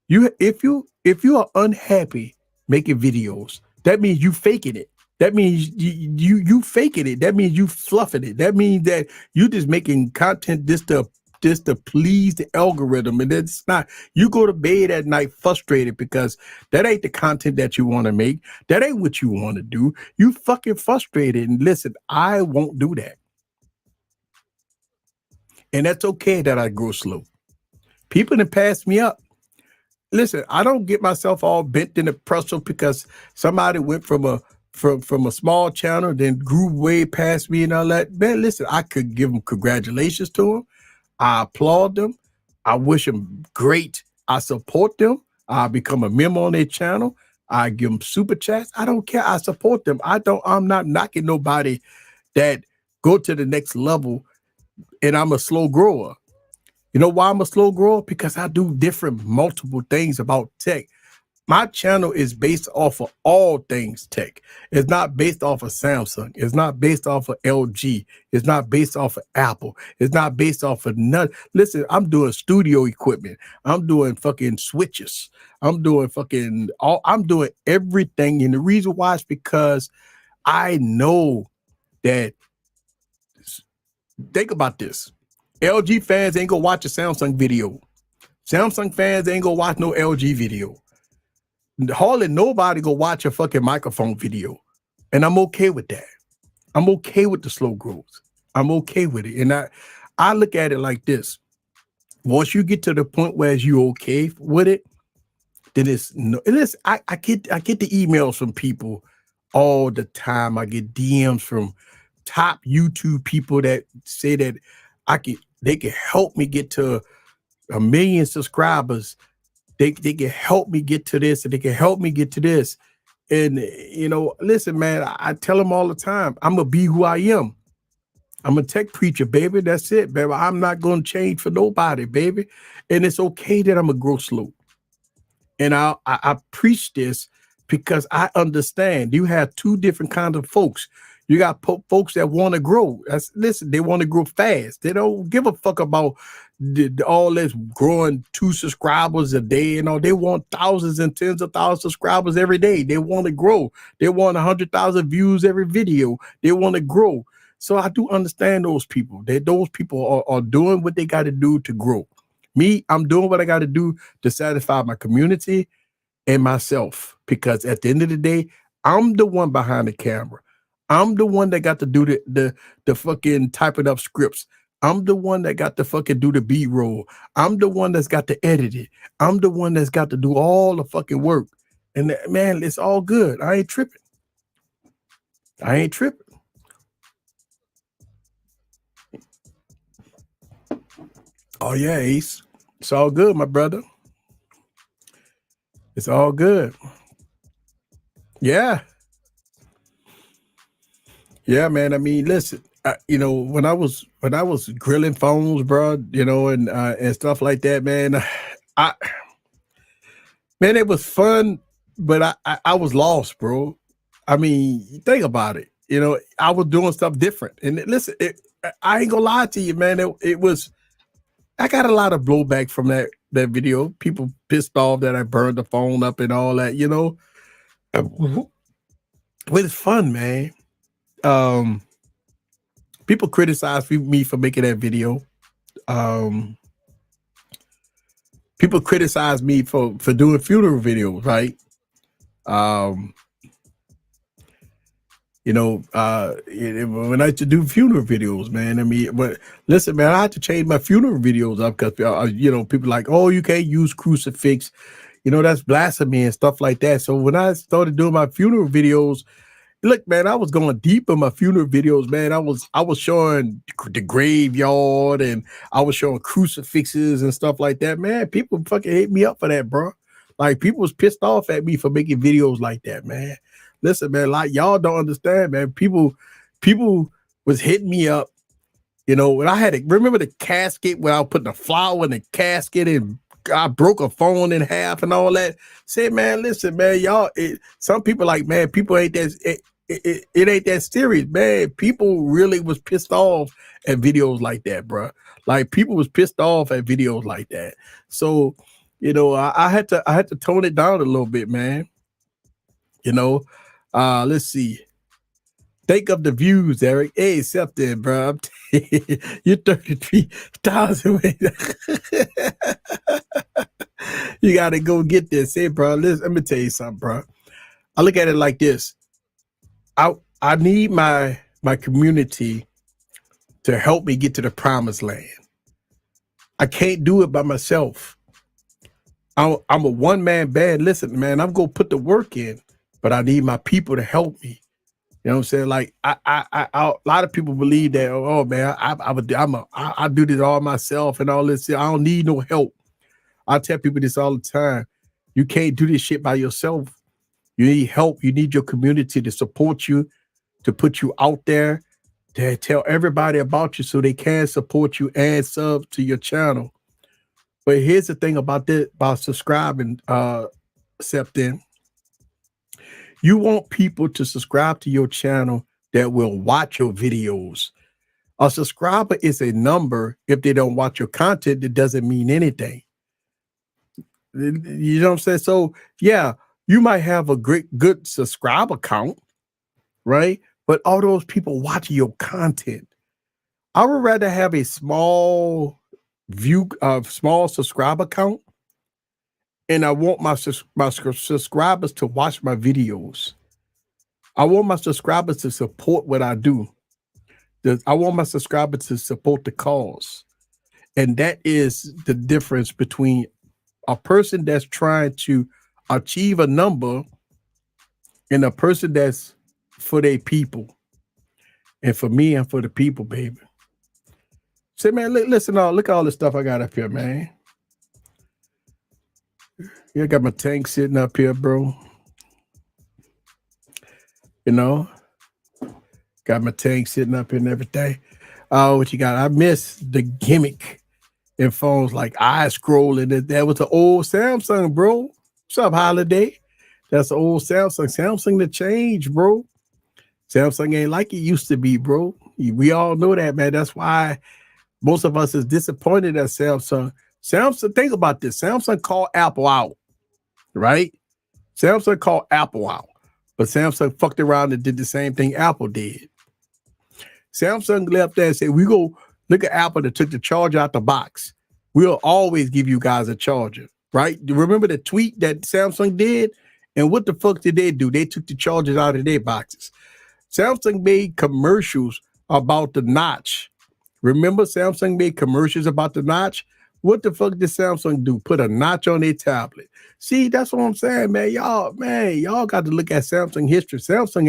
If you are unhappy making videos, that means you faking it. That means you faking it. That means you fluffing it. That means that you just making content just to please the algorithm. And it's not, you go to bed at night frustrated because that ain't the content that you want to make. That ain't what you want to do. You fucking frustrated. And listen, I won't do that. And that's okay that I grow slow. People that pass me up. Listen, I don't get myself all bent in the pretzel because somebody went from a small channel, then grew way past me and all that. Man, listen, I could give them congratulations to them. I applaud them. I wish them great. I support them. I become a member on their channel. I give them super chats. I don't care. I support them. I'm not knocking nobody that go to the next level, and I'm a slow grower. You know why I'm a slow grower? Because I do multiple things about tech. My channel is based off of all things tech. It's not based off of Samsung. It's not based off of LG. It's not based off of Apple. It's not based off of none. Listen, I'm doing studio equipment. I'm doing fucking switches. I'm doing everything. And the reason why is because I know that, think about this. LG fans ain't gonna watch a Samsung video. Samsung fans ain't gonna watch no LG video. Hardly nobody go watch a fucking microphone video. And I'm okay with that. I'm okay with the slow growth. I'm okay with it. And I look at it like this. Once you get to the point where you okay with it, then I get the emails from people all the time. I get DMs from top YouTube people that say that they can help me get to 1 million subscribers. They can help me get to this, and they can help me get to this. And listen, man, I tell them all the time, I'm gonna be who I am. I'm a tech preacher, baby. That's it, baby. I'm not gonna change for nobody, baby. And it's okay that I'm a grow slow. And I preach this because I understand you have two different kinds of folks. You got folks that want to grow. Listen, they want to grow fast. They don't give a fuck about all this growing 2 subscribers a day. They want thousands and tens of thousands of subscribers every day. They want to grow. They want 100,000 views every video. They want to grow. So I do understand those people. Those people are doing what they got to do to grow. Me, I'm doing what I got to do to satisfy my community and myself, because at the end of the day, I'm the one behind the camera. I'm the one that got to do the fucking typing up scripts. I'm the one that got to fucking do the B-roll. I'm the one that's got to edit it. I'm the one that's got to do all the fucking work. And man, it's all good. I ain't tripping. Oh yeah, Ace. It's all good, my brother. It's all good. Yeah. Yeah, man. I mean, listen, when I was grilling phones, bro, and stuff like that, man, it was fun, but I was lost, bro. I mean, think about it. I was doing stuff different. And listen, I ain't gonna lie to you, man. It was, I got a lot of blowback from that video. People pissed off that I burned the phone up and all that, But it's fun, man. People criticize me for making that video. People criticize me for doing funeral videos, right? When I had to do funeral videos, man. I mean, but listen, man, I had to change my funeral videos up because people like, oh, you can't use crucifix, that's blasphemy and stuff like that. So when I started doing my funeral videos, look, man, I was going deep in my funeral videos, man. I was showing the graveyard, and I was showing crucifixes and stuff like that, man. People fucking hit me up for that, bro. Like, people was pissed off at me for making videos like that, man. Listen, man, like, y'all don't understand, man. People was hitting me up, when I had to remember the casket where I was putting the flower in the casket and I broke a phone in half and all that. Say, man, listen, man, y'all, some people like, man, people ain't that, it ain't that serious, man. People really was pissed off at videos like that, bro. Like, people was pissed off at videos like that. So, I had to tone it down a little bit, man. Let's see. Think of the views, Eric. Hey, accept it, bro. You're 33,000. You got to go get this. Hey, bro, let me tell you something, bro. I look at it like this. I need my community to help me get to the promised land. I can't do it by myself. I'm a one-man band. Listen, man, I'm going to put the work in, but I need my people to help me. You know what I'm saying? Like, a lot of people believe that, oh man, I do this all myself and all this. I don't need no help. I tell people this all the time. You can't do this shit by yourself. You need help. You need your community to support you, to put you out there, to tell everybody about you so they can support you and sub to your channel. But here's the thing about subscribing, Septin. You want people to subscribe to your channel that will watch your videos. A subscriber is a number. If they don't watch your content, it doesn't mean anything. You know what I'm saying? So yeah, you might have a good subscriber count, right? But all those people watching your content. I would rather have a small small subscriber count, and I want my subscribers to watch my videos. I want my subscribers to support what I do. I want my subscribers to support the cause. And that is the difference between a person that's trying to achieve a number and a person that's for their people. And for me, and for the people, baby. Say, man, listen, look at all this stuff I got up here, man. Yeah, I got my tank sitting up here, bro. You know, got my tank sitting up here and everything. Oh, what you got? I miss the gimmick in phones like eye scrolling. That was the old Samsung, bro. What's up, Holiday? That's the old Samsung. Samsung to change, bro. Samsung ain't like it used to be, bro. We all know that, man. That's why most of us is disappointed at Samsung. Samsung, think about this. Samsung called Apple out, right? Samsung called Apple out, but Samsung fucked around and did the same thing Apple did. Samsung left there and said, we go look at Apple that took the charger out the box. We'll always give you guys a charger, right? Remember the tweet that Samsung did? And what the fuck did they do? They took the chargers out of their boxes. Samsung made commercials about the notch. Remember Samsung made commercials about the notch? What the fuck did Samsung do? Put a notch on their tablet. See, that's what I'm saying, man. Y'all got to look at Samsung history. Samsung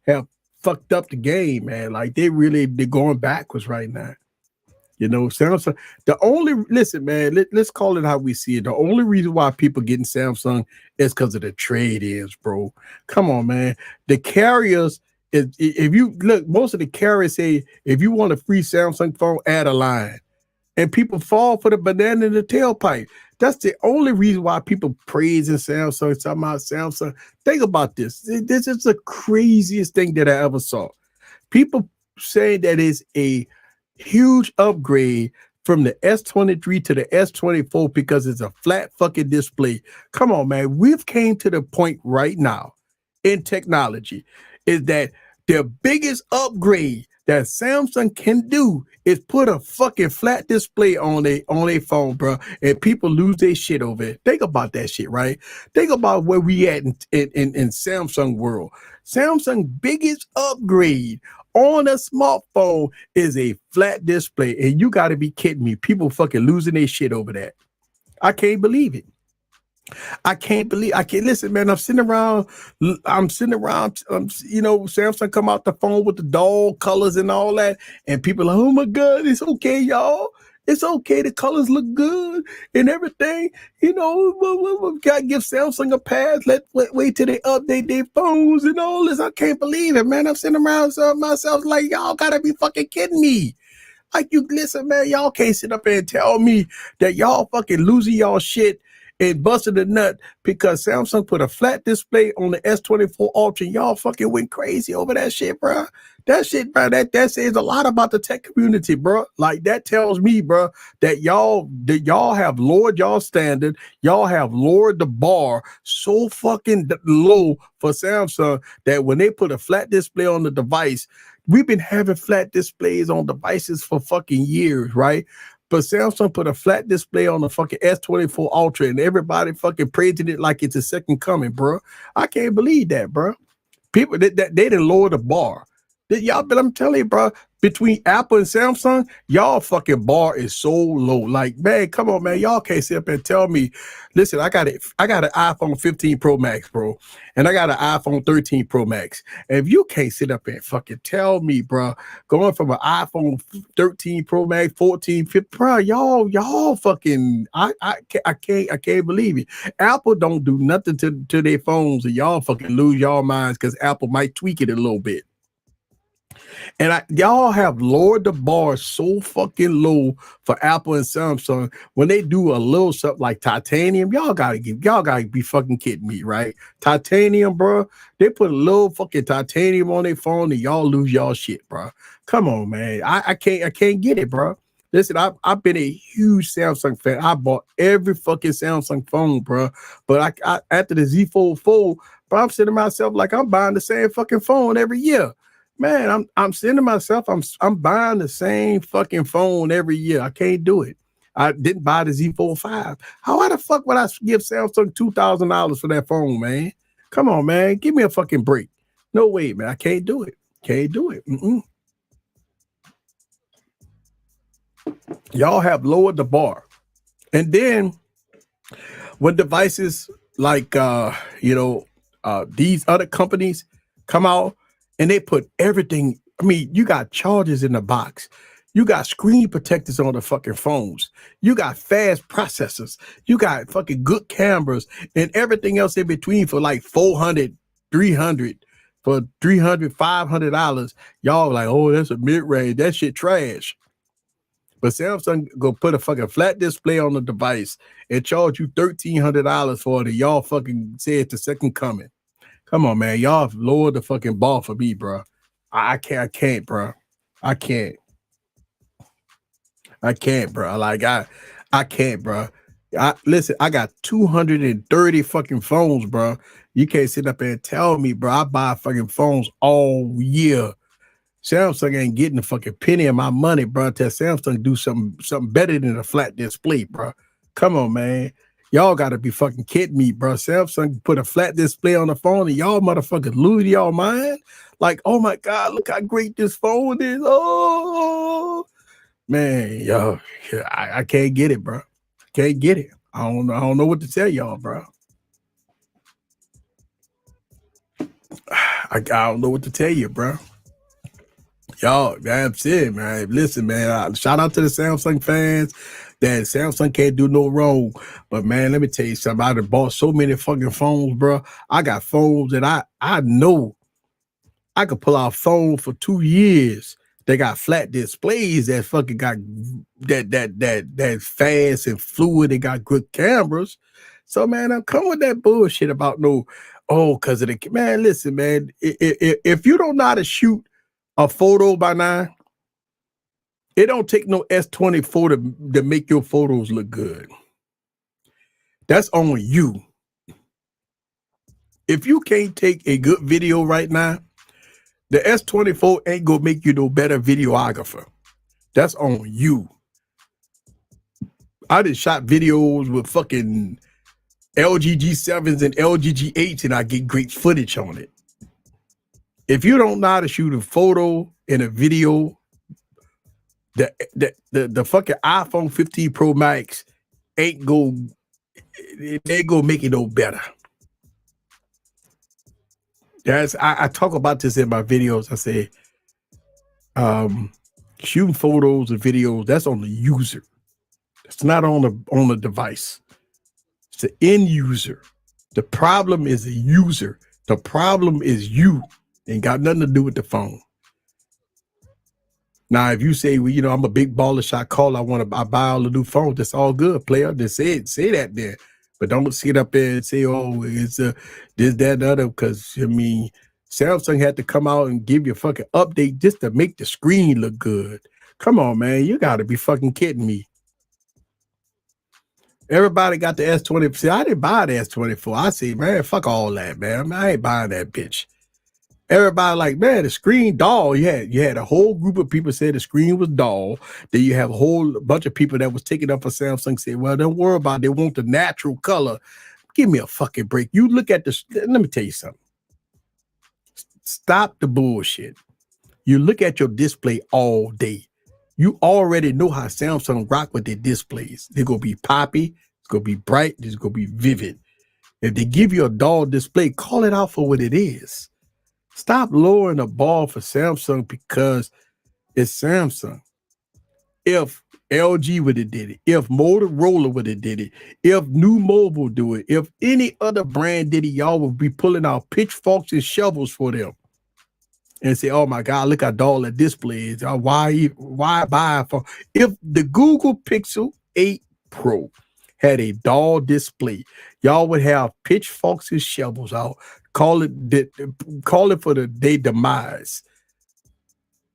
have fucked up the game, man. Like they're going backwards right now. You know, Samsung, listen, man, let's call it how we see it. The only reason why people getting Samsung is because of the trade-ins, bro. Come on, man. The carriers, if you look, most of the carriers say, if you want a free Samsung phone, add a line. And people fall for the banana in the tailpipe. That's the only reason why people praising Samsung, talking about Samsung. Think about this. This is the craziest thing that I ever saw. People say that it's a huge upgrade from the S23 to the S24 because it's a flat fucking display. Come on, man. We've came to the point right now in technology is that the biggest upgrade that Samsung can do is put a fucking flat display on a phone, bro, and people lose their shit over it. Think about that shit, right? Think about where we at in Samsung world. Samsung biggest upgrade on a smartphone is a flat display, and you got to be kidding me. People fucking losing their shit over that. I can't believe it. I can't listen, man. I'm sitting around, you know, Samsung come out the phone with the doll colors and all that, and people are like, oh my God, it's okay, y'all. It's okay. The colors look good and everything. You know, we got to give Samsung a pass. Wait till they update their phones and all this. I can't believe it, man. I'm sitting around myself like, y'all got to be fucking kidding me. Like, you listen, man, y'all can't sit up there and tell me that y'all fucking losing y'all shit and busted a nut because Samsung put a flat display on the S24 Ultra. Y'all fucking went crazy over that shit, bro. That shit, bro, that says a lot about the tech community, bro. Like, that tells me, bro, that y'all have lowered y'all standard. Y'all have lowered the bar so fucking low for Samsung that when they put a flat display on the device, we've been having flat displays on devices for fucking years, right? But Samsung put a flat display on the fucking S24 Ultra and everybody fucking praising it like it's a second coming, bro. I can't believe that, bro. People, they didn't lower the bar. Y'all, but I'm telling you, bro, between Apple and Samsung, y'all fucking bar is so low. Like, man, come on, man. Y'all can't sit up and tell me, listen, I got an iPhone 15 Pro Max, bro, and I got an iPhone 13 Pro Max. And if you can't sit up and fucking tell me, bro, going from an iPhone 13 Pro Max, 14, 15, bro, y'all fucking, I can't believe it. Apple don't do nothing to their phones, and y'all fucking lose y'all minds because Apple might tweak it a little bit. And y'all have lowered the bar so fucking low for Apple and Samsung. When they do a little something like titanium, y'all gotta be fucking kidding me, right? Titanium, bro. They put a little fucking titanium on their phone and y'all lose y'all shit, bro. Come on, man. I can't get it, bro. Listen, I've been a huge Samsung fan. I bought every fucking Samsung phone, bro. But after the Z Fold, bro, I'm sitting myself like I'm buying the same fucking phone every year. Man, I'm saying to myself, I'm buying the same fucking phone every year. I can't do it. I didn't buy the Z Fold 5. How the fuck would I give Samsung $2,000 for that phone, man? Come on, man. Give me a fucking break. No way, man. I can't do it. Can't do it. Y'all have lowered the bar. And then when devices like these other companies come out and they put everything, I mean, you got chargers in the box. You got screen protectors on the fucking phones. You got fast processors. You got fucking good cameras and everything else in between for like $400, $300, for $300, $500. Y'all like, oh, that's a mid-range. That shit trash. But Samsung go put a fucking flat display on the device and charge you $1,300 for it. And y'all fucking say it's the second coming. Come on, man. Y'all have lowered the fucking bar for me, bro. I can't, bro. I can't, bro. Like I can't, bro. Listen, I got 230 fucking phones, bro. You can't sit up and tell me, bro. I buy fucking phones all year. Samsung ain't getting a fucking penny of my money, bro. Tell Samsung do something better than a flat display, bro. Come on, man. Y'all gotta be fucking kidding me, bro. Samsung put a flat display on the phone and y'all motherfuckers lose y'all mind. Like, oh my God, look how great this phone is. Oh man, yo, I can't get it, bro. Can't get it. I don't know what to tell y'all, bro. I don't know what to tell you, bro. Y'all, man, shit, man. Listen, man. Shout out to the Samsung fans. That Samsung can't do no wrong. But man, let me tell you something. I done bought so many fucking phones, bro. I got phones that I know I could pull out phone for 2 years. They got flat displays that fucking got that fast and fluid. They got good cameras. So man, I'm coming with that bullshit about because of the man. Listen, man. If you don't know how to shoot a photo by now, it don't take no S24 to make your photos look good. That's on you. If you can't take a good video right now, the S24 ain't gonna make you no better videographer. That's on you. I just shot videos with fucking LG G7s and LG G8s and I get great footage on it. If you don't know how to shoot a photo and a video, the fucking iPhone 15 Pro Max ain't gonna make it no better. I talk about this in my videos. I say shooting photos and videos, that's on the user. It's not on the device. It's the end user. The problem is the user. The problem is you. Ain't got nothing to do with the phone. Now, if you say, well, I'm a big baller shot caller, I buy all the new phones, that's all good, player. Just say that there. But don't sit up there and say, oh, it's this, that, and the other, because, I mean, Samsung had to come out and give you a fucking update just to make the screen look good. Come on, man. You got to be fucking kidding me. Everybody got the S24. See, I didn't buy the S24. I say, man, fuck all that, man. I ain't buying that bitch. Everybody like, man, the screen dull. You had a whole group of people say the screen was dull. Then you have a whole bunch of people that was taking up for Samsung say, well, don't worry about it. They want the natural color. Give me a fucking break. You look at this. Let me tell you something. Stop the bullshit. You look at your display all day. You already know how Samsung rock with their displays. They're going to be poppy. It's going to be bright. It's going to be vivid. If they give you a dull display, call it out for what it is. Stop lowering the bar for Samsung because it's Samsung. If LG would have did it, if Motorola would have did it, if New Mobile do it, if any other brand did it, y'all would be pulling out pitchforks and shovels for them and say, oh my God, look how dull that display is. Why buy for? If the Google Pixel 8 Pro had a dull display, y'all would have pitchforks and shovels out. Call it for their demise,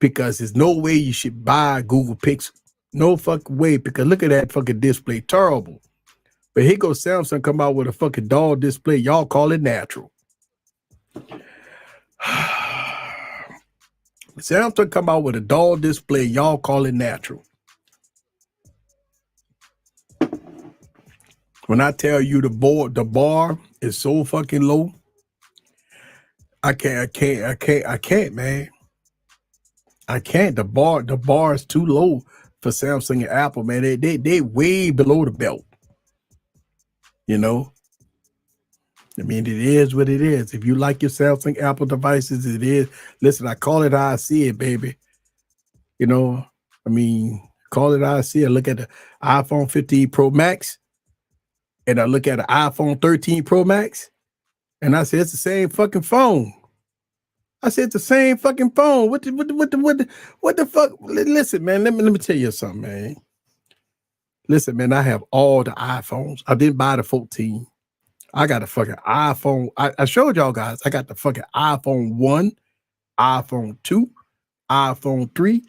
because there's no way you should buy a Google Pixel. No fucking way, because look at that fucking display, terrible. But here goes Samsung come out with a fucking dull display. Y'all call it natural. Samsung come out with a dull display. Y'all call it natural. When I tell you the bar is so fucking low, I can't, man. I can't. The bar is too low for Samsung and Apple, man. They way below the belt. You know? I mean, it is what it is. If you like your Samsung Apple devices, it is. Listen, I call it how I see it, baby. You know, I mean, call it how I see it. Look at the iPhone 15 Pro Max, and I look at the iPhone 13 Pro Max, and I say it's the same fucking phone. I said the same fucking phone. What the fuck? Listen, man. Let me tell you something, man. Listen, man. I have all the iPhones. I didn't buy the 14. I got a fucking iPhone. I showed y'all guys. I got the fucking iPhone 1, iPhone 2, iPhone 3,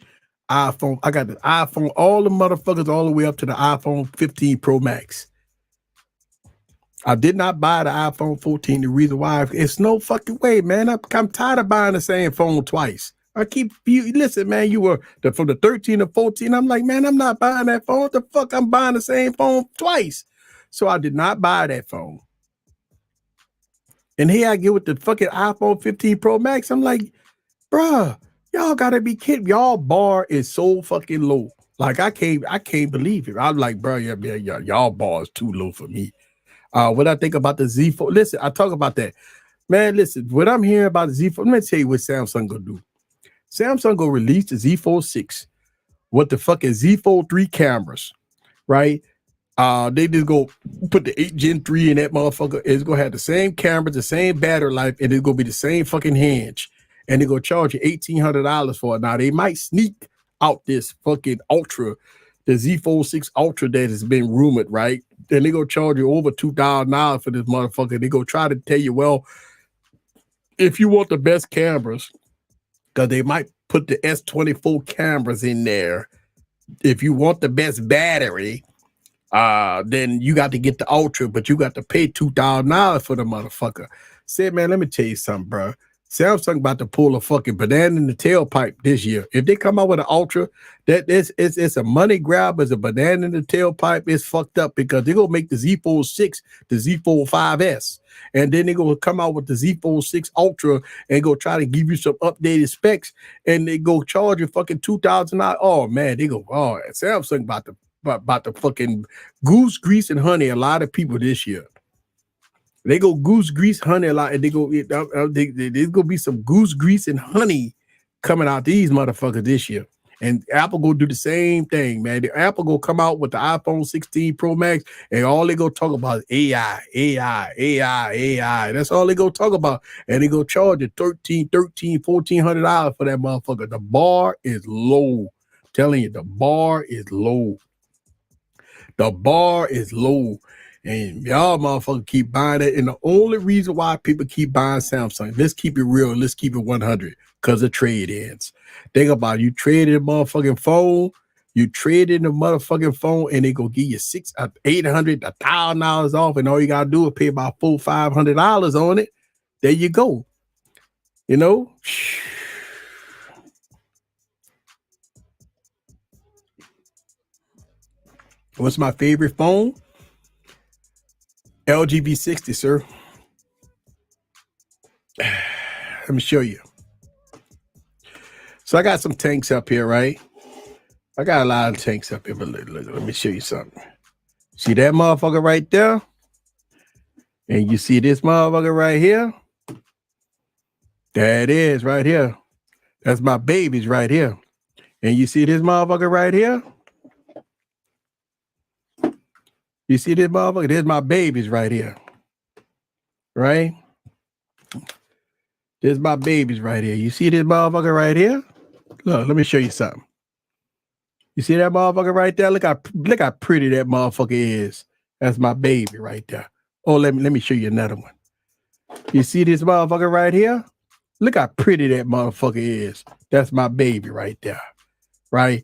iPhone. I got the iPhone. All the motherfuckers all the way up to the iPhone 15 Pro Max. I did not buy the iPhone 14. The reason why, it's no fucking way, man. I'm tired of buying the same phone twice. Listen, man, you were from the 13 to 14. I'm like, man, I'm not buying that phone. What the fuck? I'm buying the same phone twice. So I did not buy that phone. And here I get with the fucking iPhone 15 Pro Max. I'm like, bruh, y'all gotta be kidding. Y'all bar is so fucking low. Like I can't believe it. I'm like, bro, yeah, y'all bar is too low for me. What I think about the Z Fold, listen, I talk about that. Man, listen, what I'm hearing about the Z Fold, let me tell you what Samsung gonna do. Samsung gonna release the Z Fold 6 with the fucking Z Fold 3 cameras, right? They just go put the 8 Gen 3 in that motherfucker. It's gonna have the same cameras, the same battery life, and it's gonna be the same fucking hinge. And they're gonna charge you $1,800 for it. Now they might sneak out this fucking Ultra, the Z Fold 6 Ultra that has been rumored, right? Then they gonna charge you over $2,000 for this motherfucker. They gonna try to tell you, well, if you want the best cameras, because they might put the S24 cameras in there. If you want the best battery, then you got to get the Ultra, but you got to pay $2,000 for the motherfucker. Said, man, let me tell you something, bro. Samsung about to pull a fucking banana in the tailpipe this year. If they come out with an Ultra, it's a money grab, it's a banana in the tailpipe. It's fucked up because they're gonna make the Z Fold 6 the Z Fold 5S, and then they're gonna come out with the Z Fold 6 Ultra and go try to give you some updated specs, and they go charge you fucking $2,000. Oh man, they go, oh, Samsung about to fucking goose grease and honey a lot of people this year. They go goose grease honey a lot, and there's gonna be some goose grease and honey coming out these motherfuckers this year. And Apple gonna do the same thing, man. The Apple gonna come out with the iPhone 16 Pro Max, and all they gonna talk about is AI. That's all they gonna talk about, and they gonna charge you $1,400 for that motherfucker. The bar is low. I'm telling you, the bar is low. The bar is low. And y'all motherfuckers keep buying it. And the only reason why people keep buying Samsung, let's keep it real, let's keep it 100, because of trade-ins. Think about it. You traded a motherfucking phone, and they go give you $600, $800, $1,000 off, and all you gotta do is pay about $400, $500 on it. There you go. You know? What's my favorite phone? LG V60, sir. Let me show you. So I got some tanks up here, right? I got a lot of tanks up here, but let me show you something. See that motherfucker right there? And you see this motherfucker right here? That is right here. That's my babies right here. And you see this motherfucker right here? You see this motherfucker? There's my babies right here. Right? There's my babies right here. You see this motherfucker right here? Look, let me show you something. You see that motherfucker right there? Look how pretty that motherfucker is. That's my baby right there. Oh, let me show you another one. You see this motherfucker right here? Look how pretty that motherfucker is. That's my baby right there. Right?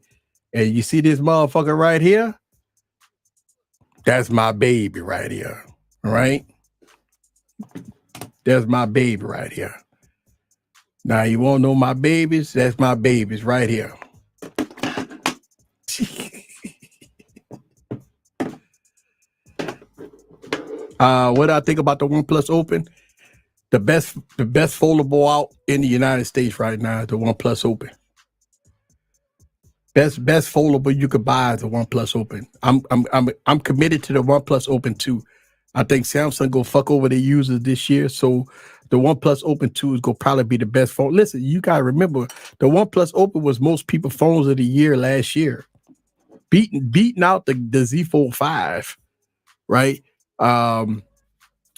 And you see this motherfucker right here? That's my baby right here. All right? That's my baby right here. Now you want to know my babies? That's my babies right here. What I think about the OnePlus Open? The best foldable out in the United States right now is the OnePlus Open. Best foldable you could buy is the OnePlus Open. I'm committed to the OnePlus Open 2. I think Samsung go fuck over their users this year, so the OnePlus Open 2 is gonna probably be the best phone. Listen, you gotta remember the OnePlus Open was most people's phones of the year last year, beating out the Z Fold 5, right?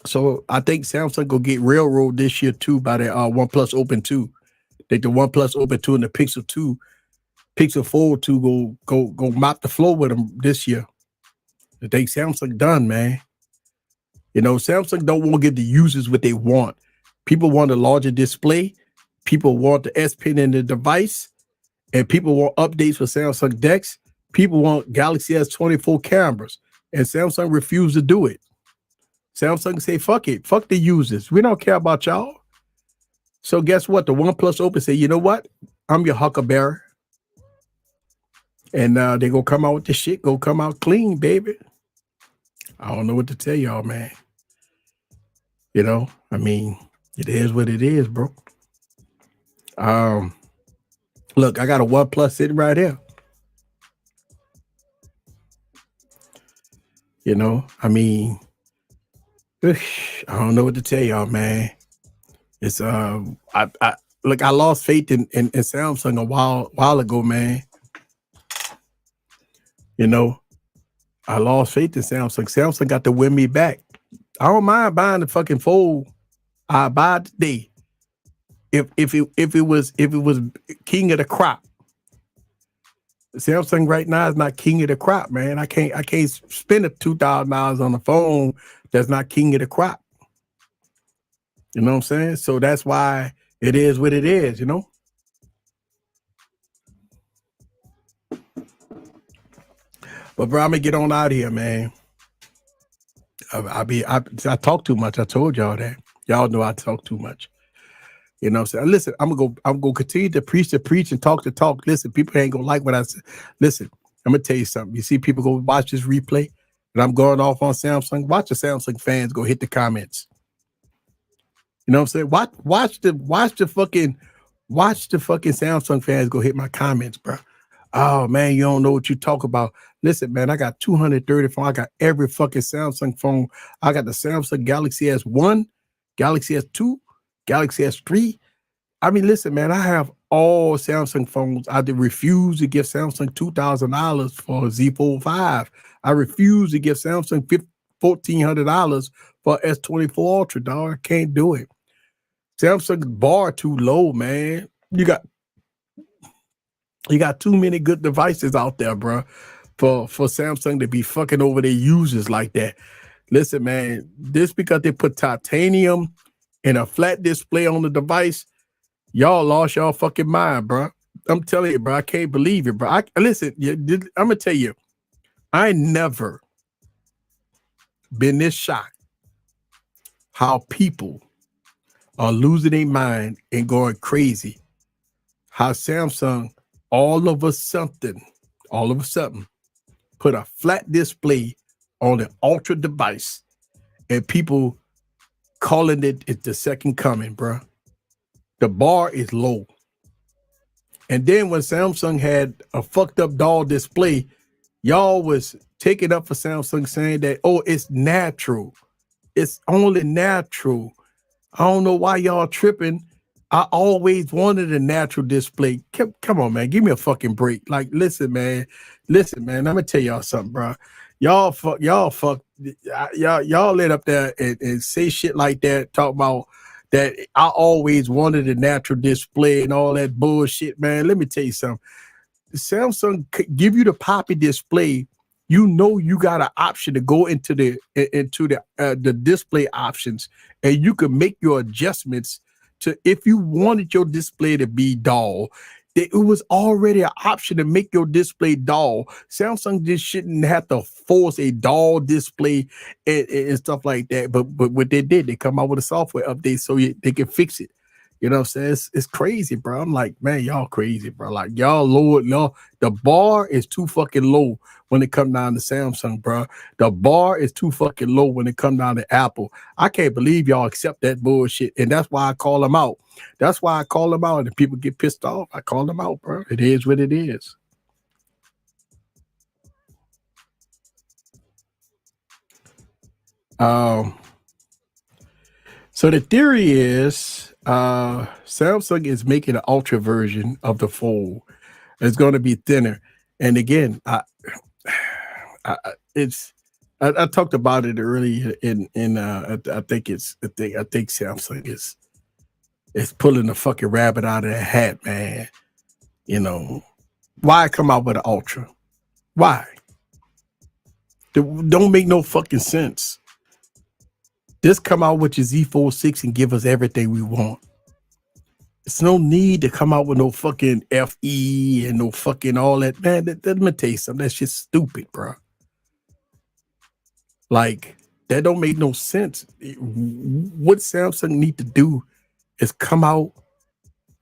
So I think Samsung go get railroad this year too by the OnePlus Open 2. I think the OnePlus Open 2 and the Pixel 2, Pixel Fold 2 go mop the floor with them this year. I think Samsung done, man. You know, Samsung don't want to give the users what they want. People want a larger display. People want the S Pen in the device. And people want updates for Samsung DeX. People want Galaxy S24 cameras. And Samsung refused to do it. Samsung say, fuck it. Fuck the users. We don't care about y'all. So guess what? The OnePlus Open say, you know what? I'm your huckleberry. And they gonna come out with this shit. Go come out clean, baby. I don't know what to tell y'all, man. You know, I mean, it is what it is, bro. Look, I got a OnePlus sitting right here. You know, I mean, I don't know what to tell y'all, man. It's look, I lost faith in Samsung a while ago, man. You know, I lost faith in Samsung. Samsung got to win me back. I don't mind buying the fucking Fold. I buy it today. If it was king of the crop. Samsung right now is not king of the crop, man. I can't spend $2,000 on a phone that's not king of the crop. You know what I'm saying? So that's why it is what it is, you know? But bro, I'm gonna get on out of here, man. I talk too much. I told y'all that. Y'all know I talk too much. You know what I'm saying? Listen, I'm gonna continue to preach and talk the talk. Listen, people ain't gonna like what I say. Listen, I'm gonna tell you something. You see people go watch this replay, and I'm going off on Samsung. Watch the Samsung fans go hit the comments. You know what I'm saying? Watch the fucking Samsung fans go hit my comments, bro. Oh man, you don't know what you talk about. Listen, man, I got 230 phones. I got every fucking Samsung phone. I got the Samsung Galaxy S1, Galaxy S2, Galaxy S3. I mean, listen, man, I have all Samsung phones. I did refuse to give Samsung $2,000 for a Z Fold 5. I refuse to give Samsung $1,400 for S24 Ultra, dog. I can't do it. Samsung's bar too low, man. You got too many good devices out there, bro, for Samsung to be fucking over their users like that. Listen, man, this because they put titanium and a flat display on the device, y'all lost y'all fucking mind, bro. I'm telling you, bro, I can't believe it, bro. Listen, I'm gonna tell you, I never been this shocked how people are losing their mind and going crazy. How Samsung all of a sudden put a flat display on an ultra device and people calling it the second coming, bro. The bar is low. And then when Samsung had a fucked up dull display, y'all was taking up for Samsung saying that, oh, it's natural. It's only natural. I don't know why y'all tripping. I always wanted a natural display. Come on, man. Give me a fucking break. Like, listen, man. I'm gonna tell y'all something, bro. Y'all let up there and say shit like that, talk about that I always wanted a natural display and all that bullshit, man. Let me tell you something. Samsung give you the poppy display. You know you got an option to go into the display options, and you can make your adjustments to if you wanted your display to be dull. It was already an option to make your display dull. Samsung just shouldn't have to force a dull display and stuff like that. But what they did, they come out with a software update so they can fix it. You know what I'm saying? It's crazy, bro. I'm like, man, y'all crazy, bro. Like y'all lower, y'all, the bar is too fucking low when it come down to Samsung, bro. The bar is too fucking low when it come down to Apple. I can't believe y'all accept that bullshit. And that's why I call them out. That's why I call them out. And if people get pissed off, I call them out, bro. It is what it is. So the theory is Samsung is making an ultra version of the Fold. It's going to be thinner. And again, I talked about it earlier I think Samsung is pulling the fucking rabbit out of the hat, man. You know, why come out with an ultra? Why? It don't make no fucking sense. Just come out with your Z Fold 6 and give us everything we want. It's no need to come out with no fucking FE and no fucking all that. Man, let me tell you something. That's just stupid, bro. Like, that don't make no sense. What Samsung need to do is come out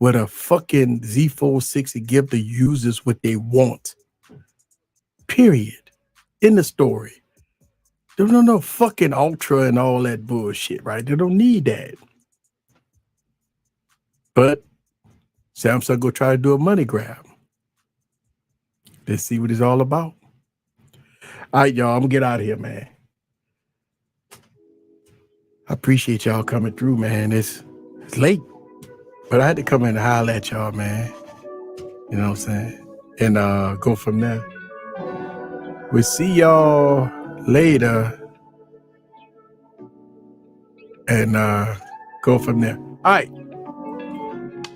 with a fucking Z Fold 6 and give the users what they want. Period. In the story. There's no fucking ultra and all that bullshit, right? They don't need that. But Samsung go try to do a money grab. Let's see what it's all about. All right, y'all, I'm gonna get out of here, man. I appreciate y'all coming through, man. It's late, but I had to come in and holler at y'all, man. You know what I'm saying? And go from there. We'll see y'all later. And go from there. All right.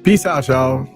Peace out, y'all.